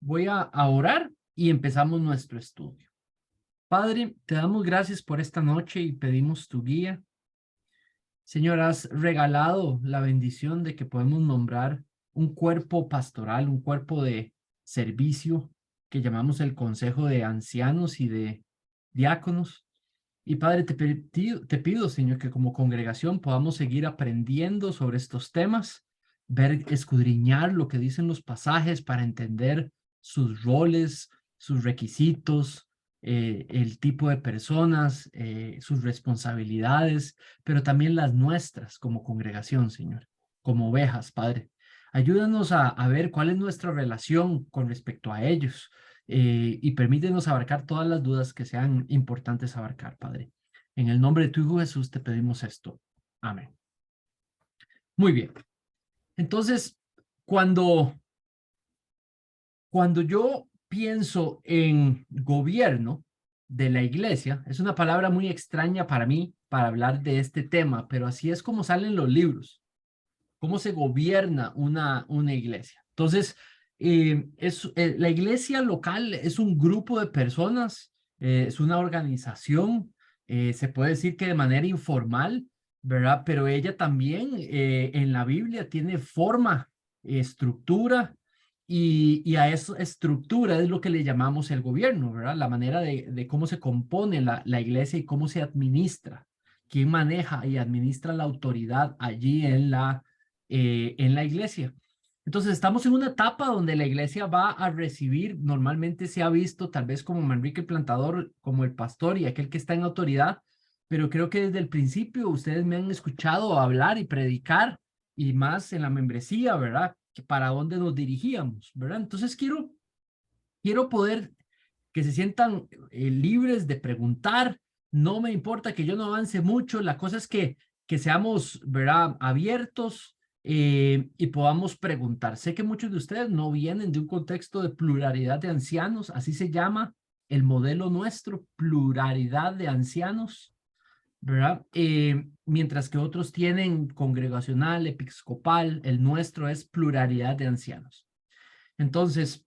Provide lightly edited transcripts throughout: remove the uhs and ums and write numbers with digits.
voy a orar y empezamos nuestro estudio. Padre, te damos gracias por esta noche y pedimos tu guía. Señor, has regalado la bendición de que podemos nombrar un cuerpo pastoral, un cuerpo de servicio que llamamos el Consejo de Ancianos y de Diáconos. Y Padre, te pido, Señor, que como congregación podamos seguir aprendiendo sobre estos temas, ver, escudriñar lo que dicen los pasajes para entender sus roles, sus requisitos, el tipo de personas, sus responsabilidades, pero también las nuestras como congregación, Señor, como ovejas, Padre. Ayúdanos a ver cuál es nuestra relación con respecto a ellos y permítenos abarcar todas las dudas que sean importantes abarcar, Padre. En el nombre de tu Hijo Jesús te pedimos esto. Amén. Muy bien. Entonces, cuando, cuando yo pienso en gobierno de la iglesia, es una palabra muy extraña para mí para hablar de este tema, pero así es como salen los libros. ¿Cómo se gobierna una iglesia? Entonces, la iglesia local es un grupo de personas, es una organización, se puede decir que de manera informal, ¿verdad? Pero ella también en la Biblia tiene forma, estructura, y a esa estructura es lo que le llamamos el gobierno, ¿verdad? La manera de cómo se compone la iglesia y cómo se administra, quién maneja y administra la autoridad allí en la iglesia. Entonces estamos en una etapa donde la iglesia va a recibir, normalmente se ha visto tal vez como Manrique el plantador, como el pastor y aquel que está en autoridad, pero creo que desde el principio ustedes me han escuchado hablar y predicar y más en la membresía, ¿verdad? Que para dónde nos dirigíamos, ¿verdad? Entonces quiero poder que se sientan libres de preguntar. No me importa que yo no avance mucho, la cosa es que seamos, ¿verdad?, abiertos y podamos preguntar. Sé que muchos de ustedes no vienen de un contexto de pluralidad de ancianos, así se llama el modelo nuestro, pluralidad de ancianos, ¿verdad? Mientras que otros tienen congregacional, episcopal, el nuestro es pluralidad de ancianos. Entonces,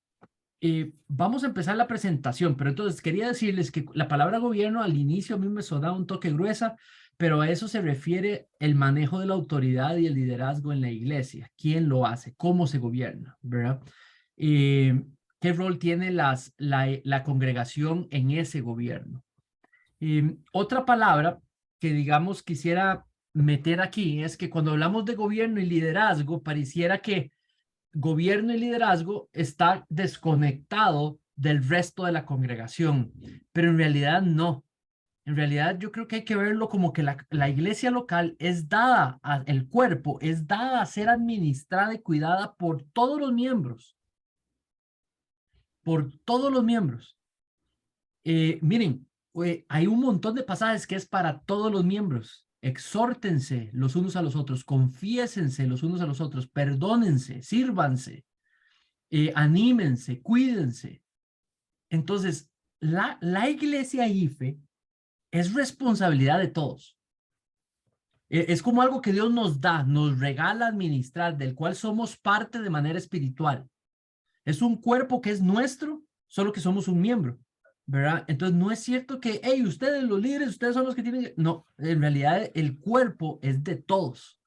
vamos a empezar la presentación, pero entonces quería decirles que la palabra gobierno al inicio a mí me sonaba un toque gruesa, pero a eso se refiere el manejo de la autoridad y el liderazgo en la iglesia. ¿Quién lo hace? ¿Cómo se gobierna? ¿Verdad? ¿Qué rol tiene la congregación en ese gobierno? Otra palabra que, digamos, quisiera meter aquí es que cuando hablamos de gobierno y liderazgo, pareciera que gobierno y liderazgo está desconectado del resto de la congregación, pero en realidad no. En realidad yo creo que hay que verlo como que la iglesia local es dada, el cuerpo es dada a ser administrada y cuidada por todos los miembros, por todos los miembros. Miren, hay un montón de pasajes que es para todos los miembros. Exhórtense los unos a los otros, confiésense los unos a los otros, perdónense, sírvanse, anímense, cuídense. Entonces, la iglesia IFE es responsabilidad de todos. Es como algo que Dios nos da, nos regala administrar, del cual somos parte de manera espiritual. Es un cuerpo que es nuestro, solo que somos un miembro, ¿verdad? Entonces, no es cierto que, hey, ustedes los líderes, ustedes son los que tienen que... No, en realidad el cuerpo es de todos.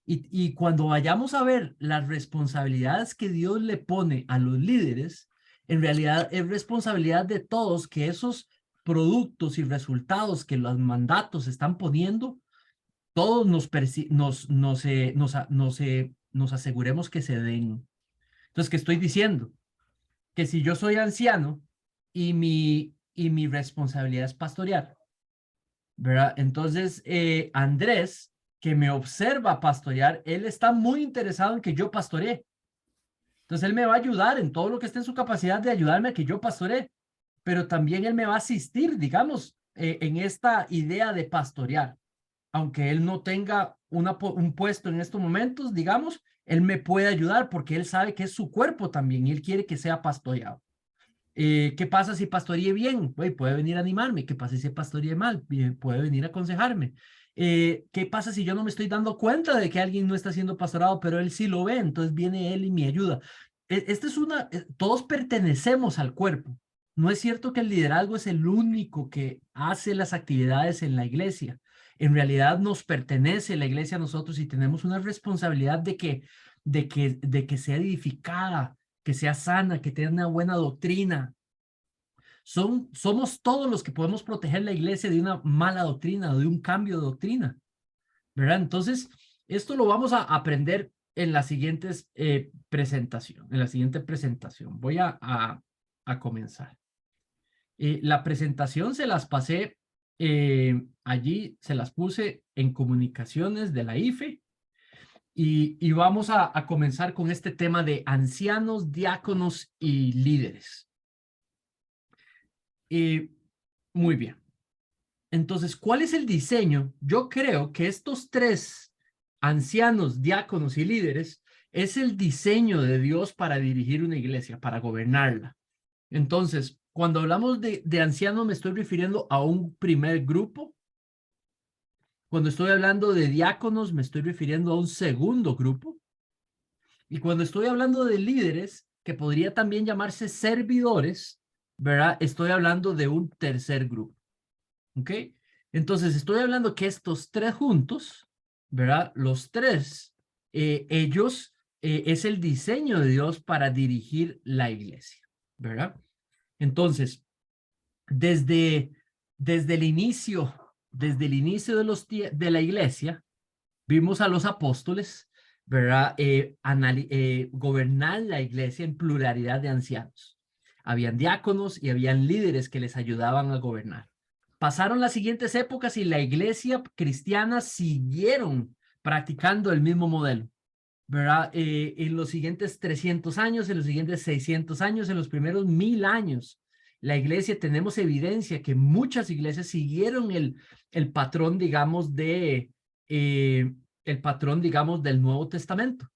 Y cuando vayamos a ver las responsabilidades que Dios le pone a los líderes, en realidad es responsabilidad de todos que esos productos y resultados que los mandatos están poniendo, todos nos aseguremos que se den. Entonces, ¿qué estoy diciendo? Que si yo soy anciano y mi responsabilidad es pastorear, ¿verdad? Entonces, Andrés, que me observa pastorear, él está muy interesado en que yo pastoree. Entonces, él me va a ayudar en todo lo que esté en su capacidad de ayudarme a que yo pastoree, pero también él me va a asistir, digamos, en esta idea de pastorear. Aunque él no tenga un puesto en estos momentos, digamos, él me puede ayudar porque él sabe que es su cuerpo también y él quiere que sea pastoreado. ¿Qué pasa si pastoreé bien? Puede venir a animarme. ¿Qué pasa si pastoreé mal? Puede venir a aconsejarme. ¿Qué pasa si yo no me estoy dando cuenta de que alguien no está siendo pastorado, pero él sí lo ve? Entonces viene él y me ayuda. todos pertenecemos al cuerpo. No es cierto que el liderazgo es el único que hace las actividades en la iglesia. En realidad nos pertenece la iglesia a nosotros y tenemos una responsabilidad de que sea edificada, que sea sana, que tenga una buena doctrina. Somos todos los que podemos proteger la iglesia de una mala doctrina o de un cambio de doctrina, ¿verdad? Entonces, esto lo vamos a aprender en la siguiente presentación. En la siguiente presentación voy a comenzar. La presentación se las pasé allí, se las puse en comunicaciones de la IFE y vamos a comenzar con este tema de ancianos, diáconos y líderes. Muy bien. Entonces, ¿cuál es el diseño? Yo creo que estos tres ancianos, diáconos y líderes es el diseño de Dios para dirigir una iglesia, para gobernarla. Entonces, cuando hablamos de ancianos me estoy refiriendo a un primer grupo. Cuando estoy hablando de diáconos me estoy refiriendo a un segundo grupo. Y cuando estoy hablando de líderes, que podría también llamarse servidores, ¿verdad? Estoy hablando de un tercer grupo. ¿Ok? Entonces, estoy hablando que estos tres juntos, ¿verdad? Los tres, ellos, es el diseño de Dios para dirigir la iglesia, ¿verdad? Entonces, desde, desde el inicio, desde el inicio de la iglesia, vimos a los apóstoles, ¿verdad? Gobernar la iglesia en pluralidad de ancianos. Habían diáconos y habían líderes que les ayudaban a gobernar. Pasaron las siguientes épocas y la iglesia cristiana siguieron practicando el mismo modelo, ¿verdad? En los siguientes 300 años, en los siguientes 600 años, en los primeros 1000 años, la iglesia, tenemos evidencia que muchas iglesias siguieron el patrón, digamos, el patrón, digamos, del Nuevo Testamento.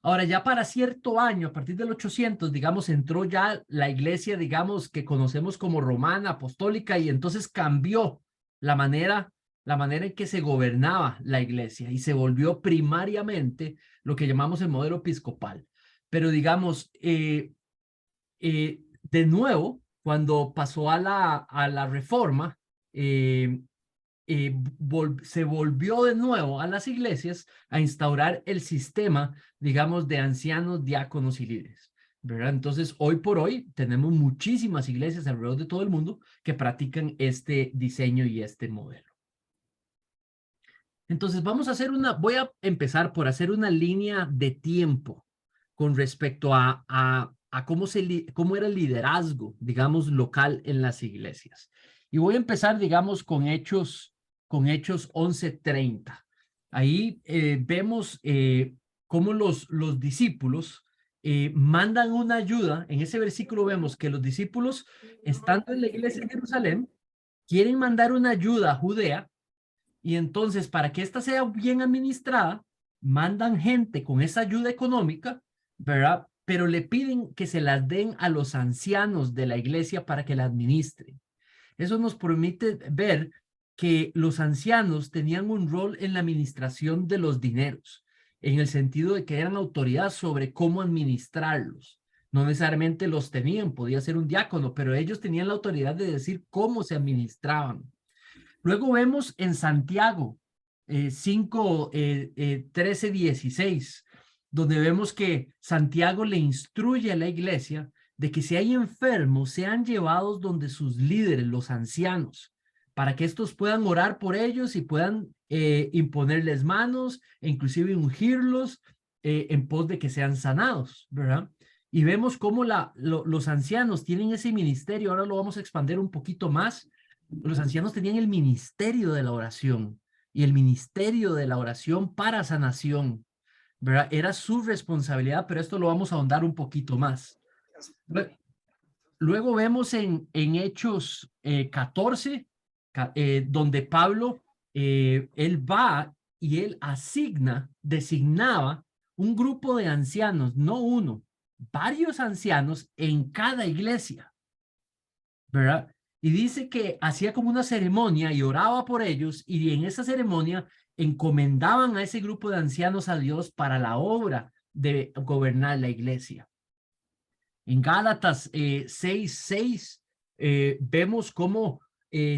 Ahora, ya para cierto año, a partir del 800, digamos, entró ya la iglesia, digamos, que conocemos como romana, apostólica, y entonces cambió la manera en que se gobernaba la iglesia y se volvió primariamente lo que llamamos el modelo episcopal. Pero digamos, de nuevo, cuando pasó a la reforma, se volvió de nuevo a las iglesias a instaurar el sistema, digamos, de ancianos, diáconos y líderes, ¿verdad? Entonces, hoy por hoy tenemos muchísimas iglesias alrededor de todo el mundo que practican este diseño y este modelo. Entonces, voy a empezar por hacer una línea de tiempo con respecto a cómo era el liderazgo, digamos, local en las iglesias. Y voy a empezar, digamos, con Hechos 11:30. Ahí vemos cómo los discípulos mandan una ayuda. En ese versículo vemos que los discípulos, estando en la iglesia en Jerusalén, quieren mandar una ayuda a Judea, y entonces, para que ésta sea bien administrada, mandan gente con esa ayuda económica, ¿verdad? Pero le piden que se las den a los ancianos de la iglesia para que la administren. Eso nos permite ver que los ancianos tenían un rol en la administración de los dineros, en el sentido de que eran autoridad sobre cómo administrarlos. No necesariamente los tenían, podía ser un diácono, pero ellos tenían la autoridad de decir cómo se administraban. Luego vemos en Santiago 5, 13, 16, donde vemos que Santiago le instruye a la iglesia de que si hay enfermos, sean llevados donde sus líderes, los ancianos, para que estos puedan orar por ellos y puedan imponerles manos e inclusive ungirlos en pos de que sean sanados, ¿verdad? Y vemos cómo los ancianos tienen ese ministerio. Ahora lo vamos a expandir un poquito más. Los ancianos tenían el ministerio de la oración y el ministerio de la oración para sanación, ¿verdad? Era su responsabilidad, pero esto lo vamos a ahondar un poquito más. Luego vemos en Hechos 14, donde Pablo, él va y él designaba un grupo de ancianos, no uno, varios ancianos en cada iglesia, ¿verdad? Y dice que hacía como una ceremonia y oraba por ellos, y en esa ceremonia encomendaban a ese grupo de ancianos a Dios para la obra de gobernar la iglesia. En Gálatas 6:6 vemos cómo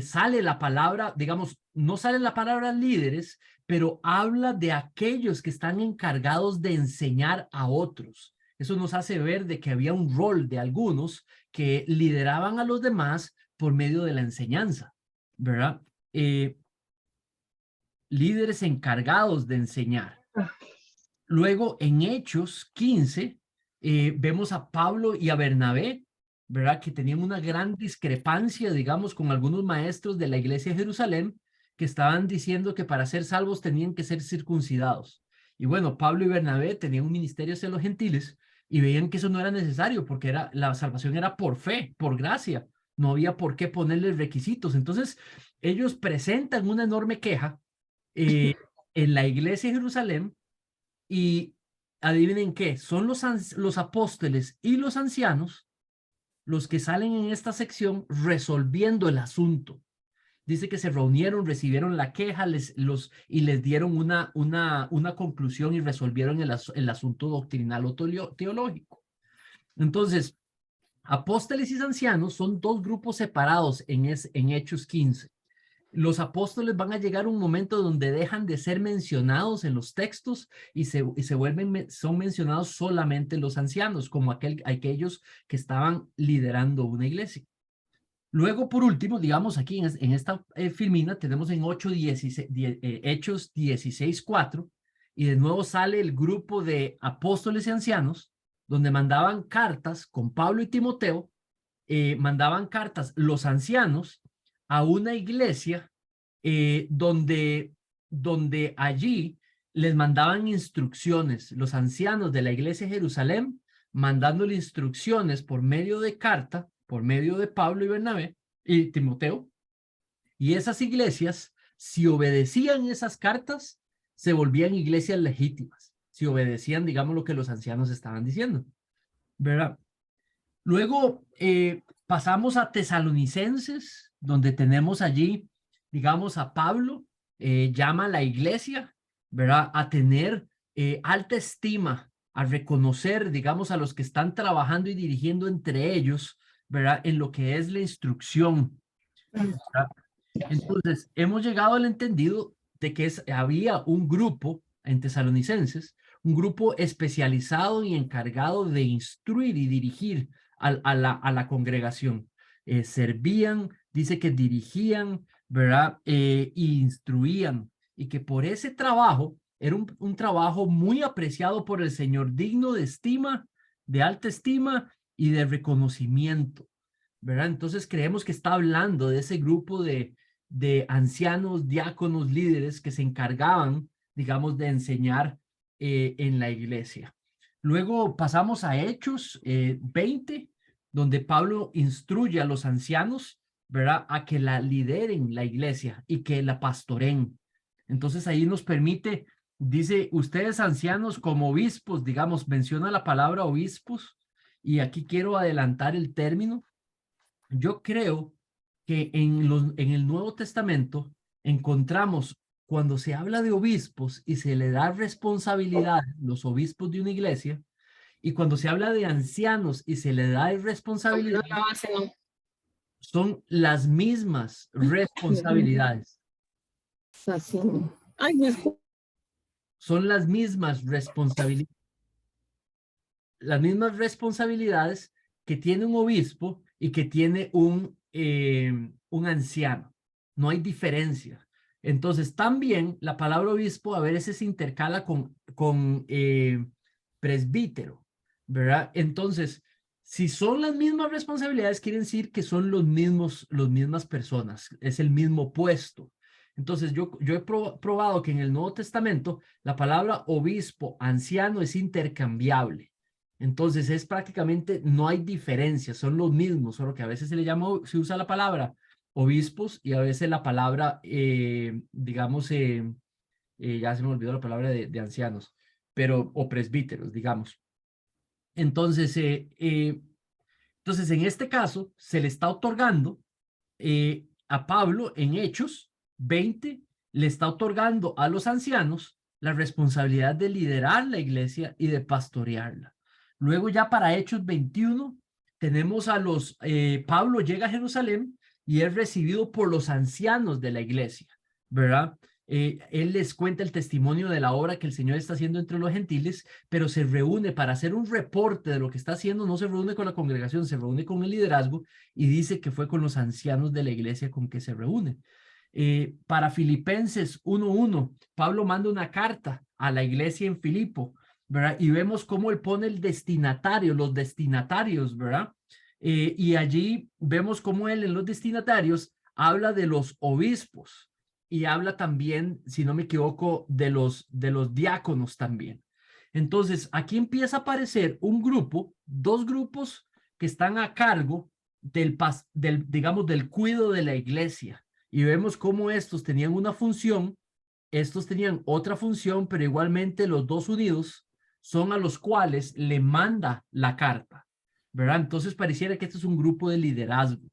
sale la palabra, digamos, no sale la palabra líderes, pero habla de aquellos que están encargados de enseñar a otros. Eso nos hace ver de que había un rol de algunos que lideraban a los demás por medio de la enseñanza, ¿verdad? Líderes encargados de enseñar. Luego, en Hechos 15, vemos a Pablo y a Bernabé, ¿verdad? Que tenían una gran discrepancia, digamos, con algunos maestros de la iglesia de Jerusalén, que estaban diciendo que para ser salvos tenían que ser circuncidados. Y bueno, Pablo y Bernabé tenían un ministerio hacia los gentiles y veían que eso no era necesario porque la salvación era por fe, por gracia. No había por qué ponerles requisitos. Entonces, ellos presentan una enorme queja eh, en la iglesia de Jerusalén y adivinen qué, son los apóstoles y los ancianos los que salen en esta sección resolviendo el asunto. Dice que se reunieron, recibieron la queja y les dieron una conclusión y resolvieron el asunto doctrinal o teológico. Entonces, apóstoles y ancianos son dos grupos separados en Hechos 15. Los apóstoles van a llegar a un momento donde dejan de ser mencionados en los textos y se vuelven, son mencionados solamente los ancianos, como aquellos que estaban liderando una iglesia. Luego, por último, digamos aquí en esta filmina, tenemos en Hechos 16:4, y de nuevo sale el grupo de apóstoles y ancianos, donde mandaban cartas con Pablo y Timoteo, mandaban cartas los ancianos a una iglesia donde allí les mandaban instrucciones, los ancianos de la iglesia de Jerusalén, mandándole instrucciones por medio de carta, por medio de Pablo y Bernabé y Timoteo, y esas iglesias, si obedecían esas cartas, se volvían iglesias legítimas, si obedecían, digamos, lo que los ancianos estaban diciendo, ¿verdad? Luego pasamos a Tesalonicenses, donde tenemos allí, digamos, a Pablo, llama a la iglesia, ¿verdad? A tener alta estima, a reconocer, digamos, a los que están trabajando y dirigiendo entre ellos, ¿verdad? En lo que es la instrucción, ¿verdad? Entonces, hemos llegado al entendido de que había un grupo en Tesalonicenses, un grupo especializado y encargado de instruir y dirigir a la congregación. Servían, dice que dirigían, ¿verdad? Y instruían, y que por ese trabajo era un trabajo muy apreciado por el Señor, digno de estima, de alta estima y de reconocimiento, ¿verdad? Entonces creemos que está hablando de ese grupo de ancianos, diáconos, líderes que se encargaban, digamos, de enseñar en la iglesia. Luego pasamos a Hechos 20, donde Pablo instruye a los ancianos, ¿verdad?, a que la lideren la iglesia y que la pastoren. Entonces ahí nos permite, dice, ustedes ancianos como obispos, digamos, menciona la palabra obispos, y aquí quiero adelantar el término. Yo creo que en el Nuevo Testamento encontramos, cuando se habla de obispos y se le da responsabilidad a los obispos de una iglesia, y cuando se habla de ancianos y se le da responsabilidad, son las mismas responsabilidades. Son las mismas responsabilidades que tiene un obispo y que tiene un anciano. No hay diferencia. Entonces, también la palabra obispo a veces se intercala con presbítero, ¿verdad? Entonces, si son las mismas responsabilidades, quiere decir que son los mismas personas, es el mismo puesto. Entonces, yo he probado que en el Nuevo Testamento la palabra obispo, anciano es intercambiable. Entonces es prácticamente, no hay diferencia, son los mismos, solo que a veces se usa la palabra obispos y a veces la palabra, digamos, ya se me olvidó la palabra de ancianos, pero, o presbíteros, digamos. Entonces, entonces, en este caso, se le está otorgando a Pablo en Hechos 20, le está otorgando a los ancianos la responsabilidad de liderar la iglesia y de pastorearla. Luego ya para Hechos 21 tenemos a Pablo llega a Jerusalén y es recibido por los ancianos de la iglesia, ¿verdad? Él les cuenta el testimonio de la obra que el Señor está haciendo entre los gentiles, pero se reúne para hacer un reporte de lo que está haciendo, no se reúne con la congregación, se reúne con el liderazgo y dice que fue con los ancianos de la iglesia con que se reúne. Para Filipenses 1:1, Pablo manda una carta a la iglesia en Filipo, ¿verdad? Y vemos cómo él pone el destinatario, los destinatarios, ¿verdad? Y allí vemos cómo él en los destinatarios habla de los obispos y habla también, si no me equivoco, de los diáconos también. Entonces, aquí empieza a aparecer un grupo, dos grupos que están a cargo digamos, del cuidado de la iglesia. Y vemos cómo estos tenían una función, estos tenían otra función, pero igualmente los dos unidos son a los cuales le manda la carta, ¿verdad? Entonces pareciera que este es un grupo de liderazgo.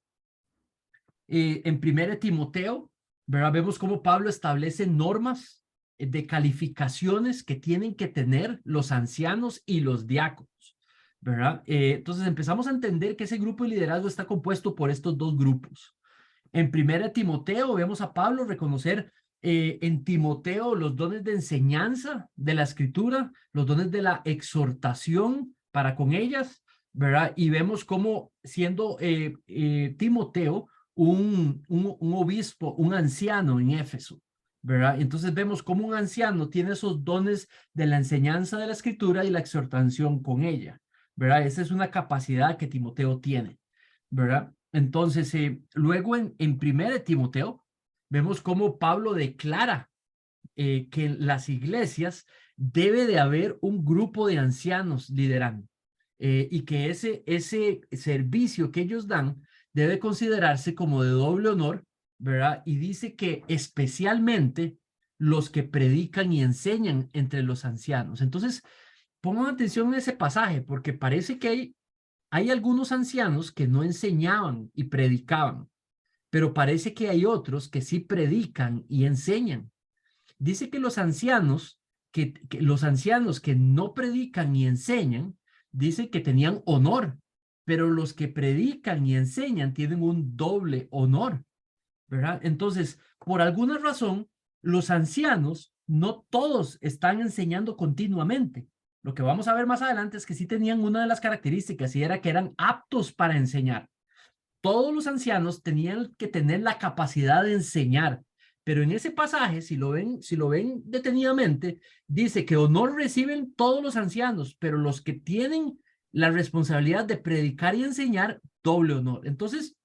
En 1 Timoteo, ¿verdad? Vemos cómo Pablo establece normas de calificaciones que tienen que tener los ancianos y los diáconos, ¿verdad? Entonces empezamos a entender que ese grupo de liderazgo está compuesto por estos dos grupos. En 1 Timoteo vemos a Pablo reconocer en Timoteo los dones de enseñanza de la escritura, los dones de la exhortación para con ellas, ¿verdad? Y vemos cómo siendo Timoteo un obispo, un anciano en Éfeso, ¿verdad? Entonces vemos cómo un anciano tiene esos dones de la enseñanza de la escritura y la exhortación con ella, ¿verdad? Esa es una capacidad que Timoteo tiene, ¿verdad? Entonces, luego en 1 Timoteo, vemos cómo Pablo declara que en las iglesias debe de haber un grupo de ancianos liderando y que ese servicio que ellos dan debe considerarse como de doble honor, ¿verdad? Y dice que especialmente los que predican y enseñan entre los ancianos. Entonces, pongan atención en ese pasaje porque parece que hay algunos ancianos que no enseñaban y predicaban, pero parece que hay otros que sí predican y enseñan. Dice que los ancianos que no predican ni enseñan, dice que tenían honor, pero los que predican y enseñan tienen un doble honor, ¿verdad? Entonces, por alguna razón, los ancianos no todos están enseñando continuamente. Lo que vamos a ver más adelante es que sí tenían una de las características y era que eran aptos para enseñar. Todos los ancianos tenían que tener la capacidad de enseñar, pero en ese pasaje, si lo ven detenidamente, dice que honor reciben todos los ancianos, pero los que tienen la responsabilidad de predicar y enseñar, doble honor. Entonces,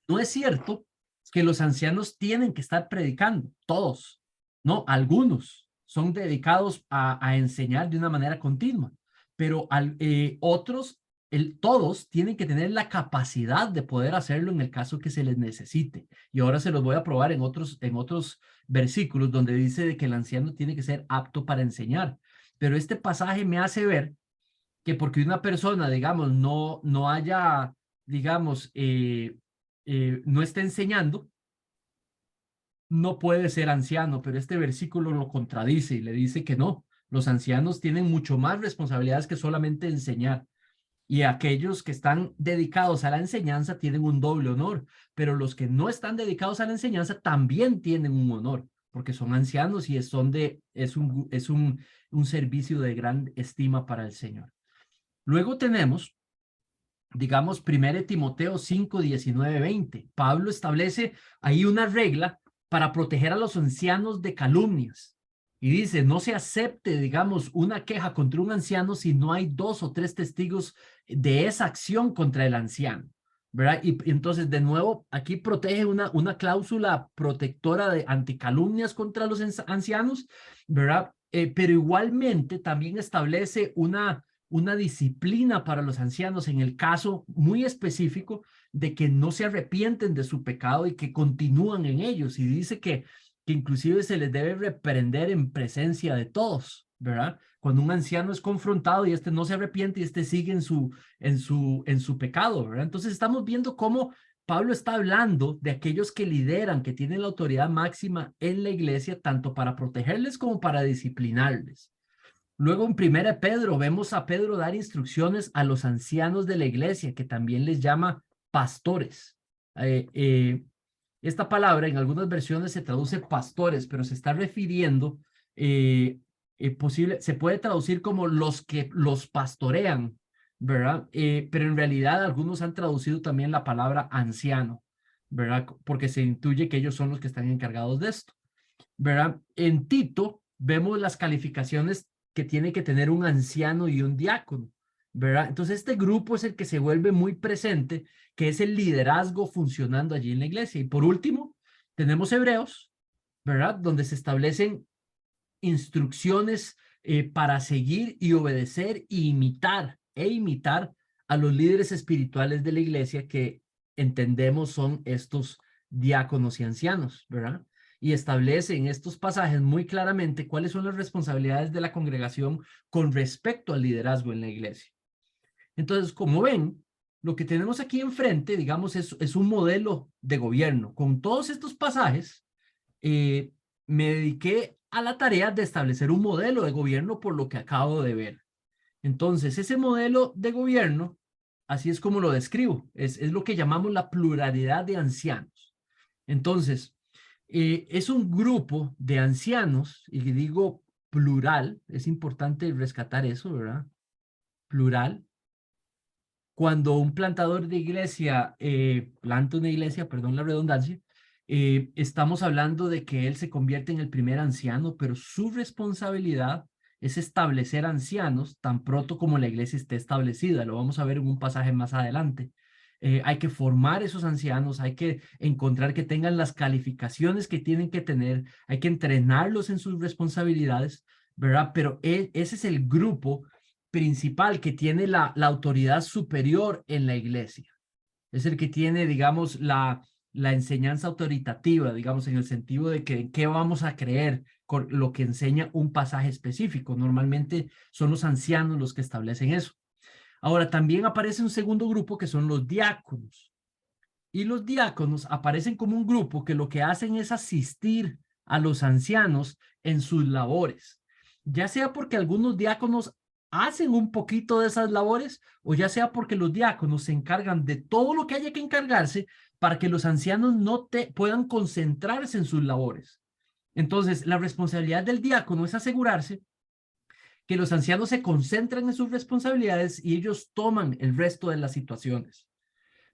no es cierto que los ancianos tienen que estar predicando, todos, no, algunos son dedicados a enseñar de una manera continua, pero otros, todos tienen que tener la capacidad de poder hacerlo en el caso que se les necesite. Y ahora se los voy a probar en otros versículos donde dice de que el anciano tiene que ser apto para enseñar. Pero este pasaje me hace ver que porque una persona, digamos, no haya, digamos, no esté enseñando, no puede ser anciano, pero este versículo lo contradice y le dice que no, los ancianos tienen mucho más responsabilidades que solamente enseñar. Y aquellos que están dedicados a la enseñanza tienen un doble honor, pero los que no están dedicados a la enseñanza también tienen un honor, porque son ancianos y es un servicio de gran estima para el Señor. Luego tenemos, digamos, 1 Timoteo 5, 19, 20. Pablo establece ahí una regla para proteger a los ancianos de calumnias. Y dice, no se acepte, digamos, una queja contra un anciano si no hay 2 o 3 testigos de esa acción contra el anciano, ¿verdad? Y entonces, de nuevo, aquí protege una cláusula protectora de anticalumnias contra los ancianos, ¿verdad? Pero igualmente también establece una disciplina para los ancianos en el caso muy específico de que no se arrepienten de su pecado y que continúan en ellos. Y dice que inclusive se les debe reprender en presencia de todos, ¿verdad? Cuando un anciano es confrontado y este no se arrepiente y este sigue en su pecado, ¿verdad? Entonces estamos viendo cómo Pablo está hablando de aquellos que lideran, que tienen la autoridad máxima en la iglesia, tanto para protegerles como para disciplinarles. Luego en Primera de Pedro vemos a Pedro dar instrucciones a los ancianos de la iglesia, que también les llama pastores. Eh, eh, esta palabra en algunas versiones se traduce pastores, pero se está refiriendo, se puede traducir como los que los pastorean, ¿verdad? Pero en realidad algunos han traducido también la palabra anciano, ¿verdad? Porque se intuye que ellos son los que están encargados de esto, ¿verdad? En Tito vemos las calificaciones que tiene que tener un anciano y un diácono, ¿verdad? Entonces este grupo es el que se vuelve muy presente, que es el liderazgo funcionando allí en la iglesia. Y por último, tenemos Hebreos, ¿verdad? Donde se establecen instrucciones para seguir y obedecer e imitar a los líderes espirituales de la iglesia que entendemos son estos diáconos y ancianos, ¿verdad? Y establece en estos pasajes muy claramente cuáles son las responsabilidades de la congregación con respecto al liderazgo en la iglesia. Entonces, como ven, lo que tenemos aquí enfrente, digamos, es un modelo de gobierno. Con todos estos pasajes, eh, me dediqué a la tarea de establecer un modelo de gobierno por lo que acabo de ver. Entonces, ese modelo de gobierno, así es como lo describo, es lo que llamamos la pluralidad de ancianos. Entonces, es un grupo de ancianos, y digo plural, es importante rescatar eso, ¿verdad? Plural. Cuando un plantador de iglesia planta una iglesia, perdón la redundancia, estamos hablando de que él se convierte en el primer anciano, pero su responsabilidad es establecer ancianos tan pronto como la iglesia esté establecida. Lo vamos a ver en un pasaje más adelante. Hay que formar esos ancianos, hay que encontrar que tengan las calificaciones que tienen que tener, hay que entrenarlos en sus responsabilidades, ¿verdad? Pero ese es el grupo principal que tiene la autoridad superior en la iglesia. Es el que tiene, digamos, la enseñanza autoritativa, digamos, en el sentido de que en qué vamos a creer con lo que enseña un pasaje específico. Normalmente son los ancianos los que establecen eso. Ahora, también aparece un segundo grupo que son los diáconos. Y los diáconos aparecen como un grupo que lo que hacen es asistir a los ancianos en sus labores, ya sea porque algunos diáconos hacen un poquito de esas labores o ya sea porque los diáconos se encargan de todo lo que haya que encargarse para que los ancianos no puedan concentrarse en sus labores. Entonces, la responsabilidad del diácono es asegurarse que los ancianos se concentran en sus responsabilidades y ellos toman el resto de las situaciones,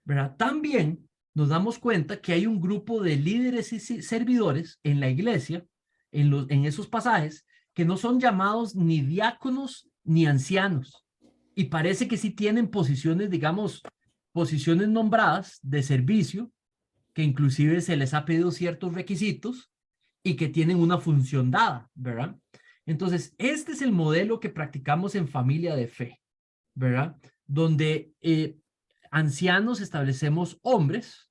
¿verdad? También nos damos cuenta que hay un grupo de líderes y servidores en la iglesia, en esos pasajes, que no son llamados ni diáconos ni ancianos. Y parece que sí tienen posiciones, digamos, posiciones nombradas de servicio, que inclusive se les ha pedido ciertos requisitos y que tienen una función dada, ¿verdad? Entonces, este es el modelo que practicamos en familia de fe, ¿verdad? Donde ancianos establecemos hombres,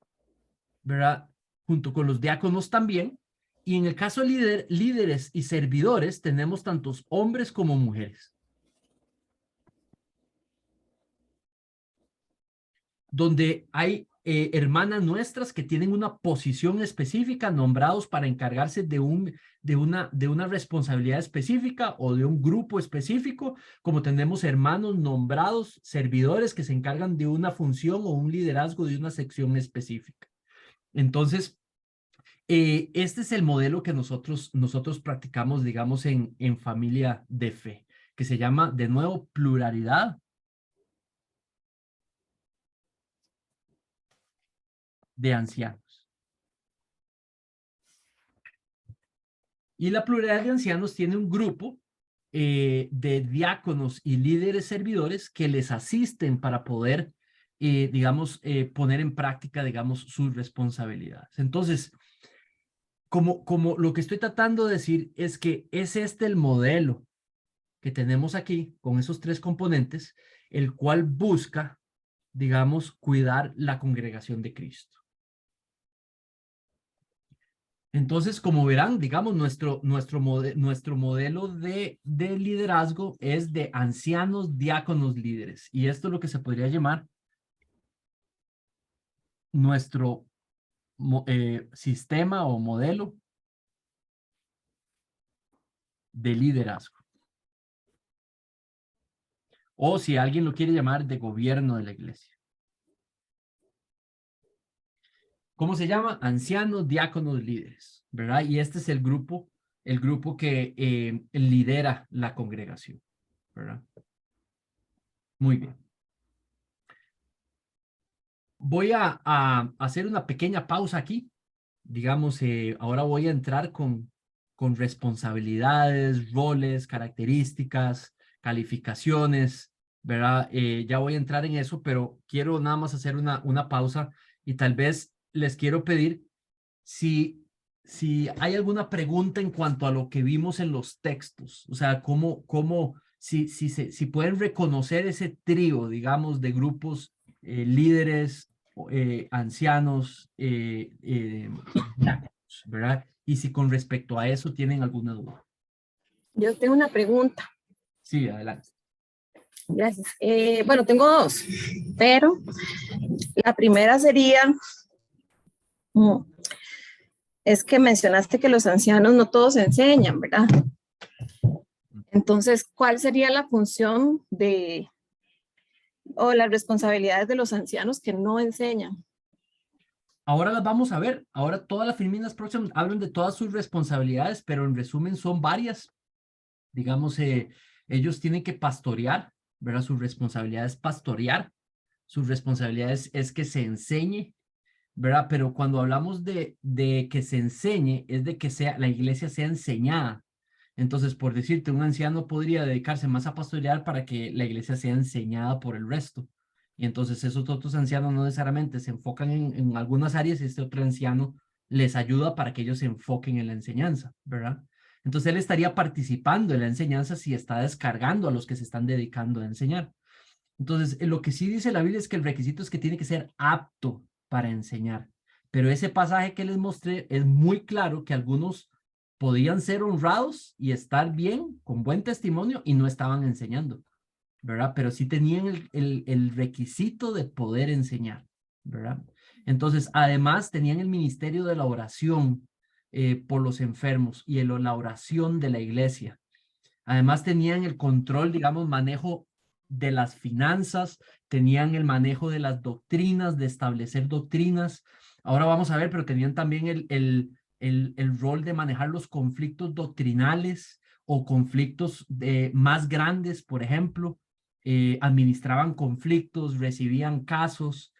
¿verdad? Junto con los diáconos también. Y en el caso de líderes y servidores, tenemos tantos hombres como mujeres. Donde hay hermanas nuestras que tienen una posición específica, nombrados para encargarse de una responsabilidad específica o de un grupo específico, como tenemos hermanos nombrados, servidores que se encargan de una función o un liderazgo de una sección específica. Entonces, este es el modelo que nosotros practicamos, digamos, en familia de fe, que se llama, de nuevo, pluralidad de ancianos. Y la pluralidad de ancianos tiene un grupo de diáconos y líderes servidores que les asisten para poder, digamos, poner en práctica, digamos, sus responsabilidades. Entonces, como lo que estoy tratando de decir es que es este el modelo que tenemos aquí con esos tres componentes, el cual busca, digamos, cuidar la congregación de Cristo. Entonces, como verán, digamos, nuestro modelo de liderazgo es de ancianos, diáconos, líderes. Y esto es lo que se podría llamar nuestro sistema o modelo de liderazgo. o si alguien lo quiere llamar, de gobierno de la iglesia. ¿Cómo se llama? Ancianos, diáconos, líderes, ¿verdad? Y este es el grupo que lidera la congregación, ¿verdad? Muy bien. Voy a hacer una pequeña pausa aquí. Digamos, ahora voy a entrar con responsabilidades, roles, características, calificaciones, ¿verdad? Ya voy a entrar en eso, pero quiero nada más hacer una pausa y tal vez les quiero pedir si hay alguna pregunta en cuanto a lo que vimos en los textos, o sea, si pueden reconocer ese trío, digamos, de grupos, líderes, ancianos, diáconos, ¿verdad? Y si con respecto a eso tienen alguna duda. Yo tengo una pregunta. Sí, adelante. Gracias. Bueno, tengo dos, pero la primera sería, es que mencionaste que los ancianos no todos enseñan, ¿verdad? Entonces, ¿cuál sería la función o las responsabilidades de los ancianos que no enseñan? Ahora las vamos a ver. Ahora todas las filminas próximas hablan de todas sus responsabilidades, pero en resumen son varias. Digamos, ellos tienen que pastorear, ¿verdad? Su responsabilidad es pastorear, su responsabilidad es que se enseñe, ¿verdad? Pero cuando hablamos de que se enseñe, es de que la iglesia sea enseñada. Entonces, por decirte, un anciano podría dedicarse más a pastorear para que la iglesia sea enseñada por el resto. Y entonces esos otros ancianos no necesariamente se enfocan en algunas áreas y este otro anciano les ayuda para que ellos se enfoquen en la enseñanza, ¿verdad? Entonces él estaría participando en la enseñanza si está descargando a los que se están dedicando a enseñar. Entonces, lo que sí dice la Biblia es que el requisito es que tiene que ser apto para enseñar. Pero ese pasaje que les mostré es muy claro que algunos podían ser honrados y estar bien, con buen testimonio, y no estaban enseñando, ¿verdad? Pero sí tenían el requisito de poder enseñar, ¿verdad? Entonces, además, tenían el ministerio de la oración por los enfermos y la oración de la iglesia. Además, tenían el control, digamos, manejo de las finanzas, tenían el manejo de las doctrinas, de establecer doctrinas. Ahora vamos a ver, pero tenían también el rol de manejar los conflictos doctrinales o conflictos más grandes, por ejemplo. Administraban conflictos, recibían casos.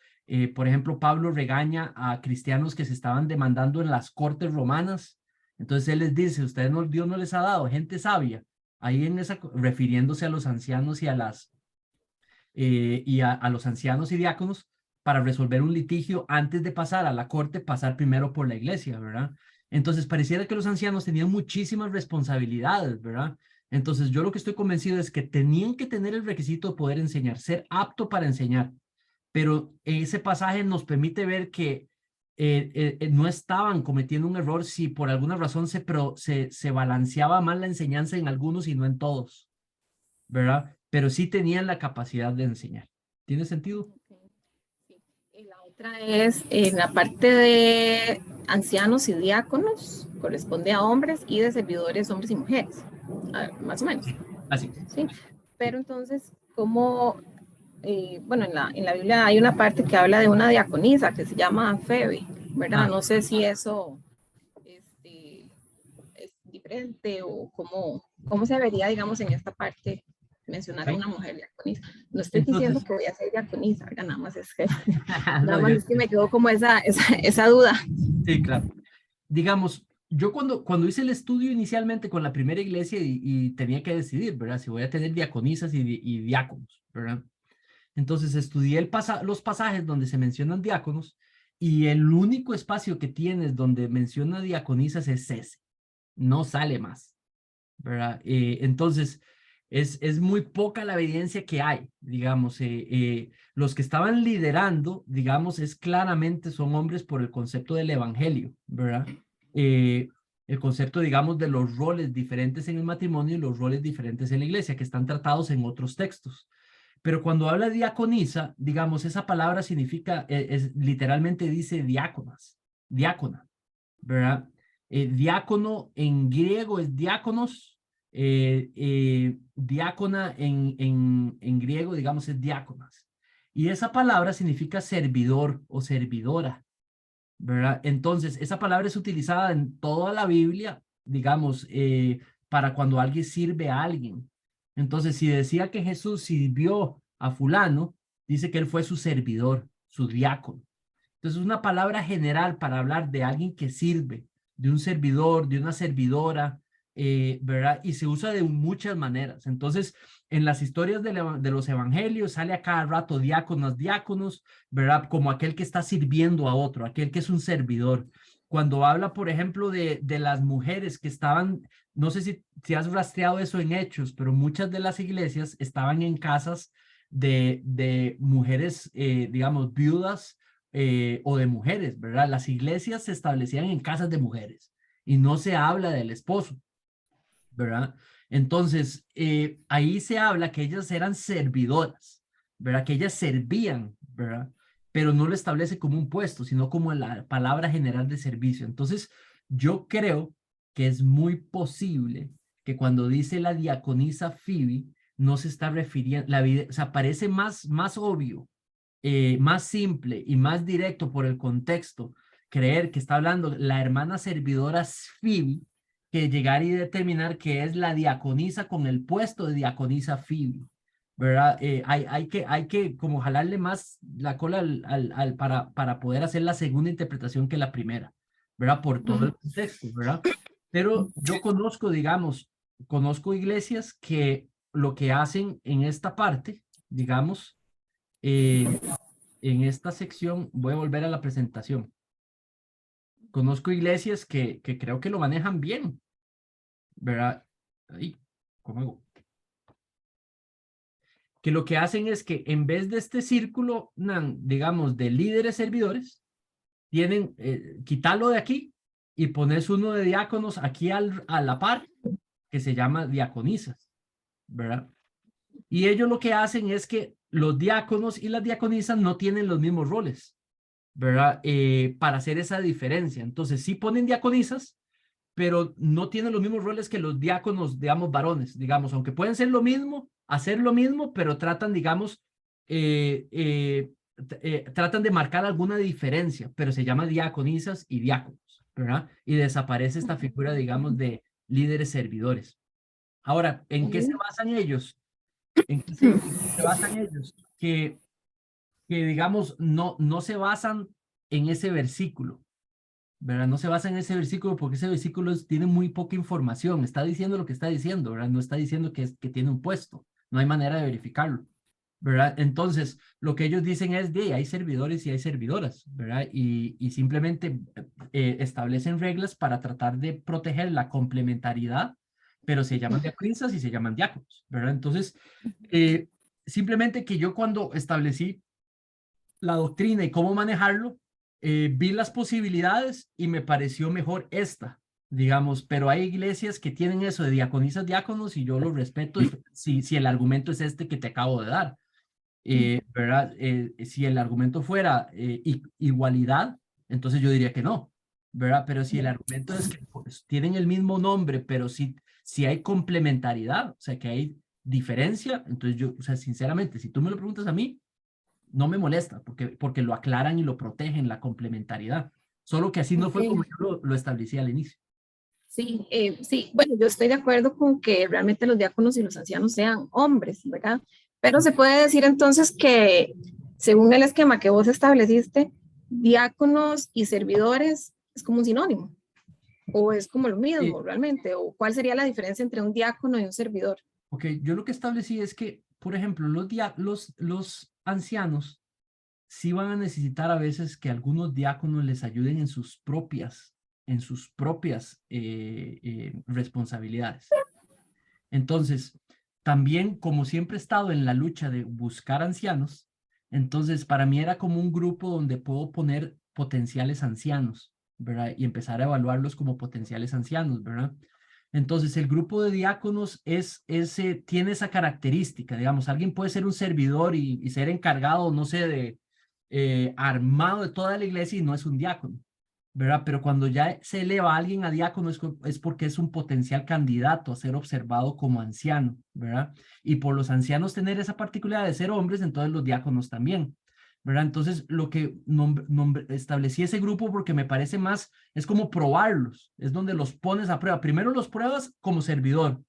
Por ejemplo, Pablo regaña a cristianos que se estaban demandando en las cortes romanas. Entonces él les dice, ustedes no, Dios no les ha dado gente sabia ahí refiriéndose a los ancianos y a los ancianos y diáconos para resolver un litigio antes de pasar a la corte, pasar primero por la iglesia, ¿verdad? Entonces pareciera que los ancianos tenían muchísimas responsabilidades, ¿verdad? Entonces yo lo que estoy convencido es que tenían que tener el requisito de poder enseñar, ser apto para enseñar, pero ese pasaje nos permite ver que no estaban cometiendo un error si por alguna razón se balanceaba mal la enseñanza en algunos y no en todos, ¿verdad? Pero sí tenían la capacidad de enseñar. ¿Tiene sentido? Sí. Y la otra es en la parte de ancianos y diáconos, corresponde a hombres y de servidores, hombres y mujeres, más o menos. Así. Sí. Pero entonces, ¿cómo? Bueno, en la Biblia hay una parte que habla de una diaconisa que se llama Febe, ¿verdad? Ah, No sé si eso es diferente o cómo se vería, digamos, en esta parte mencionar a ok. una mujer diaconisa. No estoy diciendo Entonces, que voy a ser diaconisa, ¿verdad? Nada más es que, no, nada más es que me quedó como esa duda. sí, claro. Digamos, yo cuando hice el estudio inicialmente con la primera iglesia y tenía que decidir, ¿verdad? Si voy a tener diaconisas y diáconos, ¿verdad? Entonces estudié los pasajes donde se mencionan diáconos y el único espacio que tienes donde menciona diaconisas es ese, no sale más, ¿verdad? Entonces es muy poca la evidencia que hay, digamos, los que estaban liderando, digamos, claramente son hombres por el concepto del evangelio, ¿verdad? Eh, el concepto, digamos, de los roles diferentes en el matrimonio y los roles diferentes en la iglesia, que están tratados en otros textos. Pero cuando habla de diaconisa, digamos, esa palabra significa, literalmente dice diáconas, diácona, ¿verdad? Diácono en griego es diáconos, Diácona en griego, digamos, es diáconas. Y esa palabra significa servidor o servidora, ¿verdad? Entonces, esa palabra es utilizada en toda la Biblia, digamos, para cuando alguien sirve a alguien. Entonces, si decía que Jesús sirvió a fulano, dice que él fue su servidor, su diácono. Entonces, es una palabra general para hablar de alguien que sirve, de un servidor, de una servidora, ¿verdad? Y se usa de muchas maneras. Entonces, en las historias de los evangelios sale a cada rato diáconos, diáconos, ¿verdad? Como aquel que está sirviendo a otro, aquel que es un servidor. Cuando habla, por ejemplo, de las mujeres que estaban, no sé si has rastreado eso en Hechos, pero muchas de las iglesias estaban en casas de mujeres, digamos, viudas o de mujeres, ¿verdad? Las iglesias se establecían en casas de mujeres y no se habla del esposo, ¿verdad? Entonces, ahí se habla que ellas eran servidoras, ¿verdad? Que ellas servían, ¿verdad? Pero no lo establece como un puesto, sino como la palabra general de servicio. Entonces, yo creo que es muy posible que cuando dice la diaconisa Phoebe, no se está refiriendo, o sea, parece más obvio, más simple y más directo por el contexto, creer que está hablando la hermana servidora Phoebe, que llegar y determinar que es la diaconisa con el puesto de diaconisa Phoebe, ¿verdad? Hay que como jalarle más la cola para poder hacer la segunda interpretación que la primera, ¿verdad? Por todo el contexto, ¿verdad? Pero yo conozco, digamos, conozco iglesias que lo que hacen en esta parte, digamos, eh, en esta sección, voy a volver a la presentación. Conozco iglesias que creo que lo manejan bien, ¿verdad? Ahí, ¿cómo hago? Que lo que hacen es que en vez de este círculo, digamos, de líderes servidores, tienen, quitarlo de aquí y pones uno de diáconos aquí a la par, que se llama diaconisas, ¿verdad? Y ellos lo que hacen es que los diáconos y las diaconisas no tienen los mismos roles, ¿verdad? Para hacer esa diferencia. Entonces, sí ponen diaconisas, pero no tienen los mismos roles que los diáconos, digamos, varones, digamos, aunque pueden ser lo mismo, hacer lo mismo, pero tratan, digamos, tratan de marcar alguna diferencia, pero se llama diaconisas y diáconos, ¿verdad? Y desaparece esta figura, digamos, de líderes servidores. Ahora, ¿en qué se basan ellos? ¿En qué se basan ellos? Que digamos, no se basan en ese versículo, ¿verdad? No se basa en ese versículo porque ese versículo tiene muy poca información. Está diciendo lo que está diciendo, ¿verdad? No está diciendo que tiene un puesto. No hay manera de verificarlo, ¿verdad? Entonces, lo que ellos dicen es de hay servidores y hay servidoras, ¿verdad? Y simplemente establecen reglas para tratar de proteger la complementariedad, pero se llaman diaconisas y se llaman diáconos, ¿verdad? Entonces, eh, simplemente que yo cuando establecí la doctrina y cómo manejarlo, vi las posibilidades y me pareció mejor esta, digamos, pero hay iglesias que tienen eso de diaconisas, diáconos y yo lo respeto si el argumento es este que te acabo de dar, ¿verdad? Si el argumento fuera igualdad, entonces yo diría que no, ¿verdad? Pero si el argumento es que pues, tienen el mismo nombre, pero si hay complementariedad, o sea, que hay diferencia, entonces yo, o sea, sinceramente, si tú me lo preguntas a mí, no me molesta porque lo aclaran y lo protegen, la complementariedad. Solo que así no fue como Okay. yo lo establecí al inicio. Sí, sí, bueno, yo estoy de acuerdo con que realmente los diáconos y los ancianos sean hombres, ¿verdad? Pero se puede decir entonces que, según el esquema que vos estableciste, diáconos y servidores es como un sinónimo, o es como lo Eh, mismo realmente, o cuál sería la diferencia entre un diácono y un servidor. ok, yo lo que establecí es que, por ejemplo, los ancianos sí van a necesitar a veces que algunos diáconos les ayuden en sus propias responsabilidades. Entonces, también como siempre he estado en la lucha de buscar ancianos, entonces para mí era como un grupo donde puedo poner potenciales ancianos, ¿verdad? Y empezar a evaluarlos como potenciales ancianos, ¿verdad? Entonces, el grupo de diáconos tiene esa característica, digamos, alguien puede ser un servidor y ser encargado, no sé, de armado de toda la iglesia y no es un diácono. ¿verdad? Pero cuando ya se eleva a alguien a diácono es porque es un potencial candidato a ser observado como anciano, ¿verdad? Y por los ancianos tener esa particularidad de ser hombres, entonces los diáconos también, ¿verdad? Entonces lo que establecí ese grupo porque me parece más, es como probarlos, es donde los pones a prueba. Primero los pruebas como servidor.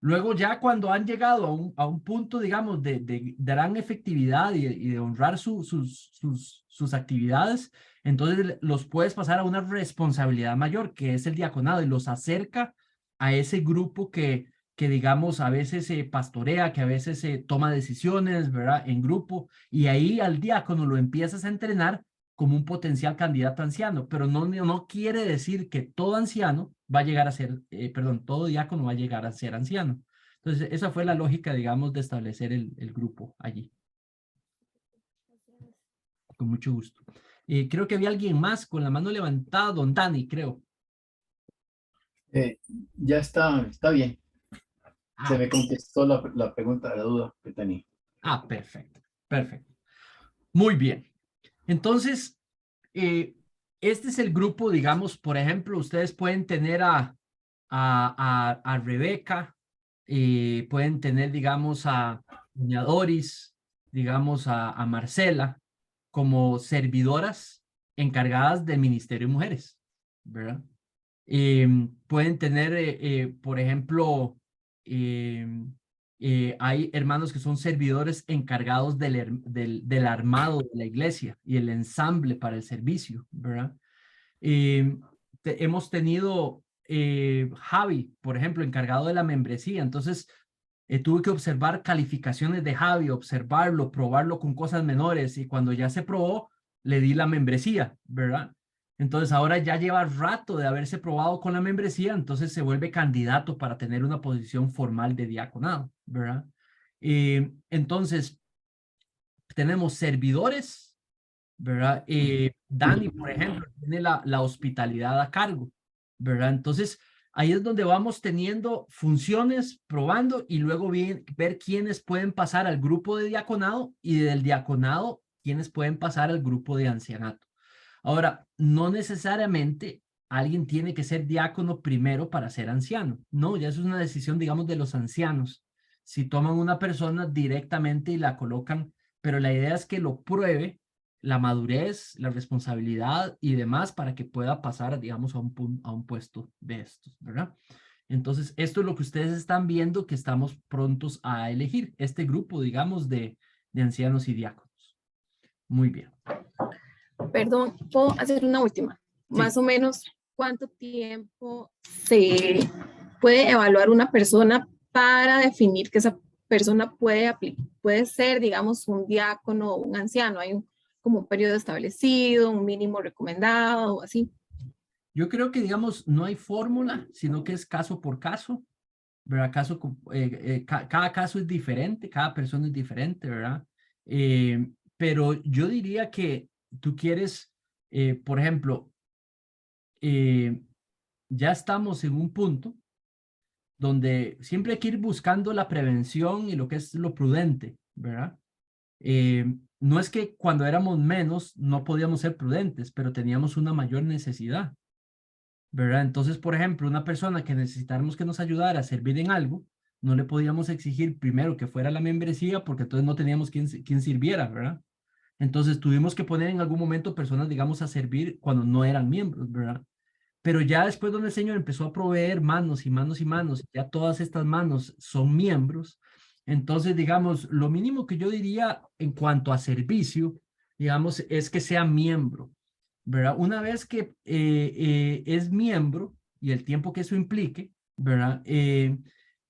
Luego ya cuando han llegado a un punto, digamos, de gran efectividad y de honrar sus actividades, entonces los puedes pasar a una responsabilidad mayor, que es el diaconado, y los acerca a ese grupo que digamos, a veces se pastorea, que a veces se toma decisiones, ¿verdad? En grupo, y ahí al diácono lo empiezas a entrenar como un potencial candidato a anciano, pero no quiere decir que todo anciano va a llegar a ser, perdón, todo diácono va a llegar a ser anciano. Entonces, esa fue la lógica, digamos, de establecer el grupo allí. Con mucho gusto. Creo que había alguien más con la mano levantada, don Dani, creo. Ya está bien. Se Ah, me contestó la pregunta, la duda que tenía. perfecto, perfecto. Muy bien. Entonces, este es el grupo, digamos, por ejemplo, ustedes pueden tener a Rebeca, pueden tener, digamos, a doña Doris, digamos, a Marcela, como servidoras encargadas del Ministerio de Mujeres, ¿verdad? Pueden tener, por ejemplo, hay hermanos que son servidores encargados del armado de la iglesia y el ensamble para el servicio, ¿verdad? Hemos tenido Javi, por ejemplo, encargado de la membresía. Entonces, tuve que observar calificaciones de Javi, observarlo, probarlo con cosas menores y cuando ya se probó, le di la membresía, ¿verdad? Entonces, ahora ya lleva rato de haberse probado con la membresía, entonces se vuelve candidato para tener una posición formal de diaconado, ¿verdad? Entonces, tenemos servidores, ¿verdad? Dani, por ejemplo, tiene la hospitalidad a cargo, ¿verdad? Entonces, ahí es donde vamos teniendo funciones, probando y luego ver quiénes pueden pasar al grupo de diaconado y del diaconado quiénes pueden pasar al grupo de ancianato. Ahora, no necesariamente alguien tiene que ser diácono primero para ser anciano. No, ya eso es una decisión, digamos, de los ancianos. Si toman una persona directamente y la colocan, pero la idea es que lo pruebe la madurez, la responsabilidad y demás para que pueda pasar, digamos, a un puesto de estos, ¿verdad? Entonces, esto es lo que ustedes están viendo que estamos prontos a elegir, este grupo, digamos, de ancianos y diáconos. Muy bien. Perdón, ¿puedo hacer una última? Más Sí. o menos, ¿cuánto tiempo se puede evaluar una persona para definir que esa persona puede ser, digamos, un diácono o un anciano? ¿Hay como un periodo establecido, un mínimo recomendado o así? Yo creo que, digamos, no hay fórmula, sino que es caso por caso, ¿verdad? Cada caso es diferente, cada persona es diferente, ¿verdad? Pero yo diría que tú quieres, por ejemplo, eh, ya estamos en un punto donde siempre hay que ir buscando la prevención y lo que es lo prudente, ¿verdad? No es que cuando éramos menos no podíamos ser prudentes, pero teníamos una mayor necesidad, ¿verdad? Entonces, por ejemplo, una persona que necesitáramos que nos ayudara a servir en algo, no le podíamos exigir primero que fuera la membresía porque entonces no teníamos quien sirviera, ¿verdad? Entonces tuvimos que poner en algún momento personas, digamos, a servir cuando no eran miembros, ¿verdad? Pero ya después donde el Señor empezó a proveer manos y manos y manos, ya todas estas manos son miembros, entonces, digamos, lo mínimo que yo diría en cuanto a servicio, digamos, es que sea miembro, ¿verdad? Una vez que es miembro y el tiempo que eso implique, ¿verdad?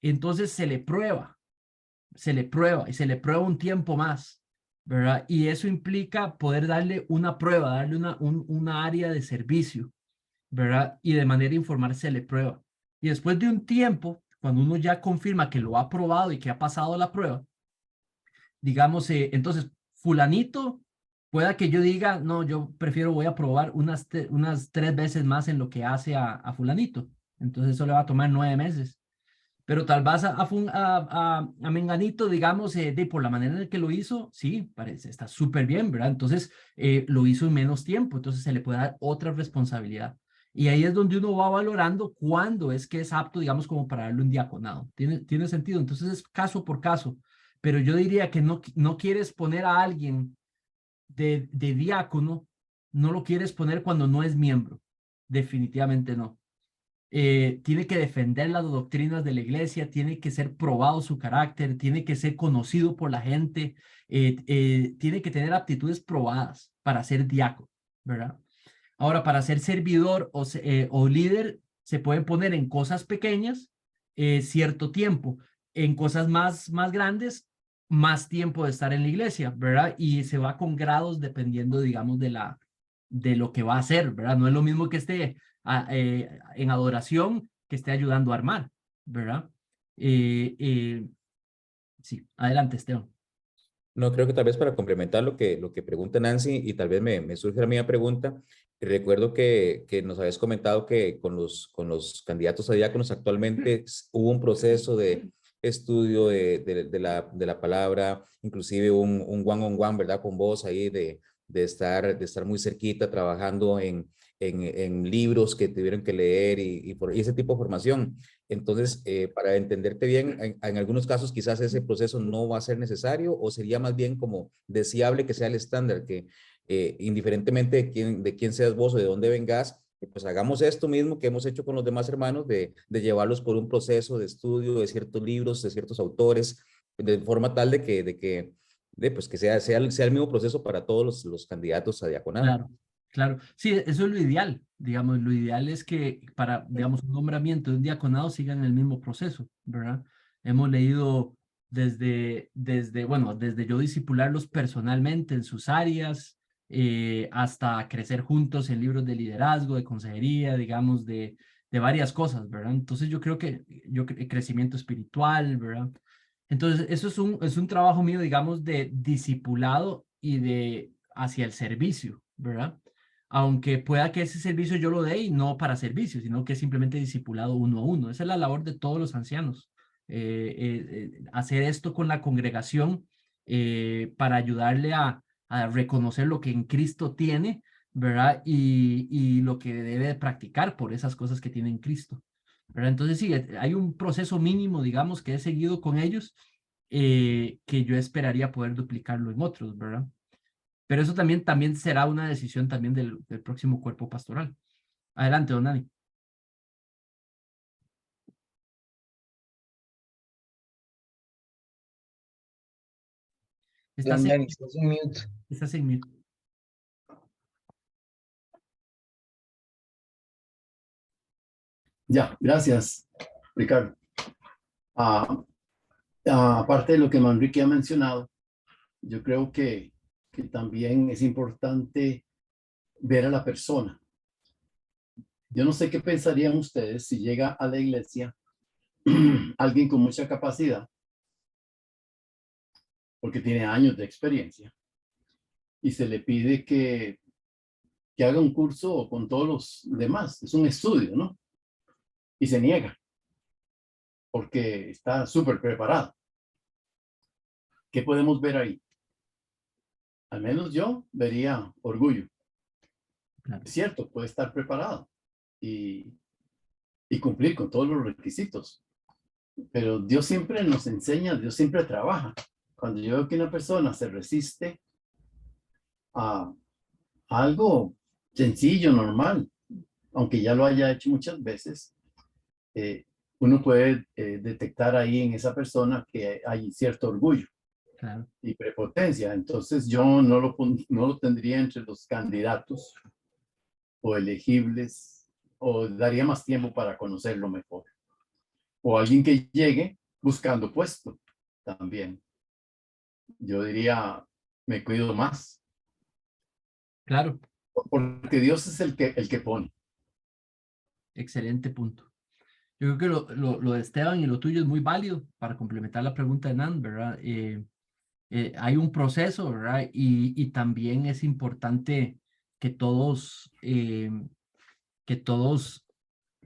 Entonces se le prueba y se le prueba un tiempo más, ¿verdad? Y eso implica poder darle una prueba, darle una área de servicio, ¿verdad? Y de manera informal se le prueba. Y después de un tiempo, cuando uno ya confirma que lo ha probado y que ha pasado la prueba, digamos, entonces, fulanito, pueda que yo diga, no, yo prefiero, voy a probar unas 3 veces más en lo que hace a fulanito. Entonces eso le va a tomar 9 meses. Pero tal vez a Menganito, digamos, por la manera en que lo hizo, sí, parece, está súper bien, ¿verdad? Entonces, lo hizo en menos tiempo, entonces se le puede dar otra responsabilidad. Y ahí es donde uno va valorando cuándo es que es apto, digamos, como para darle un diaconado. ¿Tiene sentido? Entonces es caso por caso. Pero yo diría que no quieres poner a alguien de diácono, no lo quieres poner cuando no es miembro. Definitivamente no. Tiene que defender las doctrinas de la iglesia, tiene que ser probado su carácter, tiene que ser conocido por la gente, tiene que tener aptitudes probadas para ser diácono, ¿verdad? Ahora, para ser servidor o líder, se pueden poner en cosas pequeñas cierto tiempo, en cosas más grandes, más tiempo de estar en la iglesia, ¿verdad? Y se va con grados dependiendo, digamos, de lo que va a hacer, ¿verdad? No es lo mismo que esté en adoración que esté ayudando a armar, ¿verdad? Eh, eh, sí, adelante, Esteban. No, creo que tal vez para complementar lo que pregunta Nancy y tal vez me surge la misma pregunta, recuerdo que nos habías comentado que con los candidatos a diáconos actualmente hubo un proceso de estudio de la palabra, inclusive un one-on-one, ¿verdad? Con vos ahí de estar muy cerquita trabajando en libros que tuvieron que leer y ese tipo de formación. Entonces, para entenderte bien, en algunos casos quizás ese proceso no va a ser necesario o sería más bien como deseable que sea el estándar, que indiferentemente de quién seas vos o de dónde vengas, pues hagamos esto mismo que hemos hecho con los demás hermanos, de llevarlos por un proceso de estudio de ciertos libros, de ciertos autores, de forma tal pues que sea el mismo proceso para todos los candidatos a diaconado. Claro, claro. Sí, eso es lo ideal. Digamos, lo ideal es que para, digamos, un nombramiento de un diaconado sigan el mismo proceso, ¿verdad? Hemos leído bueno, desde yo discipularlos personalmente en sus áreas, hasta crecer juntos en libros de liderazgo, de consejería, digamos, de varias cosas, ¿verdad? Entonces crecimiento espiritual, ¿verdad? Entonces, eso es un trabajo mío, digamos, de discipulado y de hacia el servicio, ¿verdad? Aunque pueda que ese servicio yo lo dé y no para servicio, sino que es simplemente discipulado uno a uno. Esa es la labor de todos los ancianos. Hacer esto con la congregación para ayudarle a reconocer lo que en Cristo tiene, ¿verdad? Y lo que debe de practicar por esas cosas que tiene en Cristo, ¿verdad? Entonces sí, hay un proceso mínimo, digamos, que he seguido con ellos, que yo esperaría poder duplicarlo en otros, ¿verdad? Pero eso también será una decisión también del próximo cuerpo pastoral. Adelante, don Dani. Estás Don en, Dani, estás en mute. estás en mute. Ya, gracias, Ricardo. Ah, aparte de lo que Manrique ha mencionado, yo creo que también es importante ver a la persona. Yo no sé qué pensarían ustedes si llega a la iglesia alguien con mucha capacidad, porque tiene años de experiencia, y se le pide que haga un curso con todos los demás. Es un estudio, ¿no? Y se niega, porque está súper preparado. ¿Qué podemos ver ahí? Al menos yo vería orgullo. Claro, Es cierto, puede estar preparado y cumplir con todos los requisitos, pero Dios siempre nos enseña, Dios siempre trabaja. Cuando yo veo que una persona se resiste a algo sencillo, normal, aunque ya lo haya hecho muchas veces, uno puede detectar ahí en esa persona que hay cierto orgullo claro. y prepotencia. Entonces yo no lo tendría entre los candidatos o elegibles, o daría más tiempo para conocerlo mejor. O alguien que llegue buscando puesto también. Yo diría, me cuido más, Claro, porque Dios es el que pone. excelente punto. Yo creo que lo de Esteban y lo tuyo es muy válido para complementar la pregunta de Nan, ¿verdad? Hay un proceso, ¿verdad? Y también es importante que que todos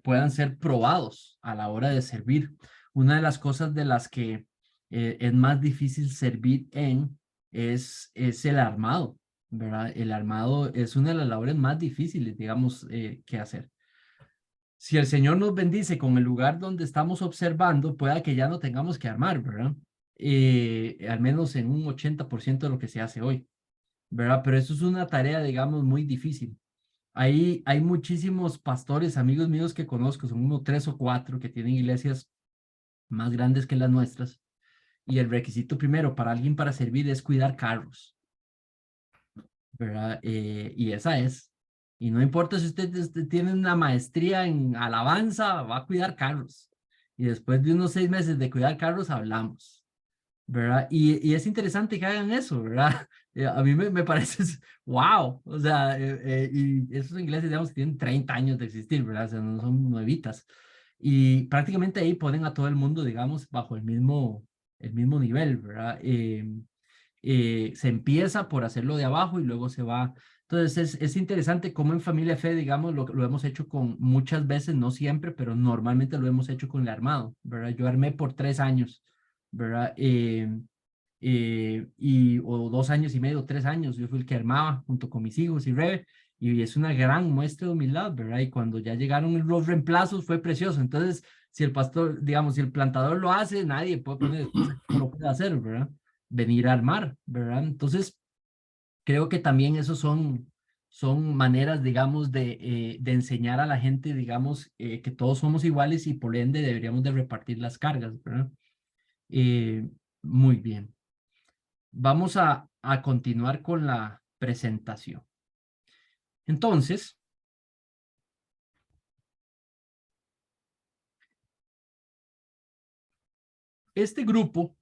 puedan ser probados a la hora de servir. una de las cosas de las que es más difícil servir es el armado, ¿verdad? El armado es una de las labores más difíciles, digamos, que hacer. Si el Señor nos bendice con el lugar donde estamos observando, pueda que ya no tengamos que armar, ¿verdad? Al menos en un 80% de lo que se hace hoy, ¿verdad? Pero eso es una tarea, digamos, muy difícil. Hay muchísimos pastores, amigos míos que conozco, son uno, 3 o 4 que tienen iglesias más grandes que las nuestras. Y el requisito primero para alguien para servir es cuidar carros, ¿verdad? Y esa es. Y no importa si usted tiene una maestría en alabanza, va a cuidar carros. Y después de unos 6 meses de cuidar carros, hablamos, ¿verdad? Y es interesante que hagan eso, ¿verdad? A mí me parece, wow, o sea, y esos ingleses, digamos, que tienen 30 años de existir, ¿verdad? O sea, no son nuevitas. Y prácticamente ahí ponen a todo el mundo, digamos, bajo el mismo nivel, ¿verdad? Se empieza por hacerlo de abajo y luego se va. Entonces es interesante cómo en Familia Fe, digamos, lo hemos hecho con muchas veces, no siempre, pero normalmente lo hemos hecho con el armado, ¿verdad? Yo armé por 3 años, ¿verdad? O 2 años y medio, 3 años, yo fui el que armaba junto con mis hijos y Rebe, y es una gran muestra de humildad, ¿verdad? Y cuando ya llegaron los reemplazos fue precioso. Entonces, si el pastor, digamos, si el plantador lo hace, nadie puede poner excusa que no lo puede hacer, ¿verdad? Venir a armar, ¿verdad? Entonces, creo que también esos son maneras, digamos, de enseñar a la gente, digamos, que todos somos iguales y por ende deberíamos de repartir las cargas, ¿verdad? Muy bien. Vamos a continuar con la presentación. Entonces, este grupo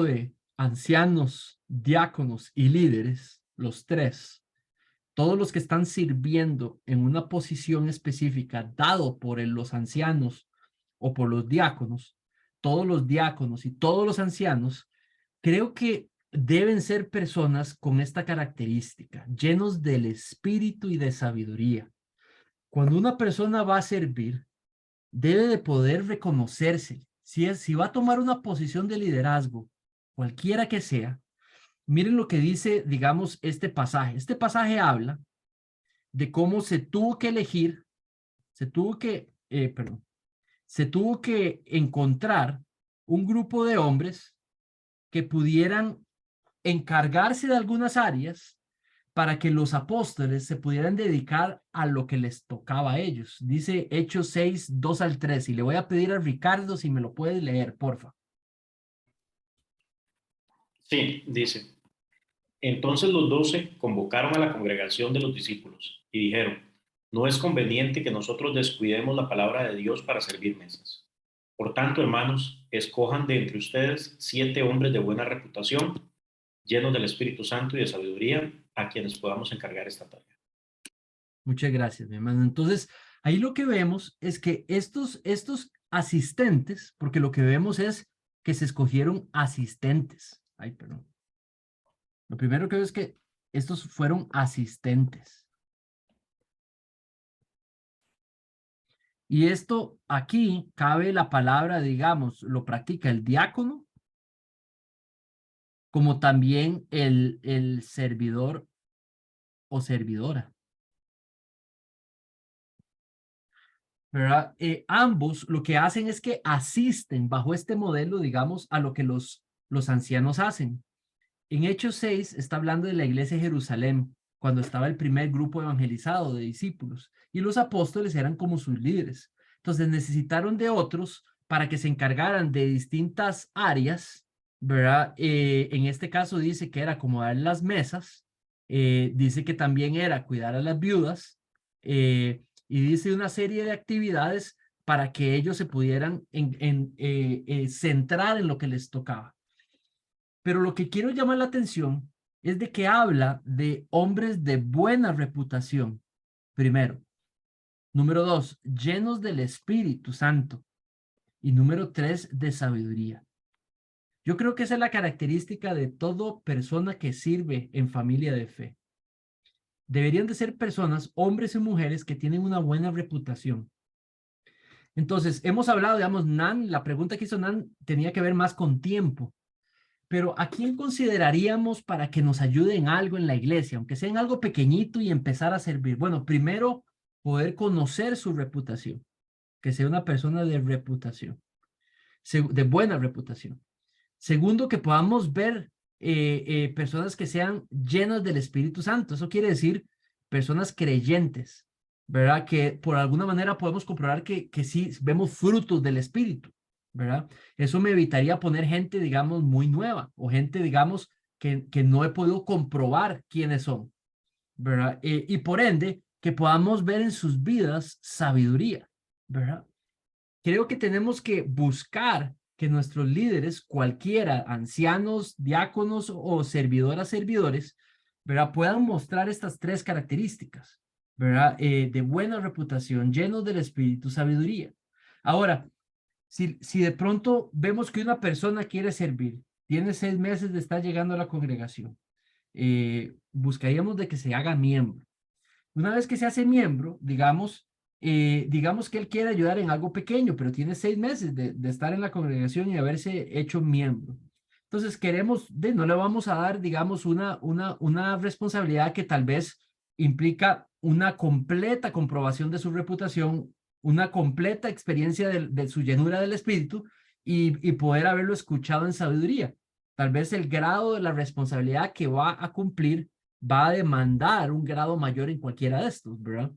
de ancianos, diáconos y líderes, los tres, todos los que están sirviendo en una posición específica dado por los ancianos o por los diáconos, todos los diáconos y todos los ancianos, creo que deben ser personas con esta característica, llenos del espíritu y de sabiduría. Cuando una persona va a servir, debe de poder reconocerse. Si va a tomar una posición de liderazgo, cualquiera que sea, miren lo que dice, digamos, este pasaje. Este pasaje habla de cómo se tuvo que elegir, se tuvo que encontrar un grupo de hombres que pudieran encargarse de algunas áreas para que los apóstoles se pudieran dedicar a lo que les tocaba a ellos. Dice Hechos 6, 2 al 3, y le voy a pedir a Ricardo si me lo puede leer, porfa. Sí, dice. Entonces los 12 convocaron a la congregación de los discípulos y dijeron, no es conveniente que nosotros descuidemos la palabra de Dios para servir mesas. Por tanto, hermanos, escojan de entre ustedes 7 hombres de buena reputación, llenos del Espíritu Santo y de sabiduría, a quienes podamos encargar esta tarea. Muchas gracias, mi hermano. Entonces, ahí lo que vemos es que estos asistentes, porque lo que vemos es que se escogieron asistentes. Ay, perdón. Lo primero que veo es que estos fueron asistentes. Y esto aquí cabe la palabra, digamos, lo practica el diácono, como también el servidor o servidora. ¿Verdad? Ambos lo que hacen es que asisten bajo este modelo, digamos, a lo que los ancianos hacen. En Hechos 6 está hablando de la iglesia de Jerusalén, cuando estaba el primer grupo evangelizado de discípulos, y los apóstoles eran como sus líderes. Entonces necesitaron de otros para que se encargaran de distintas áreas, ¿verdad? En este caso dice que era acomodar las mesas, dice que también era cuidar a las viudas, y dice una serie de actividades para que ellos se pudieran centrar en lo que les tocaba. Pero lo que quiero llamar la atención es de que habla de hombres de buena reputación, primero. Número 2, llenos del Espíritu Santo. Y número 3, de sabiduría. Yo creo que esa es la característica de toda persona que sirve en familia de fe. Deberían de ser personas, hombres y mujeres, que tienen una buena reputación. Entonces, hemos hablado, digamos, Nan, la pregunta que hizo Nan tenía que ver más con tiempo. Pero ¿a quién consideraríamos para que nos ayude en algo en la iglesia, aunque sea en algo pequeñito y empezar a servir? Bueno, primero, poder conocer su reputación, que sea una persona de reputación, de buena reputación. Segundo, que podamos ver personas que sean llenas del Espíritu Santo. Eso quiere decir personas creyentes, ¿verdad? Que por alguna manera podemos comprobar que sí vemos frutos del Espíritu, ¿verdad? Eso me evitaría poner gente, digamos, muy nueva o gente, digamos, que no he podido comprobar quiénes son, ¿verdad? Y por ende, que podamos ver en sus vidas sabiduría, ¿verdad? Creo que tenemos que buscar que nuestros líderes, cualquiera, ancianos, diáconos o servidoras, servidores, ¿verdad? Puedan mostrar estas tres características, ¿verdad? De buena reputación, llenos del Espíritu, sabiduría. Ahora, si de pronto vemos que una persona quiere servir, tiene 6 meses de estar llegando a la congregación, buscaríamos de que se haga miembro. Una vez que se hace miembro, digamos que él quiere ayudar en algo pequeño, pero tiene 6 meses de estar en la congregación y haberse hecho miembro. Entonces no le vamos a dar, digamos, una responsabilidad que tal vez implica una completa comprobación de su reputación, una completa experiencia de su llenura del Espíritu y poder haberlo escuchado en sabiduría. Tal vez el grado de la responsabilidad que va a cumplir va a demandar un grado mayor en cualquiera de estos, ¿verdad?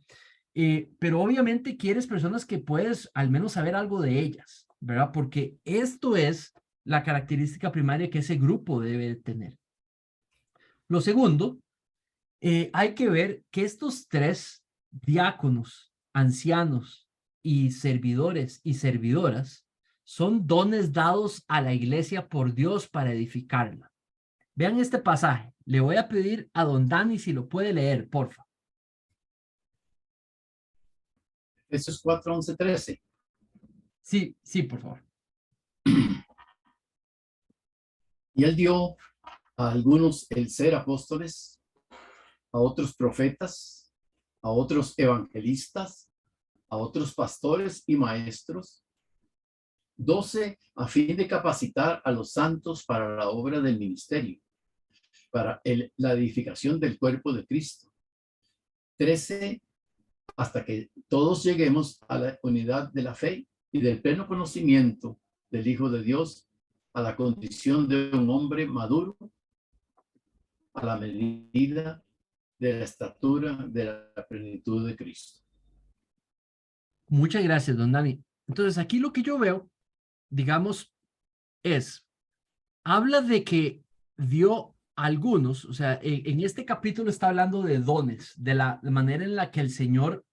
Pero obviamente quieres personas que puedes al menos saber algo de ellas, ¿verdad? Porque esto es la característica primaria que ese grupo debe tener. Lo segundo, hay que ver que estos 3 diáconos, ancianos y servidores y servidoras son dones dados a la iglesia por Dios para edificarla. Vean este pasaje. Le voy a pedir a don Dani si lo puede leer, porfa. Efesios 4, 11, 13. Sí, por favor. Y él dio a algunos el ser apóstoles, a otros profetas, a otros evangelistas, a otros pastores y maestros, 12 a fin de capacitar a los santos para la obra del ministerio, para la edificación del cuerpo de Cristo, 13 hasta que todos lleguemos a la unidad de la fe y del pleno conocimiento del Hijo de Dios, a la condición de un hombre maduro, a la medida de la estatura de la plenitud de Cristo. Muchas gracias, don Dani. Entonces, aquí lo que yo veo, digamos, habla de que dio algunos, o sea, en este capítulo está hablando de dones, de la manera en la que el Señor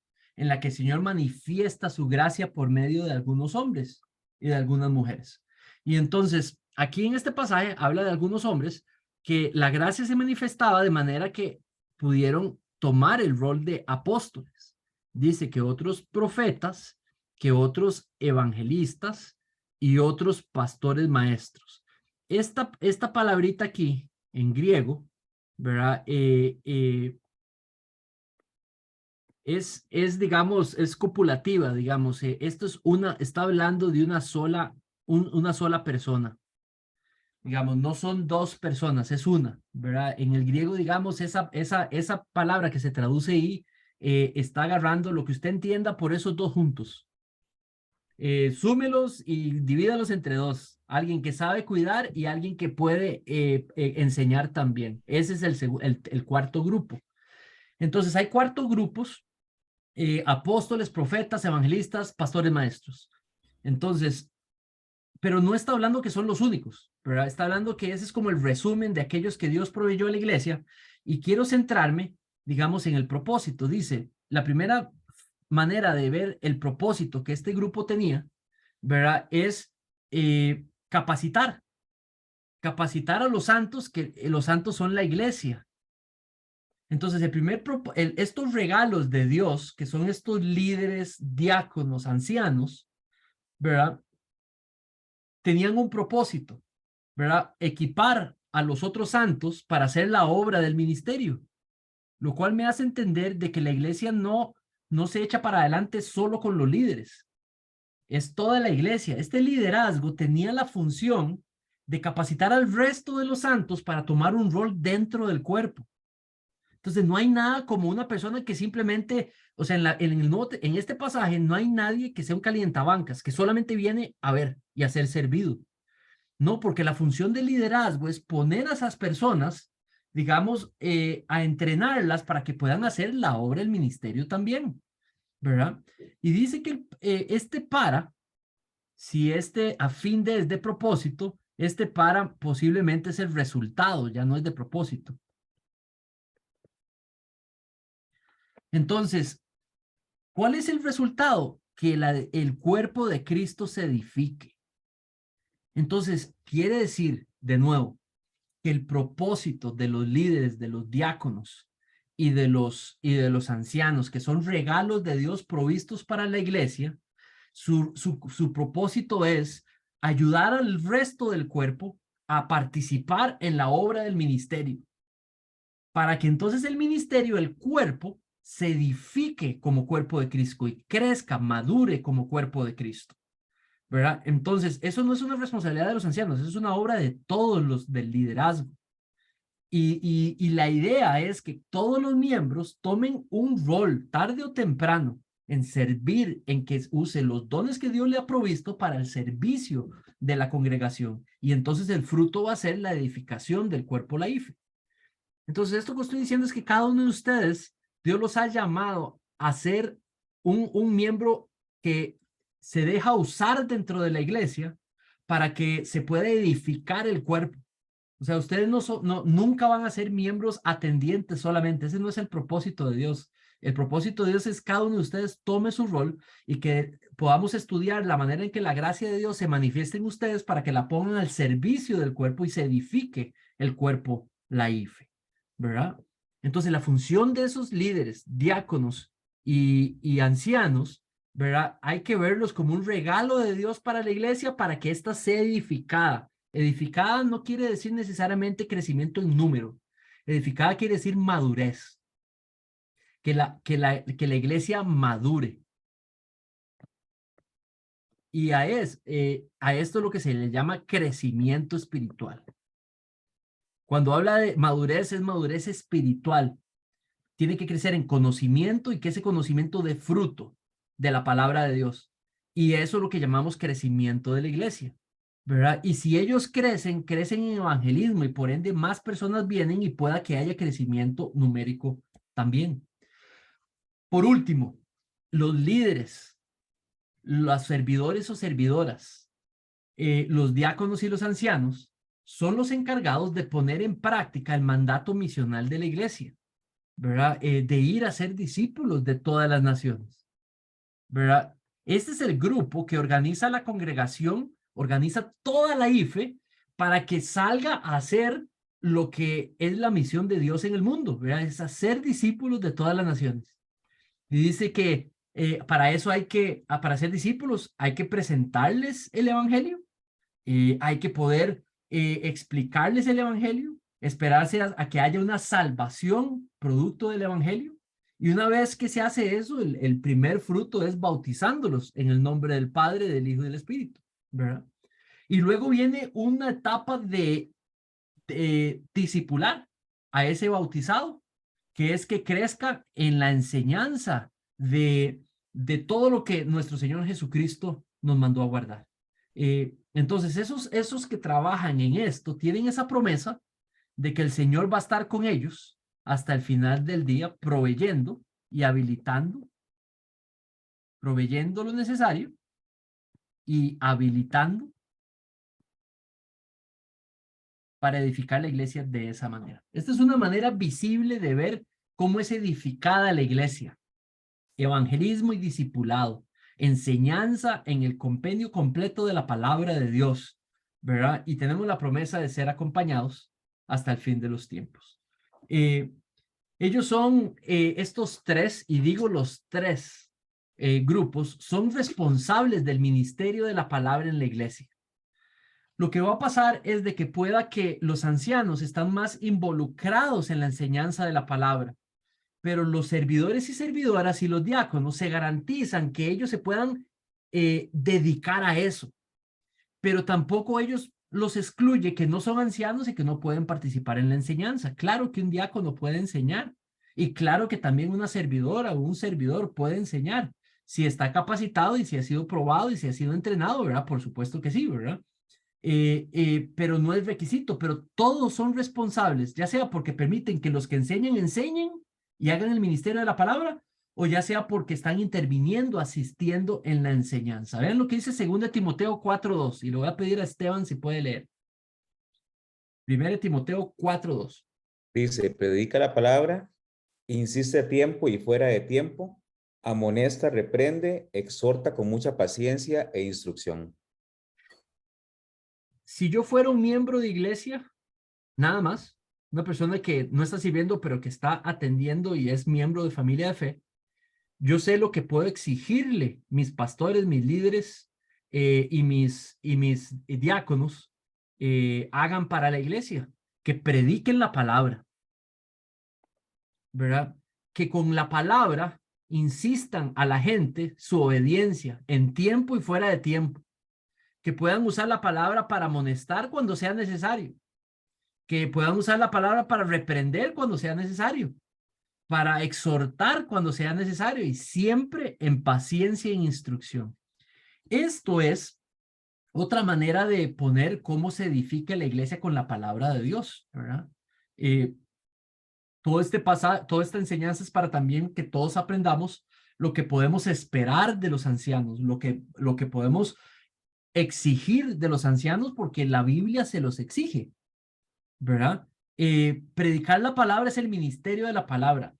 manifiesta su gracia por medio de algunos hombres y de algunas mujeres. Y entonces, aquí en este pasaje habla de algunos hombres que la gracia se manifestaba de manera que pudieron tomar el rol de apóstoles. Dice que otros profetas, que otros evangelistas y otros pastores maestros. Esta palabrita aquí en griego, ¿verdad? Digamos, es copulativa, digamos. Esto está hablando de una sola persona. Digamos, no son 2 personas, es una, ¿verdad? En el griego, digamos, esa palabra que se traduce ahí está agarrando lo que usted entienda por esos 2 juntos. Súmelos y divídalos entre 2. Alguien que sabe cuidar y alguien que puede enseñar también. Ese es el cuarto grupo. Entonces, hay 4 grupos: apóstoles, profetas, evangelistas, pastores, maestros. Entonces, pero no está hablando que son los únicos, ¿verdad? Está hablando que ese es como el resumen de aquellos que Dios proveyó a la iglesia, y quiero centrarme, digamos, en el propósito. Dice, la primera manera de ver el propósito que este grupo tenía, ¿verdad? Es capacitar a los santos, que los santos son la iglesia. Entonces, estos regalos de Dios, que son estos líderes, diáconos, ancianos, ¿verdad? Tenían un propósito, ¿verdad? Equipar a los otros santos para hacer la obra del ministerio, lo cual me hace entender de que la iglesia no se echa para adelante solo con los líderes, es toda la iglesia. Este liderazgo tenía la función de capacitar al resto de los santos para tomar un rol dentro del cuerpo. Entonces, no hay nada como una persona que simplemente, o sea, en este pasaje no hay nadie que sea un calientabancas, que solamente viene a ver y a ser servido. No, porque la función del liderazgo es poner a esas personas, digamos, a entrenarlas para que puedan hacer la obra del ministerio también, ¿verdad? Y dice que si a fin es de propósito, posiblemente es el resultado, ya no es de propósito. Entonces, ¿cuál es el resultado? Que el cuerpo de Cristo se edifique. Entonces, quiere decir, de nuevo, que el propósito de los líderes, de los diáconos y de los ancianos, que son regalos de Dios provistos para la iglesia, su propósito es ayudar al resto del cuerpo a participar en la obra del ministerio, para que entonces el ministerio, el cuerpo, se edifique como cuerpo de Cristo y crezca, madure como cuerpo de Cristo, ¿verdad? Entonces, eso no es una responsabilidad de los ancianos, es una obra de todos los del liderazgo. Y la idea es que todos los miembros tomen un rol, tarde o temprano, en servir, en que use los dones que Dios le ha provisto para el servicio de la congregación. Y entonces el fruto va a ser la edificación del cuerpo laife. Entonces, esto que estoy diciendo es que cada uno de ustedes, Dios los ha llamado a ser un miembro que se deja usar dentro de la iglesia para que se pueda edificar el cuerpo. O sea, ustedes nunca van a ser miembros atendientes solamente. Ese no es el propósito de Dios. El propósito de Dios es cada uno de ustedes tome su rol y que podamos estudiar la manera en que la gracia de Dios se manifieste en ustedes para que la pongan al servicio del cuerpo y se edifique el cuerpo laife, ¿verdad? Entonces, la función de esos líderes, diáconos y ancianos, ¿verdad? Hay que verlos como un regalo de Dios para la iglesia para que ésta sea edificada. Edificada no quiere decir necesariamente crecimiento en número. Edificada quiere decir madurez. Que la iglesia madure. Y a esto es lo que se le llama crecimiento espiritual. Cuando habla de madurez, es madurez espiritual. Tiene que crecer en conocimiento y que ese conocimiento dé fruto de la palabra de Dios. Y eso es lo que llamamos crecimiento de la iglesia, ¿verdad? Y si ellos crecen en evangelismo y por ende más personas vienen y pueda que haya crecimiento numérico también. Por último, los líderes, los servidores o servidoras, los diáconos y los ancianos son los encargados de poner en práctica el mandato misional de la iglesia, ¿verdad? De ir a ser discípulos de todas las naciones, ¿verdad? Este es el grupo que organiza la congregación, organiza toda la IFE para que salga a hacer lo que es la misión de Dios en el mundo, ¿verdad? Es hacer discípulos de todas las naciones. Y dice que para eso para ser discípulos hay que presentarles el evangelio, hay que poder explicarles el evangelio, esperarse a que haya una salvación producto del evangelio. Y una vez que se hace eso, el primer fruto es bautizándolos en el nombre del Padre, del Hijo y del Espíritu, ¿verdad? Y luego viene una etapa de discipular a ese bautizado, que es que crezca en la enseñanza de todo lo que nuestro Señor Jesucristo nos mandó a guardar. Entonces, esos que trabajan en esto tienen esa promesa de que el Señor va a estar con ellos hasta el final del día, proveyendo y habilitando, proveyendo lo necesario y habilitando para edificar la iglesia de esa manera. Esta es una manera visible de ver cómo es edificada la iglesia. Evangelismo y discipulado. Enseñanza en el compendio completo de la palabra de Dios, ¿verdad? Y tenemos la promesa de ser acompañados hasta el fin de los tiempos. Ellos son estos tres, y digo los tres grupos, son responsables del ministerio de la palabra en la iglesia. Lo que va a pasar es de que pueda que los ancianos están más involucrados en la enseñanza de la palabra, pero los servidores y servidoras y los diáconos se garantizan que ellos se puedan dedicar a eso, pero tampoco ellos los excluye que no son ancianos y que no pueden participar en la enseñanza. Claro que un diácono puede enseñar y claro que también una servidora o un servidor puede enseñar si está capacitado y si ha sido probado y si ha sido entrenado, ¿verdad? Por supuesto que sí, ¿verdad? Pero no es requisito, pero todos son responsables, ya sea porque permiten que los que enseñen enseñen y hagan el ministerio de la palabra, o ya sea porque están interviniendo, asistiendo en la enseñanza. Vean lo que dice 2 Timoteo 4:2, y lo voy a pedir a Esteban si puede leer. 1 Timoteo 4:2. Dice, predica la palabra, insiste a tiempo y fuera de tiempo, amonesta, reprende, exhorta con mucha paciencia e instrucción. Si yo fuera un miembro de iglesia, nada más, una persona que no está sirviendo, pero que está atendiendo y es miembro de familia de fe, yo sé lo que puedo exigirle mis pastores, mis líderes y mis diáconos hagan para la iglesia, que prediquen la palabra, ¿verdad? Que con la palabra insistan a la gente su obediencia en tiempo y fuera de tiempo, que puedan usar la palabra para amonestar cuando sea necesario, que puedan usar la palabra para reprender cuando sea necesario, para exhortar cuando sea necesario y siempre en paciencia e instrucción. Esto es otra manera de poner cómo se edifica la iglesia con la palabra de Dios, ¿verdad? Toda esta enseñanza es para también que todos aprendamos lo que podemos esperar de los ancianos, lo que podemos exigir de los ancianos, porque la Biblia se los exige, ¿verdad? Predicar la palabra es el ministerio de la palabra.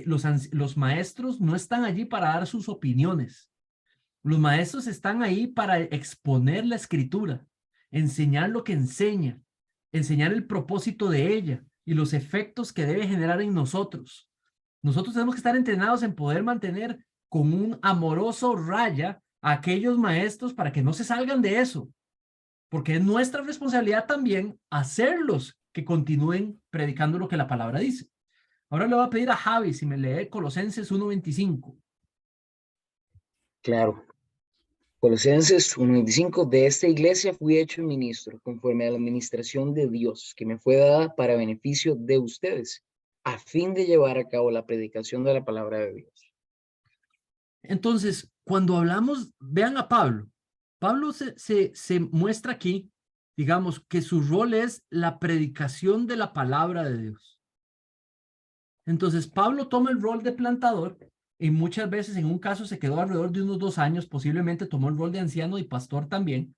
Los maestros no están allí para dar sus opiniones. Los maestros están ahí para exponer la escritura, enseñar lo que enseña, enseñar el propósito de ella y los efectos que debe generar en nosotros. Nosotros tenemos que estar entrenados en poder mantener con un amoroso raya a aquellos maestros para que no se salgan de eso, porque es nuestra responsabilidad también hacerlos que continúen predicando lo que la palabra dice. Ahora le voy a pedir a Javi si me lee Colosenses 1:25. Claro. Colosenses 1:25, de esta iglesia fui hecho ministro, conforme a la administración de Dios, que me fue dada para beneficio de ustedes, a fin de llevar a cabo la predicación de la palabra de Dios. Entonces, cuando hablamos, vean a Pablo. Pablo se muestra aquí, digamos, que su rol es la predicación de la palabra de Dios. Entonces, Pablo toma el rol de plantador y muchas veces en un caso se quedó alrededor de unos 2 años, posiblemente tomó el rol de anciano y pastor también,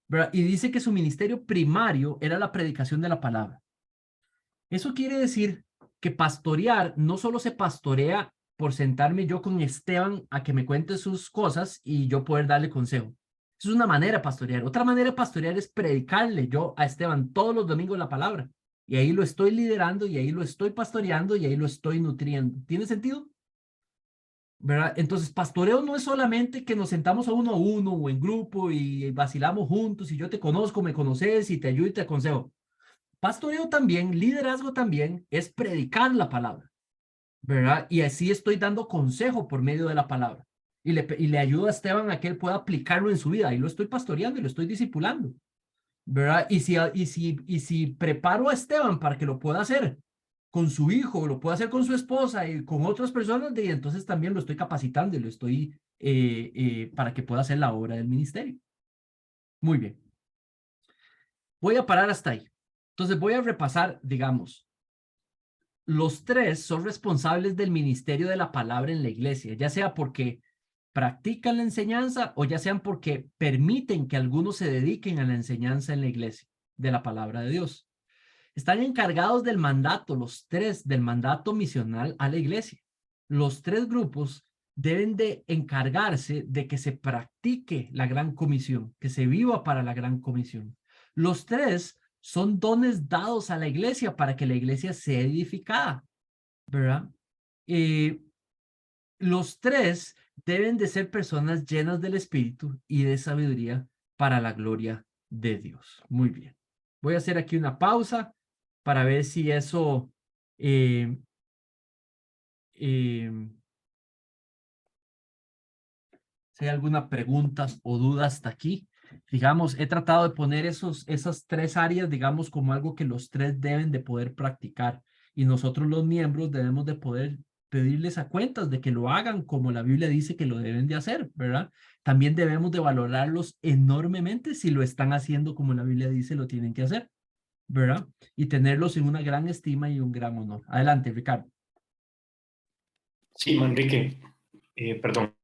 ¿verdad? Y dice que su ministerio primario era la predicación de la palabra. Eso quiere decir que pastorear no solo se pastorea por sentarme yo con Esteban a que me cuente sus cosas y yo poder darle consejo. Eso es una manera de pastorear. Otra manera de pastorear es predicarle yo a Esteban todos los domingos la palabra. Y ahí lo estoy liderando y ahí lo estoy pastoreando y ahí lo estoy nutriendo. ¿Tiene sentido? ¿Verdad? Entonces, pastoreo no es solamente que nos sentamos a uno o en grupo y vacilamos juntos y yo te conozco, me conoces y te ayudo y te aconsejo. Pastoreo también, liderazgo también, es predicar la palabra, ¿verdad? Y así estoy dando consejo por medio de la palabra. Y le ayudo a Esteban a que él pueda aplicarlo en su vida. Y lo estoy pastoreando y lo estoy discipulando, ¿verdad? Y si preparo a Esteban para que lo pueda hacer con su hijo, lo pueda hacer con su esposa y con otras personas, y entonces también lo estoy capacitando y lo estoy para que pueda hacer la obra del ministerio. Muy bien. Voy a parar hasta ahí. Entonces voy a repasar, digamos, los tres son responsables del ministerio de la palabra en la iglesia, ya sea porque practican la enseñanza o ya sean porque permiten que algunos se dediquen a la enseñanza en la iglesia de la palabra de Dios. Están encargados del mandato, los tres, del mandato misional a la iglesia. Los tres grupos deben de encargarse de que se practique la gran comisión, que se viva para la gran comisión. Los tres son dones dados a la iglesia para que la iglesia sea edificada, ¿verdad? Los tres deben de ser personas llenas del Espíritu y de sabiduría para la gloria de Dios. Muy bien. Voy a hacer aquí una pausa para ver si eso si hay alguna pregunta o duda hasta aquí. Digamos, he tratado de poner esas tres áreas, digamos, como algo que los tres deben de poder practicar. Y nosotros los miembros debemos de poder pedirles a cuentas de que lo hagan como la Biblia dice que lo deben de hacer, ¿verdad? También debemos de valorarlos enormemente si lo están haciendo como la Biblia dice lo tienen que hacer, ¿verdad? Y tenerlos en una gran estima y un gran honor. Adelante, Ricardo. Sí, Manrique, perdón.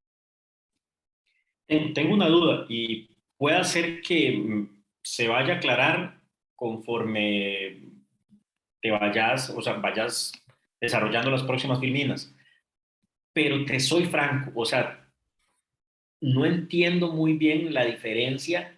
Tengo una duda y puede ser que se vaya a aclarar conforme te vayas, o sea, vayas desarrollando las próximas filminas. Pero te soy franco, o sea, no entiendo muy bien la diferencia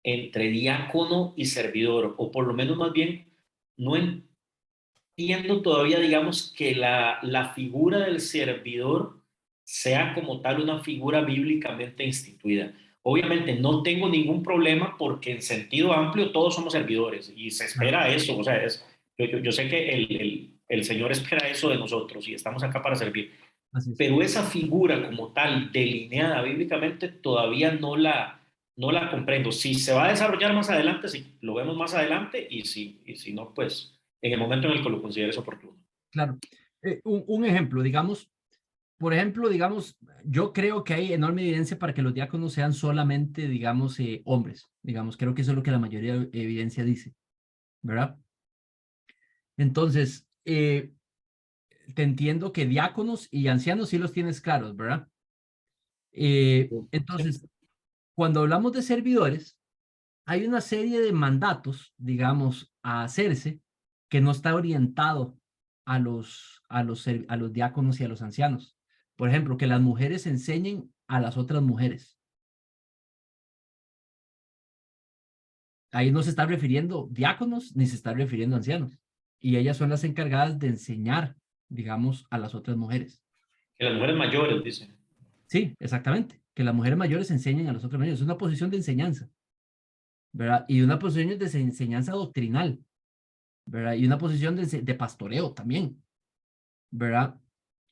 entre diácono y servidor, o por lo menos más bien, no entiendo todavía, digamos, que la figura del servidor sea como tal una figura bíblicamente instituida. Obviamente no tengo ningún problema porque en sentido amplio todos somos servidores y se espera eso, o sea, yo sé que el Señor espera eso de nosotros y estamos acá para servir, Así es. pero esa figura como tal, delineada bíblicamente, todavía no la comprendo. Si se va a desarrollar más adelante, sí, lo vemos más adelante y si no, pues en el momento en el que lo consideres oportuno. Claro. Un ejemplo, digamos, por ejemplo, digamos, yo creo que hay enorme evidencia para que los diáconos sean solamente, digamos, hombres. Digamos, creo que eso es lo que la mayoría de evidencia dice, ¿verdad? Entonces, te entiendo que diáconos y ancianos sí los tienes claros, ¿verdad? Entonces, cuando hablamos de servidores, hay una serie de mandatos, digamos, a hacerse que no está orientado a los diáconos y a los ancianos. Por ejemplo, que las mujeres enseñen a las otras mujeres. Ahí no se está refiriendo diáconos ni se está refiriendo ancianos. Y ellas son las encargadas de enseñar, digamos, a las otras mujeres. Que las mujeres mayores, dicen. Sí, exactamente. Que las mujeres mayores enseñen a las otras mujeres. Es una posición de enseñanza, ¿verdad? Y una posición de enseñanza doctrinal, ¿verdad? Y una posición de pastoreo también, ¿verdad?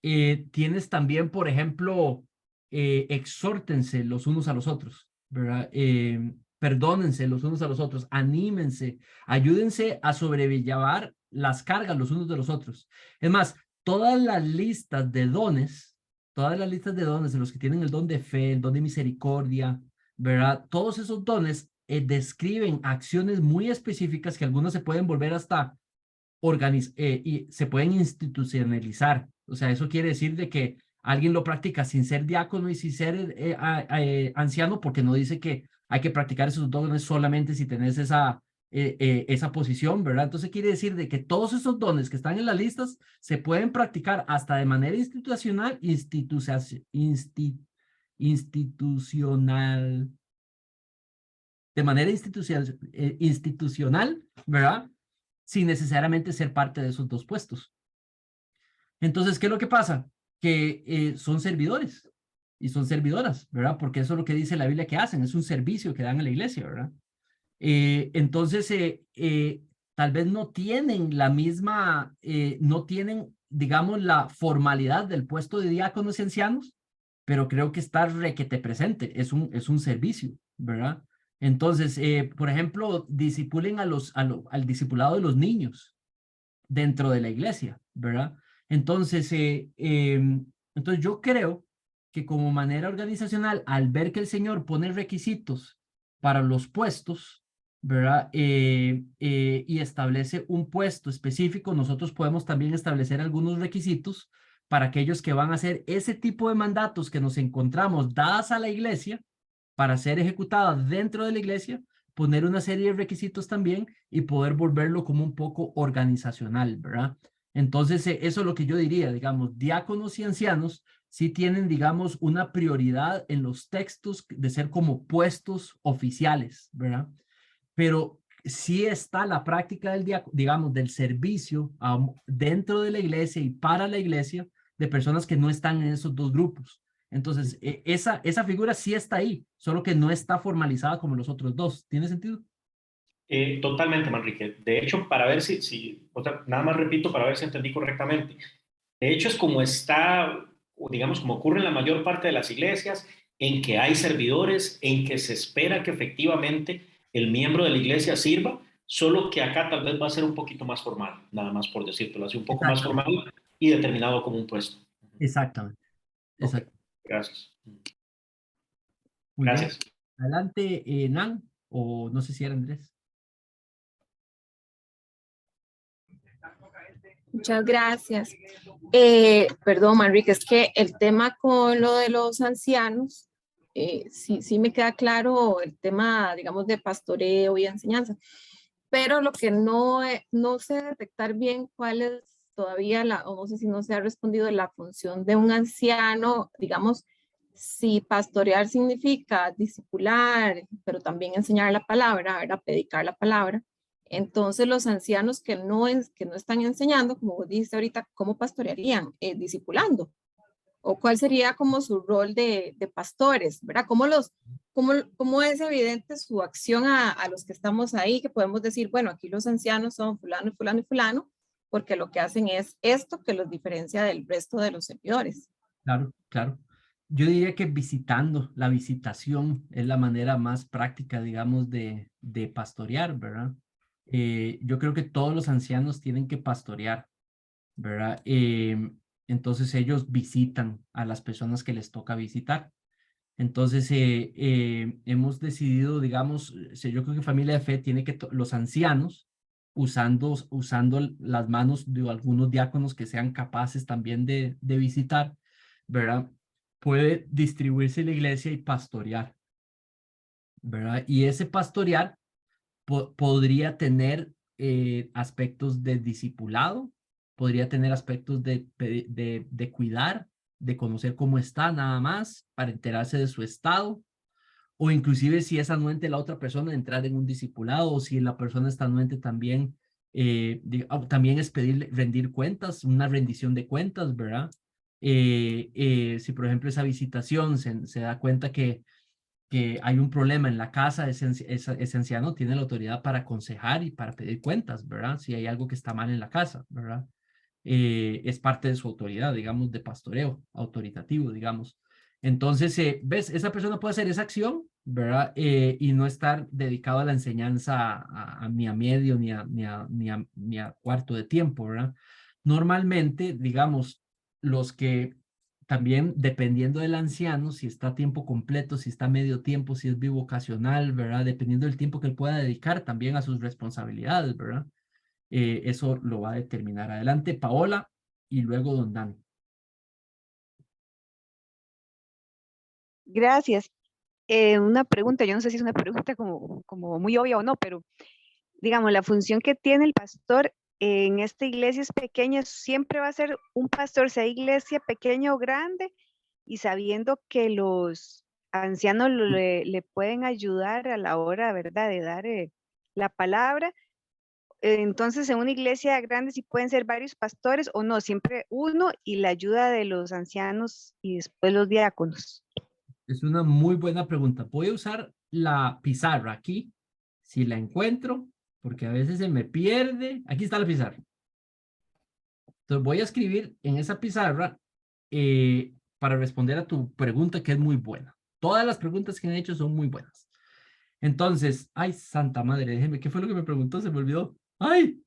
Tienes también, por ejemplo, exhórtense los unos a los otros, ¿verdad? Perdónense los unos a los otros, anímense, ayúdense a sobrellevar las cargas los unos de los otros. Es más, todas las listas de dones de los que tienen el don de fe, el don de misericordia, ¿verdad? Todos esos dones describen acciones muy específicas que algunas se pueden volver hasta y se pueden institucionalizar. O sea, eso quiere decir de que alguien lo practica sin ser diácono y sin ser anciano, porque no dice que hay que practicar esos dones solamente si tenés esa posición, ¿verdad? Entonces quiere decir de que todos esos dones que están en las listas se pueden practicar hasta de manera institucional, de manera institucional, ¿verdad? Sin necesariamente ser parte de esos dos puestos. Entonces, ¿qué es lo que pasa? Que son servidores y son servidoras, ¿verdad? Porque eso es lo que dice la Biblia que hacen, es un servicio que dan a la iglesia, ¿verdad? Entonces, tal vez no tienen la misma, no tienen, digamos, la formalidad del puesto de diáconos y ancianos, pero creo que está requete presente, es un servicio, ¿verdad? Entonces, por ejemplo, disipulen al discipulado de los niños dentro de la iglesia, ¿verdad? Entonces, entonces yo creo que como manera organizacional, al ver que el Señor pone requisitos para los puestos, ¿verdad? Y establece un puesto específico, nosotros podemos también establecer algunos requisitos para aquellos que van a hacer ese tipo de mandatos que nos encontramos dadas a la iglesia para ser ejecutadas dentro de la iglesia, poner una serie de requisitos también y poder volverlo como un poco organizacional, ¿verdad? Entonces, eso es lo que yo diría, digamos, diáconos y ancianos sí tienen, digamos, una prioridad en los textos de ser como puestos oficiales, ¿verdad? Pero sí está la práctica digamos, del servicio dentro de la iglesia y para la iglesia de personas que no están en esos dos grupos. Entonces, esa figura sí está ahí, solo que no está formalizada como los otros dos. ¿Tiene sentido? Totalmente, Manrique. De hecho, para ver o sea, nada más repito para ver si entendí correctamente. De hecho, es como está, o digamos, como ocurre en la mayor parte de las iglesias, en que hay servidores, en que se espera que efectivamente el miembro de la iglesia sirva, solo que acá tal vez va a ser un poquito más formal, nada más por decírtelo así, un poco más Exactamente. formal y determinado como un puesto. Exactamente. Ok, Exacto. gracias. Muy bien. Gracias. Adelante, Nan, o no sé si era Andrés. Muchas gracias. Perdón, Manrique, es que el tema con lo de los ancianos, sí me queda claro el tema, digamos, de pastoreo y enseñanza, pero lo que no sé detectar bien cuál es todavía o no sé si no se ha respondido la función de un anciano, digamos, si pastorear significa discipular, pero también enseñar la palabra, ¿verdad? Predicar la palabra. Entonces los ancianos que no están enseñando, como vos dijiste ahorita, ¿cómo pastorearían? Discipulando. ¿O cuál sería como su rol de pastores? ¿Verdad? ¿Cómo es evidente su acción a los que estamos ahí? Que podemos decir, bueno, aquí los ancianos son fulano y fulano y fulano, porque lo que hacen es esto que los diferencia del resto de los servidores. Claro, claro. Yo diría que visitando, la visitación es la manera más práctica, digamos, de pastorear, ¿verdad? Yo creo que todos los ancianos tienen que pastorear, ¿verdad? Entonces ellos visitan a las personas que les toca visitar. Entonces hemos decidido, digamos, yo creo que Familia de Fe tiene que, los ancianos, usando las manos de algunos diáconos que sean capaces también de visitar, ¿verdad? Puede distribuirse la iglesia y pastorear, ¿verdad? Y ese pastorear podría tener aspectos de discipulado, podría tener aspectos de cuidar, de conocer cómo está nada más, para enterarse de su estado, o inclusive si es anuente la otra persona, entrar en un discipulado, o si la persona está anuente también, también es pedirle, rendir cuentas, una rendición de cuentas, ¿verdad? Si por ejemplo esa visitación se da cuenta que hay un problema en la casa, ese anciano tiene la autoridad para aconsejar y para pedir cuentas, ¿verdad? Si hay algo que está mal en la casa, ¿verdad? Es parte de su autoridad, digamos, de pastoreo autoritativo, digamos. Entonces, ¿ves? Esa persona puede hacer esa acción, ¿verdad? Y no estar dedicado a la enseñanza ni a medio, ni a cuarto de tiempo, ¿verdad? Normalmente, digamos, los que también dependiendo del anciano, si está a tiempo completo, si está a medio tiempo, si es bivocacional, ¿verdad? Dependiendo del tiempo que él pueda dedicar también a sus responsabilidades, ¿verdad? Eso lo va a determinar. Adelante, Paola, y luego Don Dan. Gracias. Una pregunta, yo no sé si es una pregunta como muy obvia o no, pero digamos, la función que tiene el pastor en esta iglesia es pequeña, siempre va a ser un pastor, sea iglesia pequeña o grande, y sabiendo que los ancianos le pueden ayudar a la hora, ¿verdad?, de dar la palabra. Entonces, en una iglesia grande sí pueden ser varios pastores o no, siempre uno y la ayuda de los ancianos y después los diáconos. Es una muy buena pregunta. Voy a usar la pizarra aquí, si la encuentro, porque a veces se me pierde. Aquí está la pizarra. Entonces voy a escribir en esa pizarra para responder a tu pregunta, que es muy buena. Todas las preguntas que han hecho son muy buenas. Entonces, ay, santa madre, déjeme, ¿qué fue lo que me preguntó? Se me olvidó. Ay,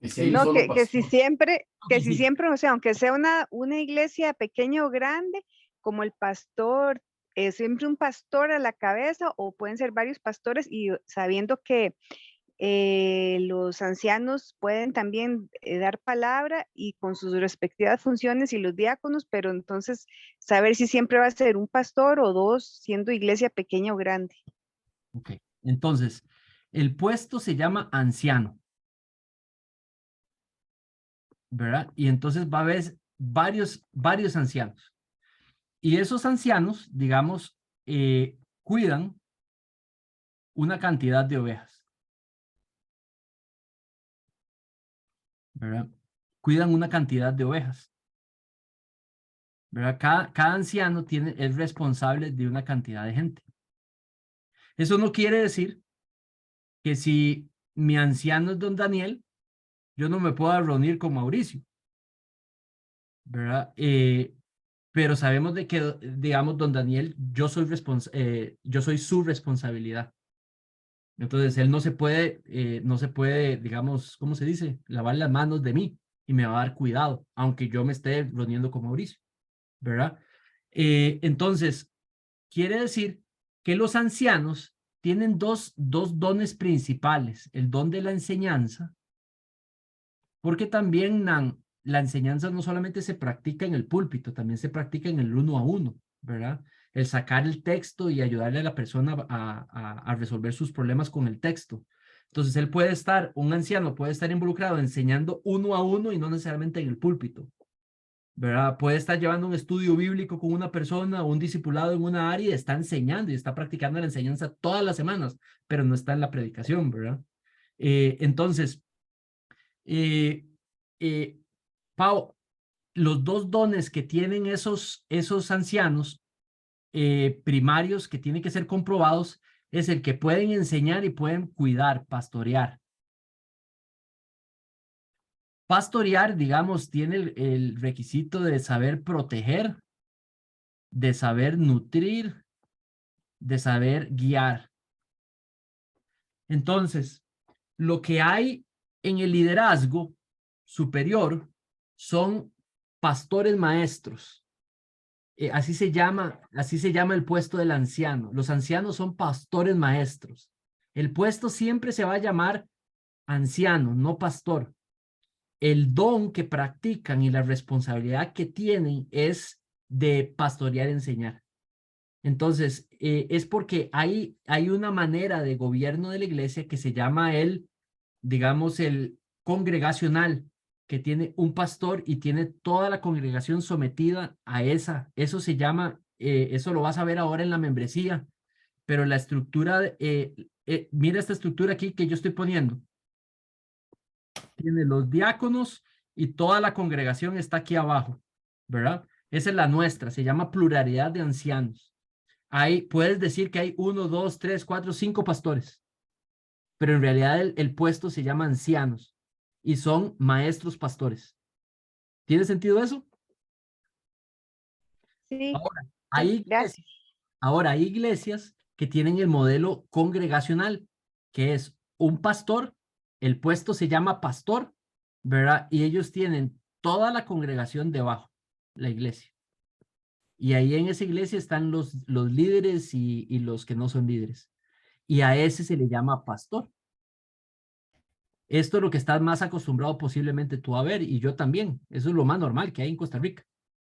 Y si hay un No, solo que si pastor. siempre, ok, que si sí. siempre, o sea, aunque sea una iglesia pequeña o grande, como el pastor, es siempre un pastor a la cabeza o pueden ser varios pastores y sabiendo que los ancianos pueden también dar palabra y con sus respectivas funciones y los diáconos, pero entonces saber si siempre va a ser un pastor o dos, siendo iglesia pequeña o grande. Ok, entonces, el puesto se llama anciano, ¿verdad? Y entonces va a haber varios ancianos. Y esos ancianos, digamos, cuidan una cantidad de ovejas, ¿verdad? Cuidan una cantidad de ovejas, ¿verdad? Cada anciano es responsable de una cantidad de gente. Eso no quiere decir que si mi anciano es don Daniel, yo no me pueda reunir con Mauricio, ¿verdad? pero sabemos de que, digamos, don Daniel, yo soy su responsabilidad. Entonces, él no se puede, digamos, ¿cómo se dice? Lavar las manos de mí y me va a dar cuidado, aunque yo me esté reuniendo con Mauricio, ¿verdad? Entonces, quiere decir que los ancianos tienen dos dones principales, el don de la enseñanza, porque también la enseñanza no solamente se practica en el púlpito, también se practica en el uno a uno, ¿verdad? El sacar el texto y ayudarle a la persona a resolver sus problemas con el texto. Entonces, un anciano puede estar involucrado enseñando uno a uno y no necesariamente en el púlpito, ¿verdad? Puede estar llevando un estudio bíblico con una persona o un discipulado en una área y está enseñando y está practicando la enseñanza todas las semanas, pero no está en la predicación, ¿verdad? Entonces, Pau, los dos dones que tienen esos ancianos primarios que tienen que ser comprobados es el que pueden enseñar y pueden cuidar, pastorear. Pastorear, digamos, tiene el requisito de saber proteger, de saber nutrir, de saber guiar. Entonces, lo que hay en el liderazgo superior son pastores maestros. Así se llama el puesto del anciano. Los ancianos son pastores maestros. El puesto siempre se va a llamar anciano, no pastor. El don que practican y la responsabilidad que tienen es de pastorear y enseñar. Entonces, es porque hay una manera de gobierno de la iglesia que se llama digamos, el congregacional, que tiene un pastor y tiene toda la congregación sometida a eso se llama, eso lo vas a ver ahora en la membresía, pero la estructura, mira esta estructura aquí que yo estoy poniendo. Tiene los diáconos y toda la congregación está aquí abajo, ¿verdad? Esa es la nuestra, se llama pluralidad de ancianos. Puedes decir que hay 1, 2, 3, 4, 5 pastores, pero en realidad el puesto se llama ancianos y son maestros pastores. ¿Tiene sentido eso? Sí, Gracias. Ahora hay iglesias que tienen el modelo congregacional, que es un pastor, el puesto se llama pastor, ¿verdad? Y ellos tienen toda la congregación debajo, la iglesia. Y ahí en esa iglesia están los líderes y los que no son líderes. Y a ese se le llama pastor. Esto es lo que estás más acostumbrado posiblemente tú a ver, y yo también. Eso es lo más normal que hay en Costa Rica.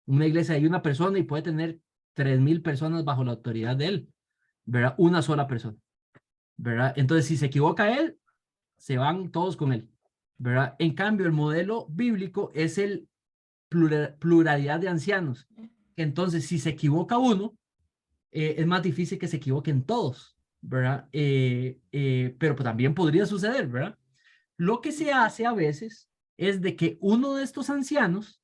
Una iglesia hay una persona y puede tener 3,000 personas bajo la autoridad de él, ¿verdad? Una sola persona, ¿verdad? Entonces, si se equivoca él, se van todos con él, ¿verdad? En cambio, el modelo bíblico es el pluralidad de ancianos. Entonces, si se equivoca uno, es más difícil que se equivoquen todos, ¿verdad? Pero pues, también podría suceder, ¿verdad? Lo que se hace a veces es de que uno de estos ancianos,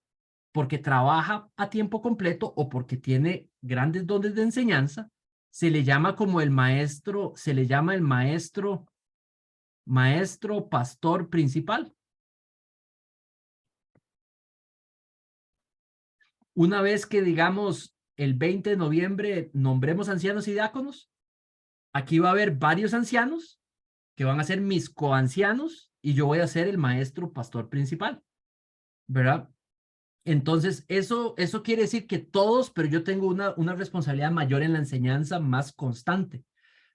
porque trabaja a tiempo completo o porque tiene grandes dones de enseñanza, se le llama como el maestro, se le llama el maestro pastor principal. Una vez que, digamos, el 20 de noviembre nombremos ancianos y diáconos, aquí va a haber varios ancianos que van a ser mis coancianos y yo voy a ser el maestro pastor principal, ¿verdad? Entonces, eso quiere decir que todos, pero yo tengo una responsabilidad mayor en la enseñanza más constante,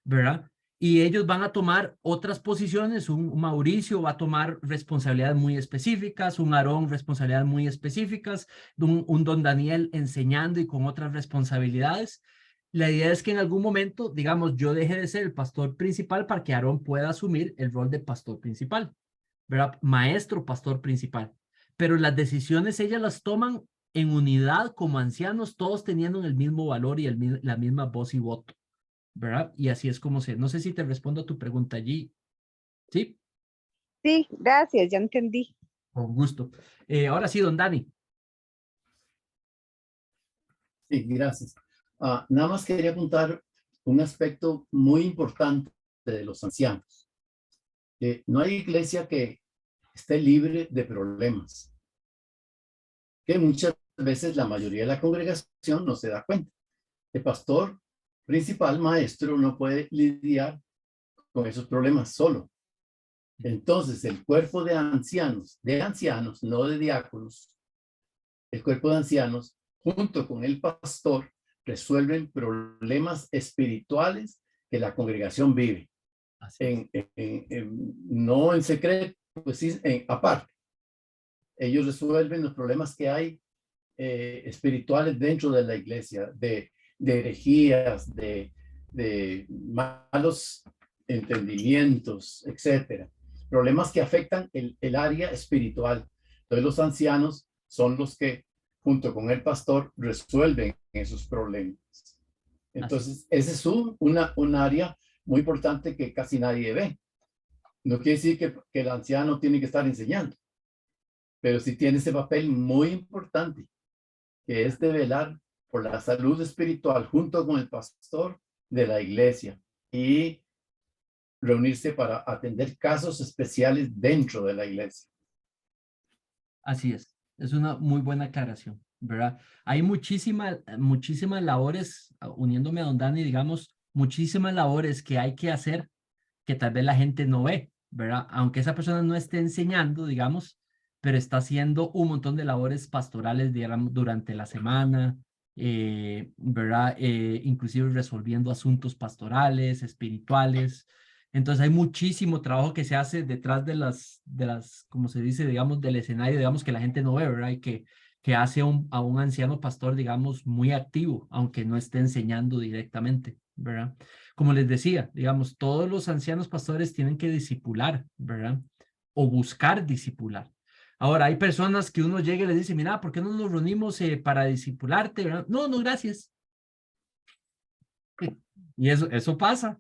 ¿verdad? Y ellos van a tomar otras posiciones, un Mauricio va a tomar responsabilidades muy específicas, un Aarón responsabilidades muy específicas, un don Daniel enseñando y con otras responsabilidades. La idea es que en algún momento, digamos, yo deje de ser el pastor principal para que Aarón pueda asumir el rol de pastor principal, ¿verdad? Maestro pastor principal. Pero las decisiones ellas las toman en unidad como ancianos, todos teniendo el mismo valor y la misma voz y voto, ¿verdad? Y así es como no sé si te respondo a tu pregunta allí. ¿Sí? Sí, gracias, ya entendí. Con gusto. Ahora sí, don Dani. Sí, gracias. Nada más quería apuntar un aspecto muy importante de los ancianos. No hay iglesia que esté libre de problemas. Que muchas veces la mayoría de la congregación no se da cuenta. El pastor principal, maestro, no puede lidiar con esos problemas solo. Entonces, el cuerpo de ancianos, no de diáconos, el cuerpo de ancianos, junto con el pastor, resuelven problemas espirituales que la congregación vive. No en secreto, pues sí, aparte. Ellos resuelven los problemas que hay espirituales dentro de la iglesia, de herejías, de malos entendimientos, etcétera. Problemas que afectan el área espiritual. Entonces los ancianos son los que, junto con el pastor, resuelven esos problemas. Entonces, ese es un área muy importante que casi nadie ve. No quiere decir que el anciano tiene que estar enseñando, pero sí tiene ese papel muy importante, que es de velar por la salud espiritual junto con el pastor de la iglesia y reunirse para atender casos especiales dentro de la iglesia. Así es una muy buena aclaración, ¿verdad? Hay muchísimas labores, uniéndome a don Dani, digamos, muchísimas labores que hay que hacer que tal vez la gente no ve, ¿verdad? Aunque esa persona no esté enseñando, digamos, pero está haciendo un montón de labores pastorales, digamos, durante la semana, ¿verdad? Inclusive resolviendo asuntos pastorales, espirituales. Entonces hay muchísimo trabajo que se hace detrás de las, como se dice, digamos, del escenario, digamos, que la gente no ve, ¿verdad? Y que hace a un anciano pastor, digamos, muy activo, aunque no esté enseñando directamente, ¿verdad? Como les decía, digamos, todos los ancianos pastores tienen que discipular, ¿verdad? O buscar discipular. Ahora, hay personas que uno llega y les dice, mira, ¿por qué no nos reunimos para discipularte, ¿verdad? No, no, gracias. Y eso pasa,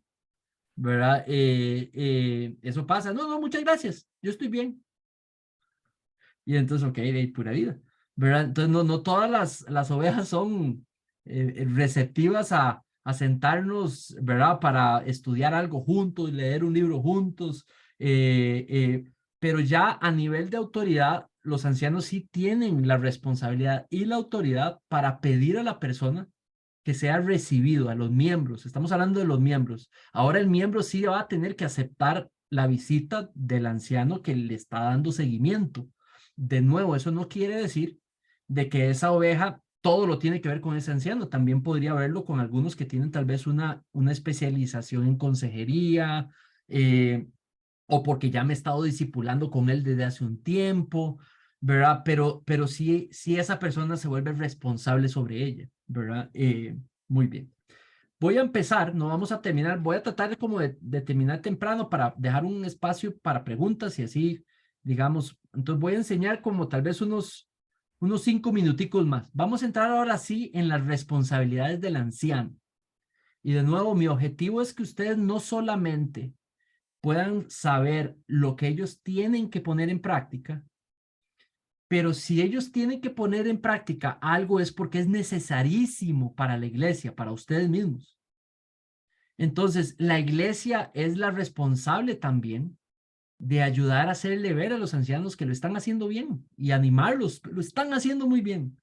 ¿verdad? Eso pasa. No, no, muchas gracias. Yo estoy bien. Y entonces, ok, de pura vida, ¿verdad? Entonces, no todas las ovejas son receptivas a sentarnos, ¿verdad? Para estudiar algo juntos, leer un libro juntos, pero ya a nivel de autoridad, los ancianos sí tienen la responsabilidad y la autoridad para pedir a la persona que sea recibido, a los miembros. Estamos hablando de los miembros. Ahora el miembro sí va a tener que aceptar la visita del anciano que le está dando seguimiento. De nuevo, eso no quiere decir de que esa oveja todo lo tiene que ver con ese anciano. También podría verlo con algunos que tienen tal vez una especialización en consejería, o porque ya me he estado discipulando con él desde hace un tiempo, ¿verdad? Pero sí esa persona se vuelve responsable sobre ella, ¿verdad? Muy bien. Voy a empezar, no vamos a terminar, voy a tratar de terminar temprano para dejar un espacio para preguntas y así, digamos, entonces voy a enseñar como tal vez unos 5 minuticos más. Vamos a entrar ahora sí en las responsabilidades del anciano. Y de nuevo, mi objetivo es que ustedes no solamente puedan saber lo que ellos tienen que poner en práctica, pero si ellos tienen que poner en práctica algo es porque es necesarísimo para la iglesia, para ustedes mismos. Entonces, la iglesia es la responsable también de ayudar a hacerle ver a los ancianos que lo están haciendo bien y animarlos, lo están haciendo muy bien.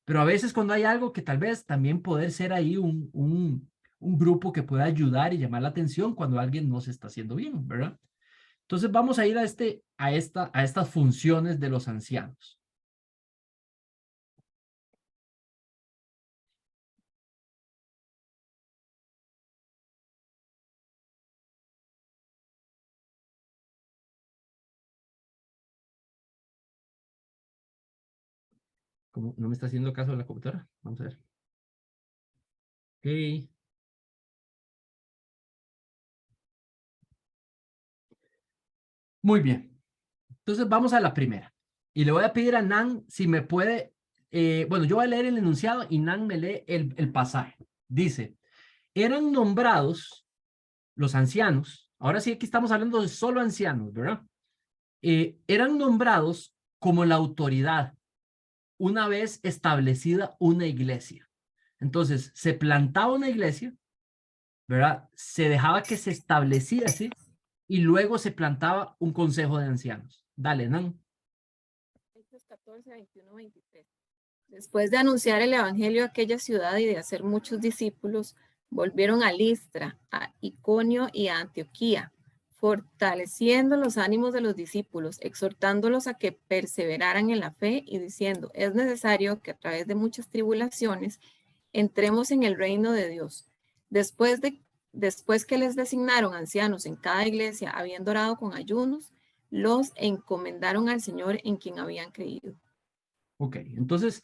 Pero a veces cuando hay algo que tal vez también poder ser ahí un grupo que pueda ayudar y llamar la atención cuando alguien no se está haciendo bien, ¿verdad? Entonces vamos a ir a estas funciones de los ancianos. ¿Cómo no me está haciendo caso la computadora? Vamos a ver. Ok. Muy bien. Entonces vamos a la primera. Y le voy a pedir a Nan si me puede, bueno, yo voy a leer el enunciado y Nan me lee el pasaje. Dice, eran nombrados los ancianos, ahora sí aquí estamos hablando de solo ancianos, ¿verdad? Eran nombrados como la autoridad una vez establecida una iglesia. Entonces, se plantaba una iglesia, ¿verdad? Se dejaba que se estableciese y luego se plantaba un consejo de ancianos. Dale, Nan. Hechos 14, 21, 23. Después de anunciar el evangelio a aquella ciudad y de hacer muchos discípulos, volvieron a Listra, a Iconio y a Antioquía, fortaleciendo los ánimos de los discípulos, exhortándolos a que perseveraran en la fe y diciendo, es necesario que a través de muchas tribulaciones entremos en el reino de Dios. Después que les designaron ancianos en cada iglesia, habiendo orado con ayunos, los encomendaron al Señor en quien habían creído. Ok, entonces,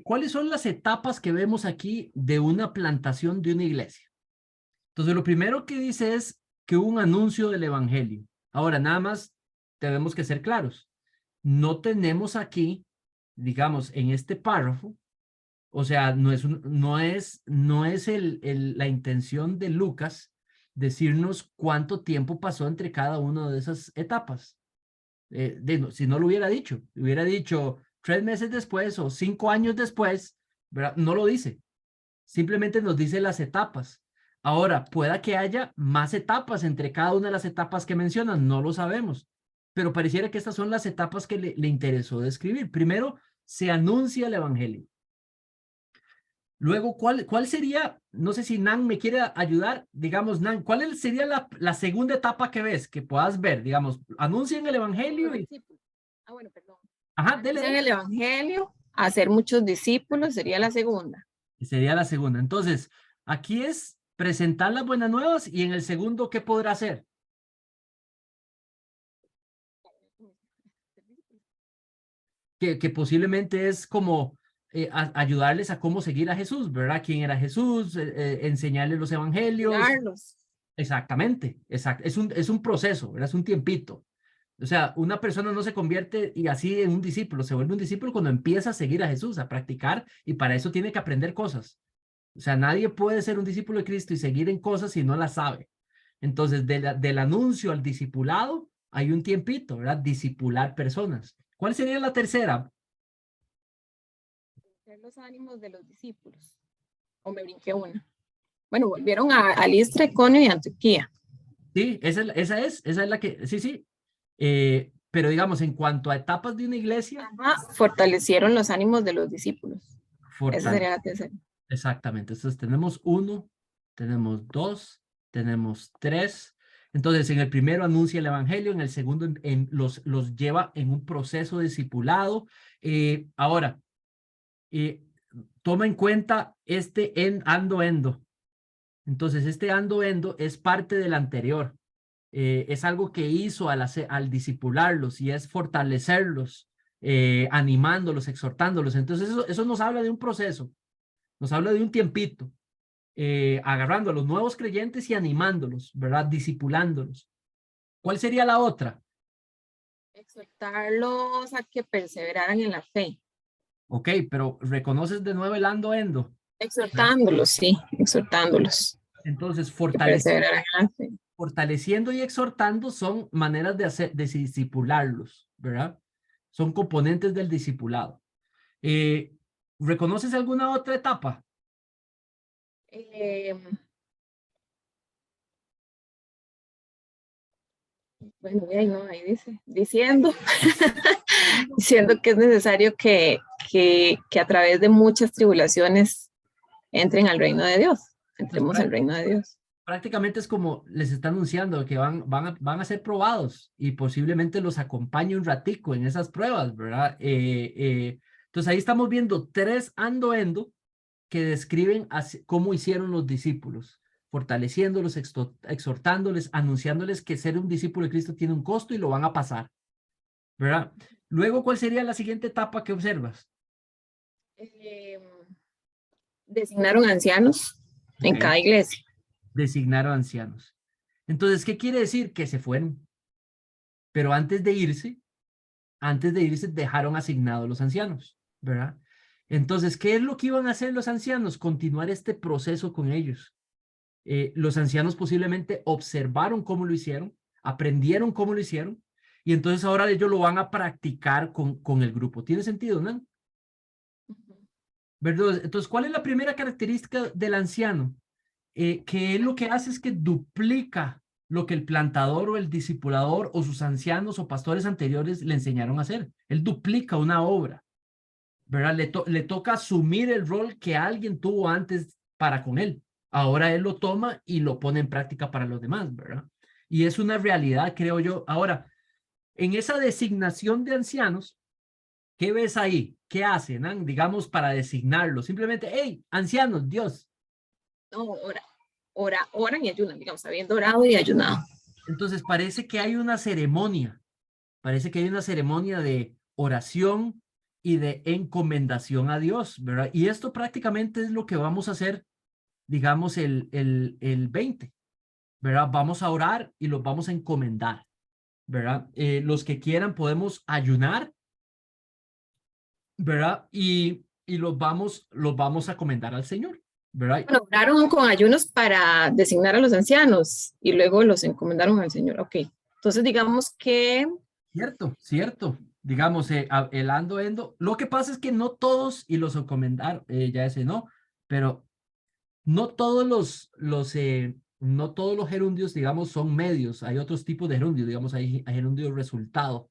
¿cuáles son las etapas que vemos aquí de una plantación de una iglesia? Entonces, lo primero que dice es que hubo un anuncio del evangelio. Ahora, nada más tenemos que ser claros. No tenemos aquí, digamos, en este párrafo, o sea, no es la intención de Lucas decirnos cuánto tiempo pasó entre cada una de esas etapas. Si no lo hubiera dicho 3 meses después o 5 años después, ¿verdad? No lo dice. Simplemente nos dice las etapas. Ahora, pueda que haya más etapas entre cada una de las etapas que mencionan, no lo sabemos, pero pareciera que estas son las etapas que le interesó describir. Primero, se anuncia el evangelio. Luego, ¿cuál sería? No sé si Nan me quiere ayudar. Digamos, Nan, ¿cuál sería la segunda etapa que ves, que puedas ver? Digamos, anuncian el evangelio y... Bueno, perdón. Ajá, Anuncian el evangelio, hacer muchos discípulos sería la segunda. Sería la segunda. Entonces, aquí es presentar las buenas nuevas y en el segundo, ¿qué podrá hacer? Que posiblemente es como ayudarles a cómo seguir a Jesús, ¿verdad? ¿Quién era Jesús? Enseñarles los evangelios. Cuidarlos. Exactamente, exacto. Es un proceso, ¿verdad? Es un tiempito. O sea, una persona no se convierte y así en un discípulo, se vuelve un discípulo cuando empieza a seguir a Jesús, a practicar, y para eso tiene que aprender cosas. O sea, nadie puede ser un discípulo de Cristo y seguir en cosas si no las sabe. Entonces, del anuncio al discipulado, hay un tiempito, ¿verdad? Discipular personas. ¿Cuál sería la tercera? Los ánimos de los discípulos. O me brinqué una. Bueno, volvieron a Listra, Iconio y Antioquía. Sí, esa es la que, sí. Pero digamos, en cuanto a etapas de una iglesia. Fortalecieron los ánimos de los discípulos. Esa sería la tercera. Exactamente. Entonces tenemos 1, tenemos 2, tenemos 3. Entonces, en el primero anuncia el evangelio, en el segundo los lleva en un proceso de discipulado. Ahora, toma en cuenta este ando-endo. Entonces, este ando-endo es parte del anterior. Es algo que hizo al discipularlos y es fortalecerlos, animándolos, exhortándolos. Entonces, eso nos habla de un proceso, nos habla de un tiempito, agarrando a los nuevos creyentes y animándolos, ¿verdad? Discipulándolos. ¿Cuál sería la otra? Exhortarlos a que perseveraran en la fe. Ok, pero reconoces de nuevo el ando-endo. Exhortándolos, sí, exhortándolos. Entonces, fortaleciendo y exhortando son maneras de discipularlos, ¿verdad? Son componentes del discipulado. ¿Reconoces alguna otra etapa? Bueno, ahí dice, diciendo que es necesario que a través de muchas tribulaciones entren al reino de Dios, entremos al reino de Dios. Prácticamente es como les está anunciando que van a ser probados y posiblemente los acompañe un ratico en esas pruebas, ¿verdad? Entonces ahí estamos viendo 3 ando-endo que describen cómo hicieron los discípulos, fortaleciéndolos, exhortándoles, anunciándoles que ser un discípulo de Cristo tiene un costo y lo van a pasar, ¿verdad? Luego, ¿cuál sería la siguiente etapa que observas? Designaron ancianos en cada iglesia. Designaron ancianos. Entonces, ¿qué quiere decir? Que se fueron. Pero antes de irse dejaron asignados los ancianos, ¿verdad? Entonces, ¿qué es lo que iban a hacer los ancianos? Continuar este proceso con ellos. Los ancianos posiblemente observaron cómo lo hicieron, aprendieron cómo lo hicieron, y entonces ahora ellos lo van a practicar con el grupo. ¿Tiene sentido, no? ¿Verdad? Entonces, ¿cuál es la primera característica del anciano? Que él lo que hace es que duplica lo que el plantador o el discipulador o sus ancianos o pastores anteriores le enseñaron a hacer. Él duplica una obra, ¿verdad? Le toca asumir el rol que alguien tuvo antes para con él. Ahora él lo toma y lo pone en práctica para los demás, ¿verdad? Y es una realidad, creo yo. Ahora, en esa designación de ancianos, ¿qué ves ahí? ¿Qué hacen, digamos, para designarlo? Simplemente, hey, ancianos, Dios. No, oran y ayunan, digamos, habiendo orado y ayunado. Entonces, parece que hay una ceremonia. Parece que hay una ceremonia de oración y de encomendación a Dios, ¿verdad? Y esto prácticamente es lo que vamos a hacer, digamos, el 20, ¿verdad? Vamos a orar y los vamos a encomendar, ¿verdad? Los que quieran podemos ayunar, ¿verdad? Y los vamos a encomendar al Señor, ¿verdad? Bueno, oraron con ayunos para designar a los ancianos y luego los encomendaron al Señor. Ok, entonces digamos que... Cierto, cierto. Digamos, el endo. Lo que pasa es que no todos, y los encomendaron, ya ese no, pero no todos no todos los gerundios, digamos, son medios. Hay otros tipos de gerundios, digamos, hay gerundios resultado.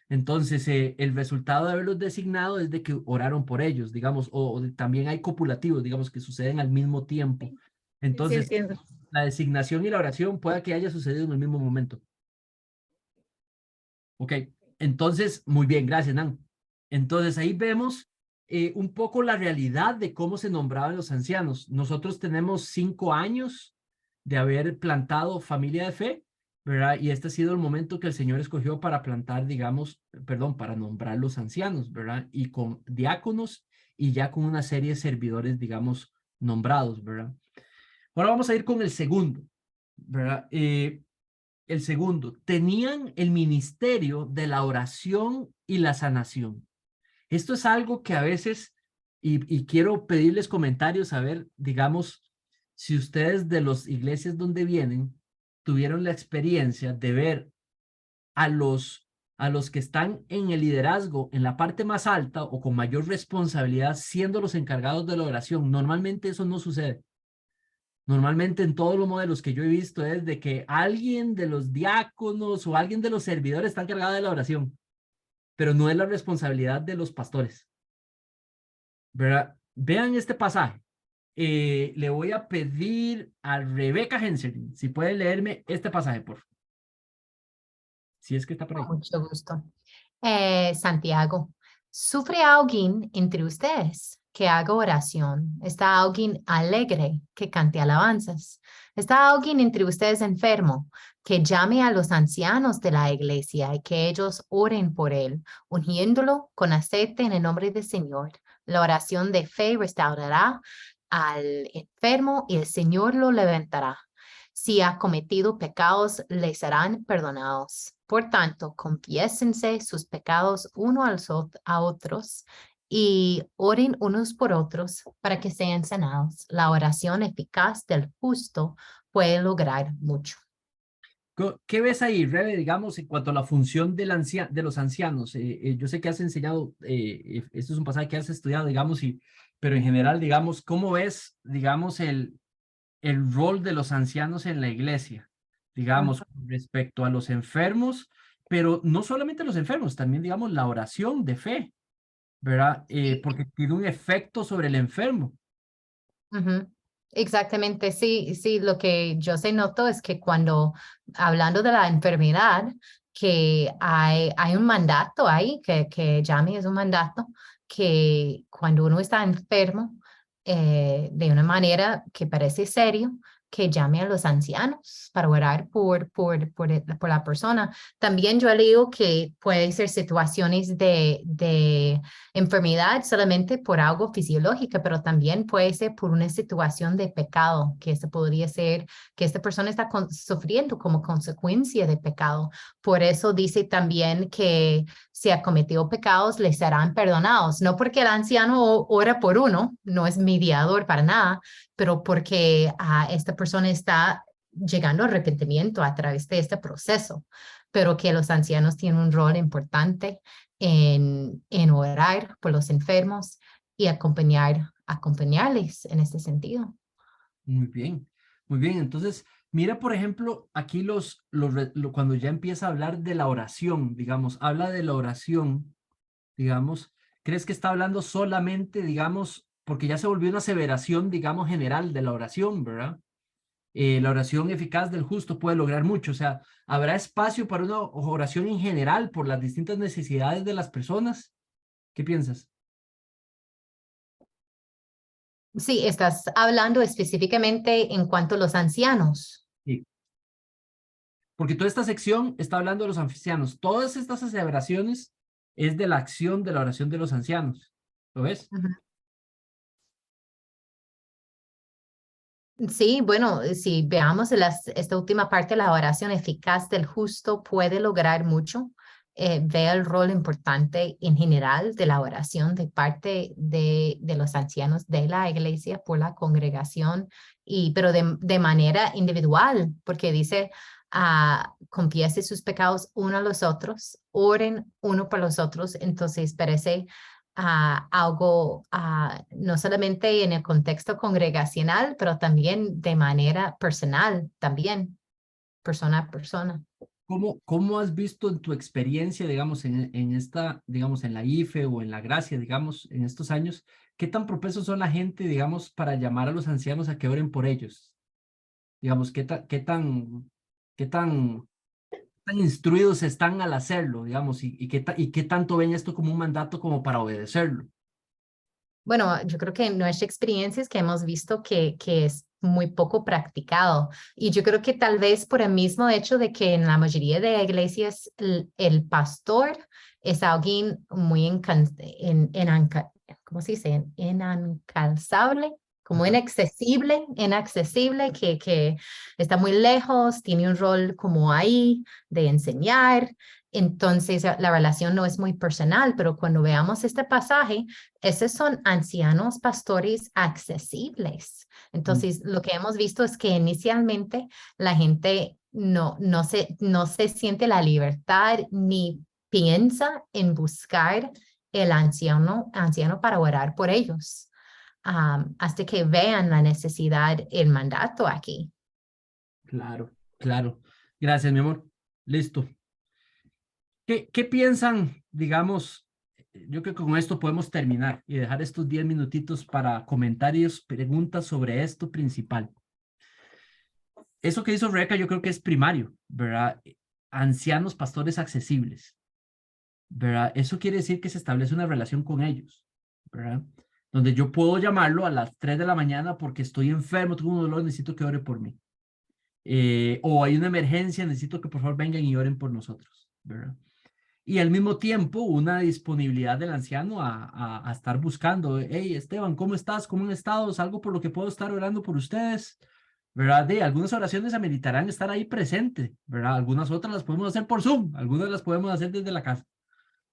Entonces, el resultado de haberlos designado es de que oraron por ellos, digamos, o también hay copulativos, digamos, que suceden al mismo tiempo. Sí, Entonces, entiendo. la designación y la oración pueda que haya sucedido en el mismo momento. Ok, entonces, muy bien, gracias, Nan. Entonces, ahí vemos un poco la realidad de cómo se nombraban los ancianos. Nosotros tenemos 5 años de haber plantado familia de fe, ¿verdad? Y este ha sido el momento que el Señor escogió para plantar, digamos, perdón, para nombrar los ancianos, ¿verdad? Y con diáconos y ya con una serie de servidores, digamos, nombrados, ¿verdad? Ahora vamos a ir con el segundo, ¿verdad? El segundo, tenían el ministerio de la oración y la sanación. Esto es algo que a veces, y quiero pedirles comentarios, a ver, digamos, si ustedes de las iglesias donde vienen tuvieron la experiencia de ver a los que están en el liderazgo, en la parte más alta o con mayor responsabilidad, siendo los encargados de la oración. Normalmente eso no sucede. Normalmente en todos los modelos que yo he visto es de que alguien de los diáconos o alguien de los servidores está encargado de la oración, pero no es la responsabilidad de los pastores, ¿verdad? Vean este pasaje. Le voy a pedir a Rebeca Henselin si puede leerme este pasaje, por favor. Si es que está por ahí. Con mucho gusto. Santiago, ¿sufre alguien entre ustedes que haga oración? ¿Está alguien alegre que cante alabanzas? ¿Está alguien entre ustedes enfermo que llame a los ancianos de la iglesia y que ellos oren por él, ungiéndolo con aceite en el nombre del Señor? La oración de fe restaurará al enfermo y el Señor lo levantará. Si ha cometido pecados, le serán perdonados. Por tanto, confiésense sus pecados uno a otros y oren unos por otros para que sean sanados. La oración eficaz del justo puede lograr mucho. ¿Qué ves ahí, Rebe, digamos, en cuanto a la función de los ancianos? Yo sé que has enseñado, esto es un pasaje que has estudiado, digamos, pero en general, digamos, ¿cómo ves, digamos, el rol de los ancianos en la iglesia, digamos, respecto a los enfermos, pero no solamente los enfermos, también, digamos, la oración de fe, ¿verdad? Porque tiene un efecto sobre el enfermo. Exactamente, sí, sí, lo que yo se noto es que cuando, hablando de la enfermedad, que hay un mandato ahí, que Yami es un mandato, que cuando uno está enfermo, de una manera que parece serio, que llame a los ancianos para orar por la persona. También yo he leído que puede ser situaciones de enfermedad solamente por algo fisiológico, pero también puede ser por una situación de pecado, que se podría ser que esta persona está sufriendo como consecuencia de pecado. Por eso dice también que si ha cometido pecados, le serán perdonados. No porque el anciano ora por uno, no es mediador para nada, pero porque esta persona está llegando al arrepentimiento a través de este proceso, pero que los ancianos tienen un rol importante en orar por los enfermos y acompañarles en este sentido. Muy bien, muy bien. Entonces, mira, por ejemplo, aquí cuando ya empieza a hablar de la oración, digamos, habla de la oración, digamos, ¿Crees que está hablando solamente, digamos, porque ya se volvió una aseveración, digamos, general de la oración, ¿verdad? La oración eficaz del justo puede lograr mucho. O sea, ¿habrá espacio para una oración en general por las distintas necesidades de las personas? ¿Qué piensas? Sí, estás hablando específicamente en cuanto a los ancianos. Sí. Porque toda esta sección está hablando de los ancianos. Todas estas aseveraciones es de la acción de la oración de los ancianos. ¿Lo ves? Ujú. Sí, bueno, si veamos esta última parte, la oración eficaz del justo puede lograr mucho. Ve el rol importante en general de la oración de parte de los ancianos de la iglesia por la congregación, pero de manera individual, porque dice, confiese sus pecados uno a los otros, oren uno por los otros. Entonces parece algo no solamente en el contexto congregacional, pero también de manera personal, también, persona a persona. ¿Cómo has visto en tu experiencia, digamos, en esta, digamos, en la IFE o en la Gracia, digamos, en estos años, qué tan propensos son la gente, digamos, para llamar a los ancianos a que oren por ellos? Digamos, qué tan instruidos están al hacerlo, digamos, y qué tanto ven esto como un mandato como para obedecerlo. Bueno, yo creo que en nuestra experiencia es que hemos visto que es muy poco practicado. Y yo creo que tal vez por el mismo hecho de que en la mayoría de iglesias el pastor es alguien muy ¿cómo se dice? Inalcanzable, como Ajá. inaccesible, que está muy lejos, tiene un rol como ahí de enseñar. Entonces la relación no es muy personal, pero cuando veamos este pasaje, esos son ancianos pastores accesibles. Entonces, lo que hemos visto es que inicialmente la gente no se siente la libertad ni piensa en buscar el anciano para orar por ellos, hasta que vean la necesidad, el mandato aquí. Claro, claro. Gracias, mi amor. Listo. ¿Qué piensan, digamos? Yo creo que con esto podemos terminar y dejar estos 10 minutitos para comentarios, preguntas sobre esto principal. Eso que hizo Rebeca yo creo que es primario, ¿verdad? Ancianos pastores accesibles, ¿verdad? Eso quiere decir que se establece una relación con ellos, ¿verdad? Donde yo puedo llamarlo a las 3 de la mañana porque estoy enfermo, tengo un dolor, necesito que ore por mí. O hay una emergencia, necesito que por favor vengan y oren por nosotros, ¿verdad? Y al mismo tiempo una disponibilidad del anciano a estar buscando, hey Esteban, ¿cómo estás? ¿Cómo han estado? ¿Es algo por lo que puedo estar orando por ustedes? ¿Verdad? De algunas oraciones ameritarán estar ahí presente, ¿verdad? Algunas otras las podemos hacer por Zoom, algunas las podemos hacer desde la casa,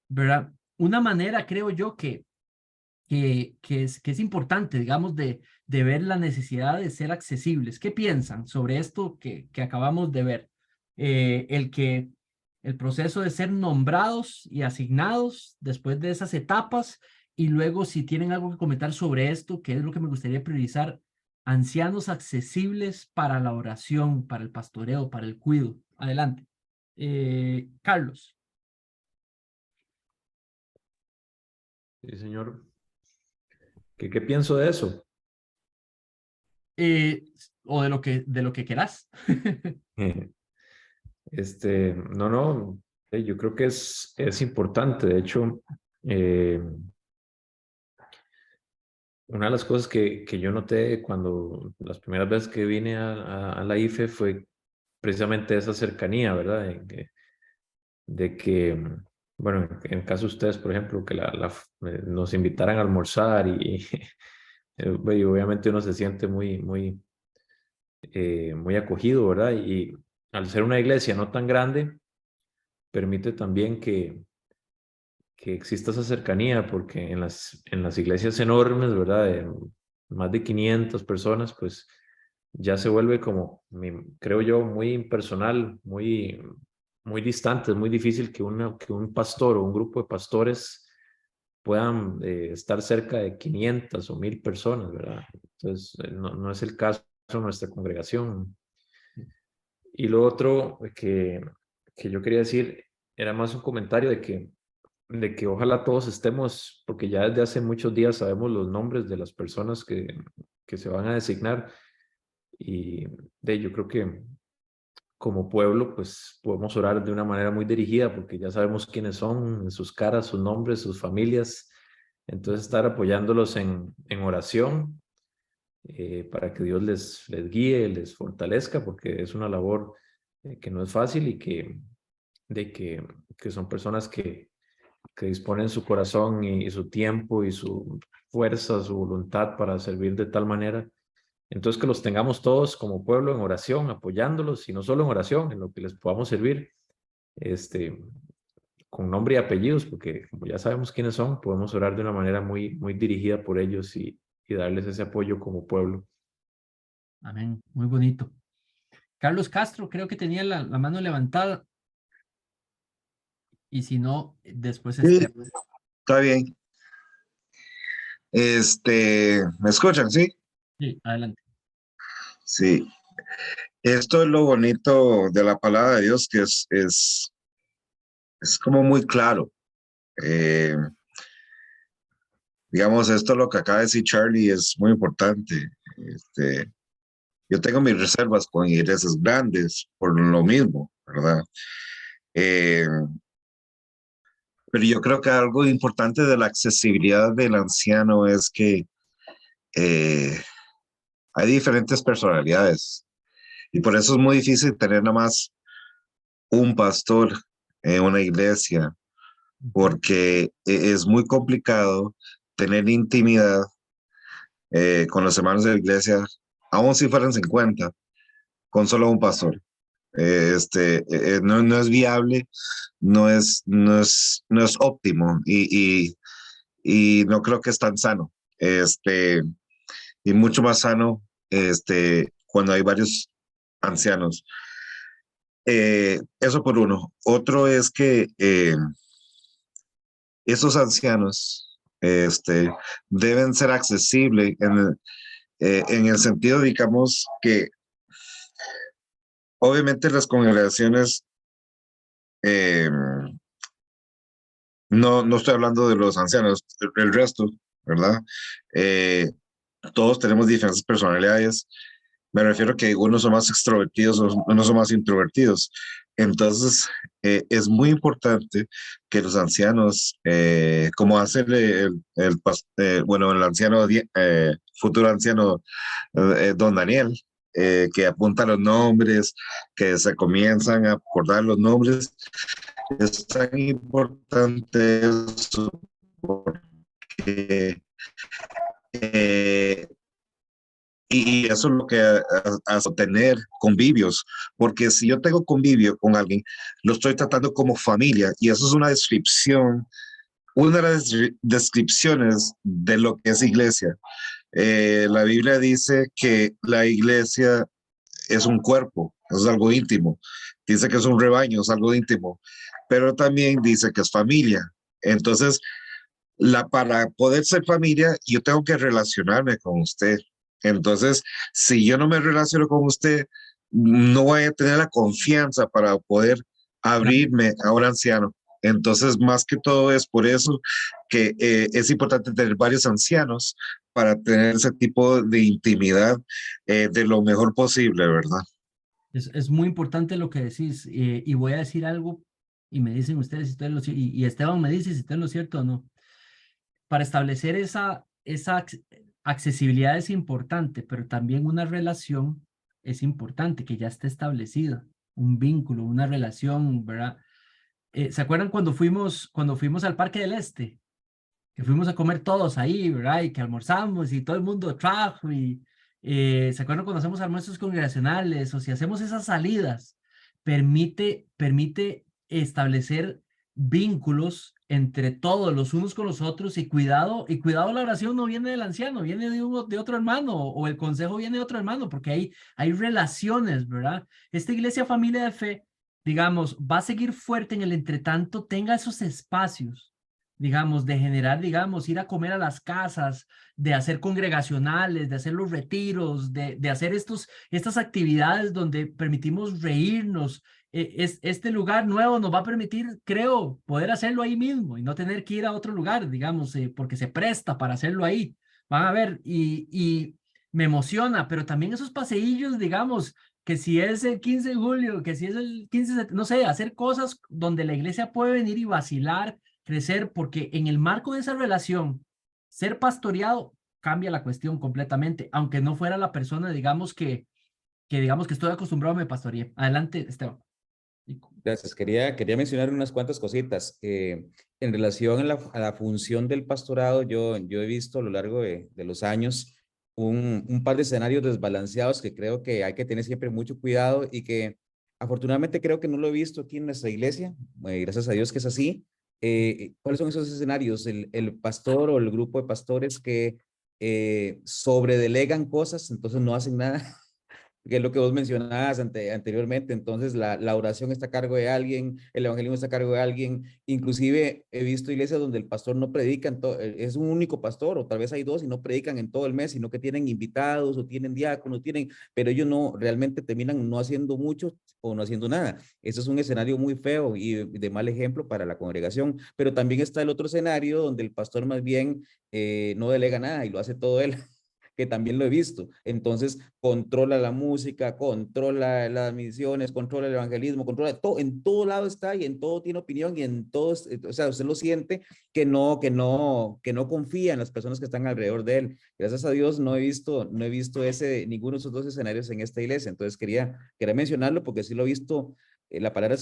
¿verdad? Una manera, creo yo, que es importante, digamos, de ver la necesidad de ser accesibles. ¿Qué piensan sobre esto que acabamos de ver? El proceso de ser nombrados y asignados después de esas etapas, y luego si tienen algo que comentar sobre esto, que es lo que me gustaría priorizar, ancianos accesibles para la oración, para el pastoreo, para el cuidado. Adelante. Carlos. Sí, señor. ¿Qué pienso de eso? Eh, o de lo que querás. No, yo creo que es importante. De hecho, eh, una de las cosas que yo noté cuando las primeras veces que vine a la IFE fue precisamente esa cercanía, ¿verdad? De que, bueno, en el caso de ustedes, por ejemplo, que nos invitaran a almorzar y obviamente uno se siente muy acogido, ¿verdad? Y al ser una iglesia no tan grande, permite también que exista esa cercanía, porque en las iglesias enormes, ¿verdad? De más de 500 personas, pues ya se vuelve como, creo yo, muy impersonal, muy distante. Es muy difícil que un pastor o un grupo de pastores puedan estar cerca de 500 o 1000 personas, ¿verdad? Entonces, no es el caso de nuestra congregación. Y lo otro que yo quería decir era más un comentario de que que ojalá todos estemos, porque ya desde hace muchos días sabemos los nombres de las personas que se van a designar, y yo creo que como pueblo pues podemos orar de una manera muy dirigida porque ya sabemos quiénes son, sus caras, sus nombres, sus familias, entonces estar apoyándolos en oración para que Dios les guíe, les fortalezca, porque es una labor que no es fácil y que son personas que disponen su corazón y su tiempo y su fuerza, su voluntad para servir de tal manera. Entonces que los tengamos todos como pueblo en oración, apoyándolos, y no solo en oración, en lo que les podamos servir, con nombre y apellidos, porque como ya sabemos quiénes son, podemos orar de una manera muy, muy dirigida por ellos y darles ese apoyo como pueblo. Amén, muy bonito. Carlos Castro, creo que tenía la mano levantada. Y si no, después Sí, Esteban. está bien. ¿Me escuchan? Sí. Sí, adelante. Sí. Esto es lo bonito de la palabra de Dios, que es como muy claro. Digamos, esto lo que acaba de decir Charlie es muy importante. Yo tengo mis reservas con iglesias grandes por lo mismo, ¿verdad? Pero yo creo que algo importante de la accesibilidad del anciano es que hay diferentes personalidades y por eso es muy difícil tener nada más un pastor en una iglesia, porque es muy complicado tener intimidad con los hermanos de la iglesia, aun si fueran 50, con solo un pastor. No es viable, no es óptimo y no creo que es tan sano. Y mucho más sano cuando hay varios ancianos. Eso por uno. Otro es que esos ancianos deben ser accesibles en el sentido, digamos, que obviamente las congregaciones, no estoy hablando de los ancianos, el resto, ¿verdad? Todos tenemos diferentes personalidades. Me refiero a que unos son más extrovertidos, unos son más introvertidos. Entonces, es muy importante que los ancianos, como hace el anciano, futuro anciano, don Daniel, que apunta los nombres, que se comienzan a acordar los nombres. Es tan importante eso porque y eso es lo que hace tener convivios, porque si yo tengo convivio con alguien, lo estoy tratando como familia, y eso es una descripción, una de las descripciones de lo que es iglesia. La Biblia dice que la iglesia es un cuerpo, es algo íntimo. Dice que es un rebaño, es algo íntimo, pero también dice que es familia. Entonces, para poder ser familia, yo tengo que relacionarme con usted. Entonces, si yo no me relaciono con usted, no voy a tener la confianza para poder abrirme a un anciano. Entonces, más que todo es por eso que es importante tener varios ancianos para tener ese tipo de intimidad de lo mejor posible, ¿verdad? Es muy importante lo que decís, y voy a decir algo y me dicen ustedes si estoy en lo cierto, y Esteban me dice si estoy en lo cierto o no. Para establecer esa accesibilidad es importante, pero también una relación es importante, que ya esté establecida, un vínculo, una relación, ¿verdad? ¿Se acuerdan cuando fuimos al Parque del Este? Que fuimos a comer todos ahí, ¿verdad? Y que almorzamos y todo el mundo trajo y ¿se acuerdan cuando hacemos almuerzos congregacionales o si hacemos esas salidas? Permite establecer vínculos entre todos, los unos con los otros, y cuidado la oración no viene del anciano, viene de otro hermano, o el consejo viene de otro hermano, porque hay relaciones, ¿verdad? Esta iglesia familia de fe, digamos, va a seguir fuerte en el entretanto, tenga esos espacios, digamos, de generar, digamos, ir a comer a las casas, de hacer congregacionales, de hacer los retiros, de hacer estas actividades donde permitimos reírnos este lugar nuevo nos va a permitir, creo, poder hacerlo ahí mismo y no tener que ir a otro lugar, digamos, porque se presta para hacerlo ahí. Van a ver, y me emociona, pero también esos paseillos, digamos, que si es el 15 de julio, que si es el 15 de, no sé, hacer cosas donde la iglesia puede venir y vacilar, crecer, porque en el marco de esa relación, ser pastoreado cambia la cuestión completamente, aunque no fuera la persona, digamos, que digamos que estoy acostumbrado a me pastorear. Adelante, Esteban. Gracias. Quería mencionar unas cuantas cositas. En relación a la función del pastorado, yo he visto a lo largo de los años un par de escenarios desbalanceados que creo que hay que tener siempre mucho cuidado y que afortunadamente creo que no lo he visto aquí en nuestra iglesia. Gracias a Dios que es así. ¿Cuáles son esos escenarios? El pastor o el grupo de pastores que sobredelegan cosas, entonces no hacen nada. Que es lo que vos mencionabas anteriormente. Entonces la oración está a cargo de alguien, el evangelismo está a cargo de alguien. Inclusive he visto iglesias donde el pastor no predica, es un único pastor, o tal vez hay dos y no predican en todo el mes, sino que tienen invitados o tienen diáconos, pero ellos no realmente terminan no haciendo mucho o no haciendo nada. Eso es un escenario muy feo y de mal ejemplo para la congregación. Pero también está el otro escenario donde el pastor más bien no delega nada y lo hace todo él, que también lo he visto. Entonces, controla la música, controla las misiones, controla el evangelismo, controla todo, en todo lado está y en todo tiene opinión y en todo, o sea, usted lo siente que no confía en las personas que están alrededor de él. Gracias a Dios no he visto ninguno de esos dos escenarios en esta iglesia. Entonces, quería mencionarlo porque sí lo he visto. La palabra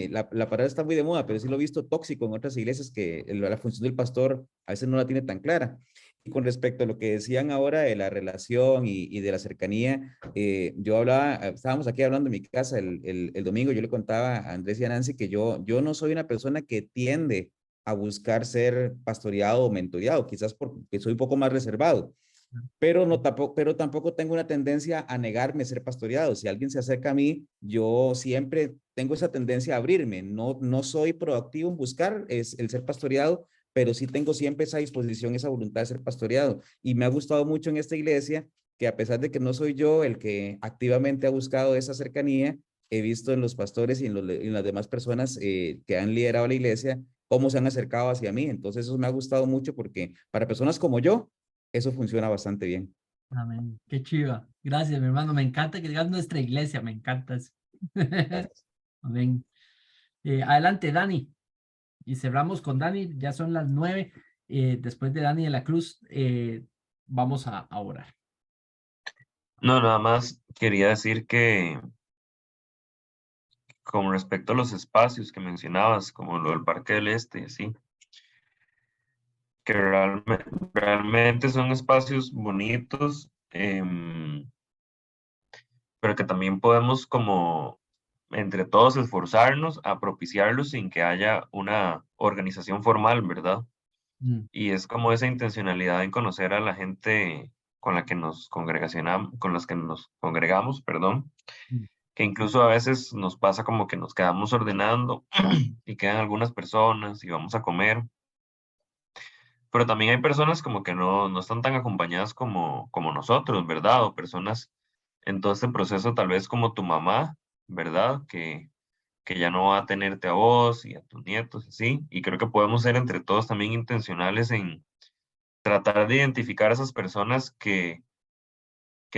la palabra está muy de moda, pero sí lo he visto tóxico en otras iglesias que la función del pastor a veces no la tiene tan clara. Y con respecto a lo que decían ahora de la relación y de la cercanía, estábamos aquí hablando en mi casa el domingo, yo le contaba a Andrés y a Nancy que yo no soy una persona que tiende a buscar ser pastoreado o mentoreado, quizás porque soy un poco más reservado, pero tampoco tengo una tendencia a negarme ser pastoreado. Si alguien se acerca a mí, yo siempre tengo esa tendencia a abrirme. No soy proactivo en buscar el ser pastoreado, pero sí tengo siempre esa disposición, esa voluntad de ser pastoreado. Y me ha gustado mucho en esta iglesia que a pesar de que no soy yo el que activamente ha buscado esa cercanía, he visto en los pastores y en las demás personas que han liderado la iglesia cómo se han acercado hacia mí. Entonces eso me ha gustado mucho porque para personas como yo, eso funciona bastante bien. Amén. Qué chiva. Gracias, mi hermano. Me encanta que digas nuestra iglesia. Me encanta eso. Amén. Adelante, Dani. Y cerramos con Dani. Ya son las 9. Después de Dani de la Cruz, vamos a orar. No, nada más quería decir que con respecto a los espacios que mencionabas, como lo del Parque del Este, así, que realmente son espacios bonitos, pero que también podemos como entre todos esforzarnos a propiciarlos sin que haya una organización formal, ¿verdad? Y es como esa intencionalidad en conocer a la gente con la que con las que nos congregamos, perdón, que incluso a veces nos pasa como que nos quedamos ordenando y quedan algunas personas y vamos a comer, pero también hay personas como que no están tan acompañadas como nosotros, ¿verdad? O personas en todo este proceso tal vez como tu mamá, ¿verdad? Que ya no va a tenerte a vos y a tus nietos, así, y creo que podemos ser entre todos también intencionales en tratar de identificar a esas personas que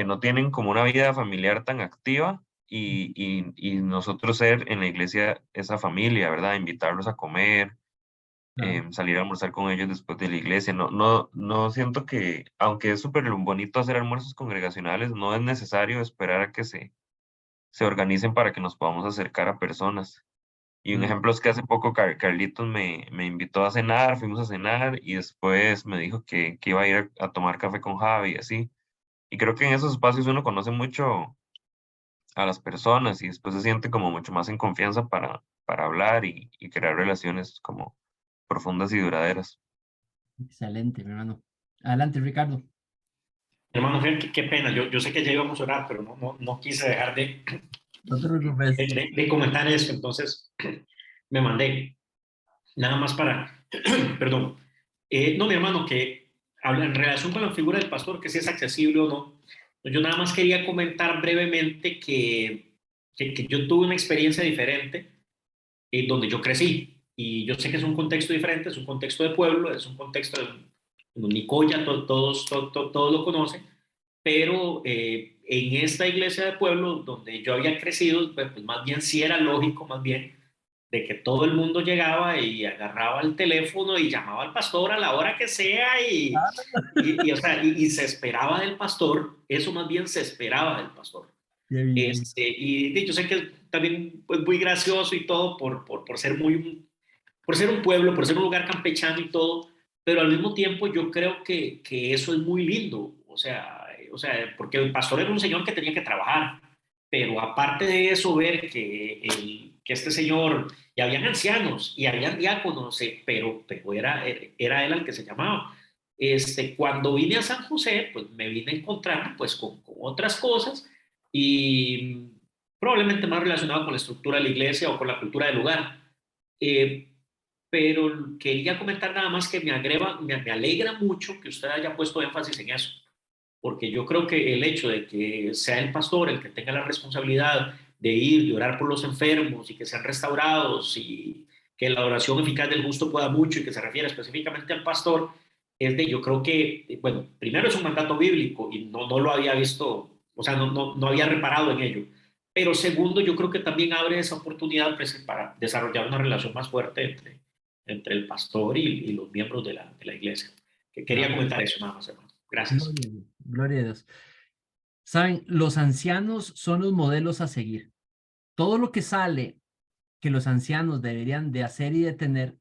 no tienen como una vida familiar tan activa y nosotros ser en la iglesia esa familia, ¿verdad? Invitarlos a comer, salir a almorzar con ellos después de la iglesia. No siento que, aunque es súper bonito hacer almuerzos congregacionales, no es necesario esperar a que se organicen para que nos podamos acercar a personas. Y un ejemplo es que hace poco Carlitos me invitó a cenar, fuimos a cenar y después me dijo que iba a ir a tomar café con Javi y así. Y creo que en esos espacios uno conoce mucho a las personas y después se siente como mucho más en confianza para hablar y crear relaciones como profundas y duraderas. Excelente, mi hermano. Adelante, Ricardo. Hermano, qué pena. Yo sé que ya íbamos a orar, pero no quise dejar No te preocupes. de comentar eso. Entonces, me mandé. Nada más para, perdón. No, mi hermano, que habla en relación con la figura del pastor, que si es accesible o no. Yo nada más quería comentar brevemente que que yo tuve una experiencia diferente en donde yo crecí. Y yo sé que es un contexto diferente, es un contexto de pueblo, es un contexto de Nicoya, todos lo conocen, pero en esta iglesia de pueblo donde yo había crecido, pues más bien sí era lógico, más bien, de que todo el mundo llegaba y agarraba el teléfono y llamaba al pastor a la hora que sea o sea, y se esperaba del pastor, eso más bien se esperaba del pastor. Y yo sé que también pues, muy gracioso y todo por ser por ser un pueblo, por ser un lugar campechano y todo, pero al mismo tiempo yo creo que eso es muy lindo, o sea, porque el pastor era un señor que tenía que trabajar, pero aparte de eso, ver que este señor, y habían ancianos y habían diáconos, pero era él al que se llamaba. Cuando vine a San José, pues me vine a encontrar pues, con otras cosas y probablemente más relacionado con la estructura de la iglesia o con la cultura del lugar. Eh, pero quería comentar nada más que me alegra mucho que usted haya puesto énfasis en eso, porque yo creo que el hecho de que sea el pastor el que tenga la responsabilidad de ir y orar por los enfermos y que sean restaurados y que la oración eficaz del justo pueda mucho y que se refiere específicamente al pastor, yo creo que, bueno, primero es un mandato bíblico y no lo había visto, o sea, no había reparado en ello. Pero segundo, yo creo que también abre esa oportunidad pues, para desarrollar una relación más fuerte entre el pastor y los miembros de la iglesia. Que quería comentar eso nada más, hermano. Gracias. Gloria a Dios. Saben, los ancianos son los modelos a seguir. Todo lo que sale que los ancianos deberían de hacer y de tener,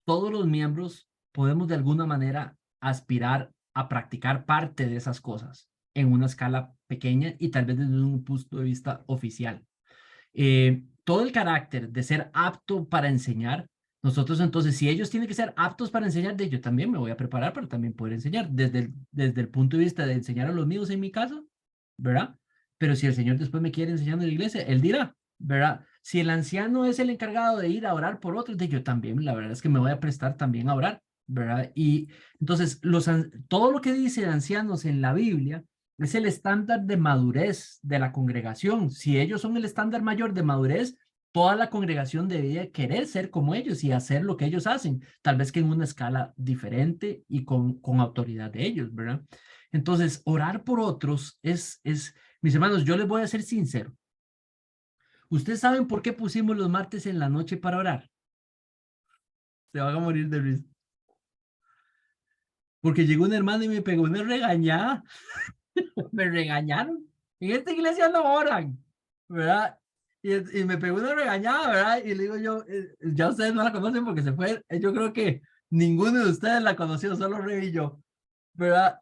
todos los miembros podemos de alguna manera aspirar a practicar parte de esas cosas en una escala pequeña y tal vez desde un punto de vista oficial. Todo el carácter de ser apto para enseñar, nosotros entonces, si ellos tienen que ser aptos para enseñar, yo también me voy a preparar para también poder enseñar desde el punto de vista de enseñar a los míos en mi casa, ¿verdad? Pero si el Señor después me quiere enseñando en la iglesia, Él dirá, ¿verdad? Si el anciano es el encargado de ir a orar por otros, yo también, la verdad es que me voy a prestar también a orar, ¿verdad? Y entonces, todo lo que dice de ancianos en la Biblia es el estándar de madurez de la congregación. Si ellos son el estándar mayor de madurez, toda la congregación debería querer ser como ellos y hacer lo que ellos hacen, tal vez que en una escala diferente y con autoridad de ellos, ¿verdad? Entonces, orar por otros mis hermanos, yo les voy a ser sincero. ¿Ustedes saben por qué pusimos los martes en la noche para orar? Se van a morir de risa. Porque llegó un hermano y me pegó una regañada. Me regañaron. En esta iglesia no oran, ¿verdad? Y me pegó una regañada, ¿verdad? Y le digo yo, ya ustedes no la conocen porque se fue. Yo creo que ninguno de ustedes la conoció, solo Rey y yo, ¿verdad?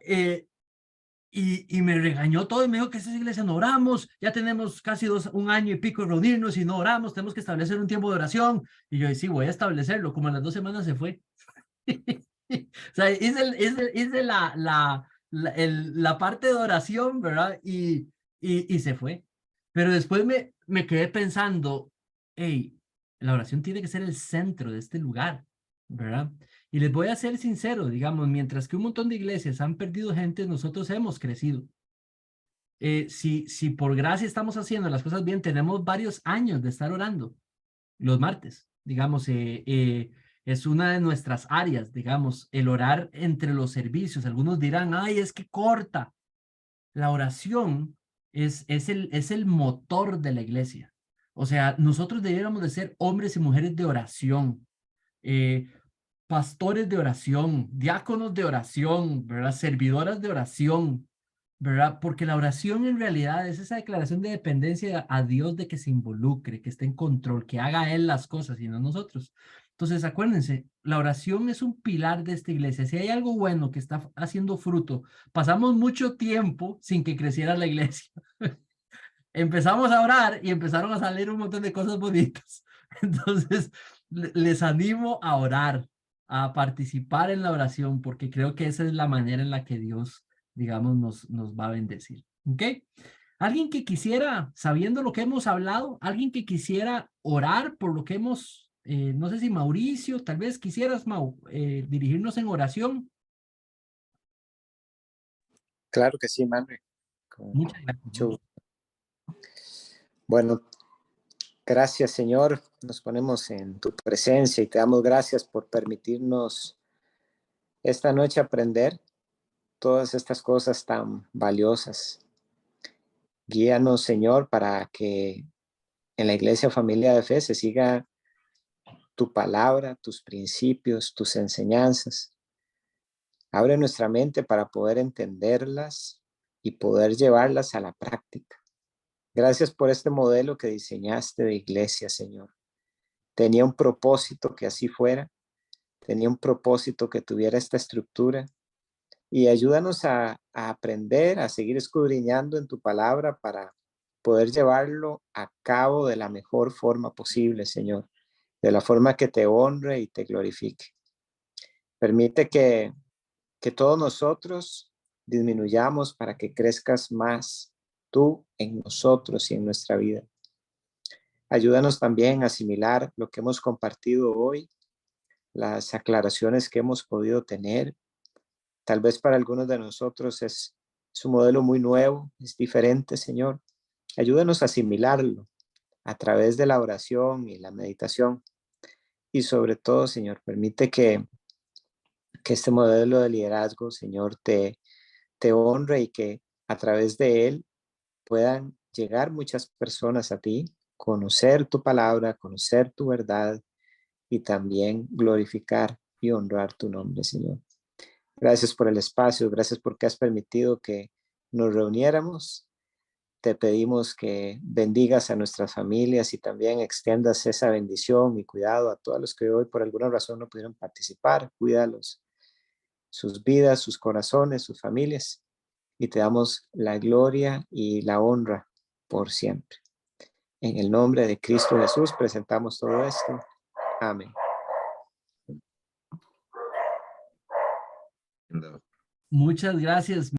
Y me regañó todo y me dijo que esa iglesia no oramos, ya tenemos casi un año y pico de reunirnos y no oramos, tenemos que establecer un tiempo de oración. Y yo, sí, voy a establecerlo. Como en las 2 semanas se fue. O sea, hice la parte de oración, ¿verdad? Y se fue. Pero después me quedé pensando, hey, la oración tiene que ser el centro de este lugar, ¿verdad? Y les voy a ser sincero, digamos, mientras que un montón de iglesias han perdido gente, nosotros hemos crecido. Si por gracia estamos haciendo las cosas bien, tenemos varios años de estar orando los martes, digamos, es una de nuestras áreas, digamos, el orar entre los servicios. Algunos dirán, ay, es que corta. La oración es el motor de la iglesia. O sea, nosotros debiéramos de ser hombres y mujeres de oración, pastores de oración, diáconos de oración, ¿verdad? Servidoras de oración, ¿verdad? Porque la oración en realidad es esa declaración de dependencia a Dios de que se involucre, que esté en control, que haga Él las cosas y no nosotros. Entonces, acuérdense, la oración es un pilar de esta iglesia. Si hay algo bueno que está haciendo fruto, pasamos mucho tiempo sin que creciera la iglesia. Empezamos a orar y empezaron a salir un montón de cosas bonitas. Entonces, les animo a orar, a participar en la oración, porque creo que esa es la manera en la que Dios, digamos, nos va a bendecir. ¿Ok? Alguien que quisiera, sabiendo lo que hemos hablado, alguien que quisiera orar por lo que hemos, no sé si Mauricio, tal vez quisieras, dirigirnos en oración. Claro que sí, Manuel. Muchas gracias. Bueno, Gracias, Señor. Nos ponemos en tu presencia y te damos gracias por permitirnos esta noche aprender todas estas cosas tan valiosas. Guíanos, Señor, para que en la Iglesia Familia de Fe se siga tu palabra, tus principios, tus enseñanzas. Abre nuestra mente para poder entenderlas y poder llevarlas a la práctica. Gracias por este modelo que diseñaste de iglesia, Señor. Tenía un propósito que así fuera. Tenía un propósito que tuviera esta estructura. Y ayúdanos a aprender, a seguir escudriñando en tu palabra para poder llevarlo a cabo de la mejor forma posible, Señor. De la forma que te honre y te glorifique. Permite que todos nosotros disminuyamos para que crezcas más tú en nosotros y en nuestra vida. Ayúdanos también a asimilar lo que hemos compartido hoy, las aclaraciones que hemos podido tener. Tal vez para algunos de nosotros es un modelo muy nuevo, es diferente, Señor. Ayúdanos a asimilarlo a través de la oración y la meditación. Y sobre todo, Señor, permite que este modelo de liderazgo, Señor, te honre y que a través de él puedan llegar muchas personas a ti, conocer tu palabra, conocer tu verdad y también glorificar y honrar tu nombre, Señor. Gracias por el espacio, gracias porque has permitido que nos reuniéramos. Te pedimos que bendigas a nuestras familias y también extiendas esa bendición y cuidado a todos los que hoy por alguna razón no pudieron participar. Cuídalos, sus vidas, sus corazones, sus familias. Y te damos la gloria y la honra por siempre. En el nombre de Cristo Jesús presentamos todo esto. Amén. Muchas gracias.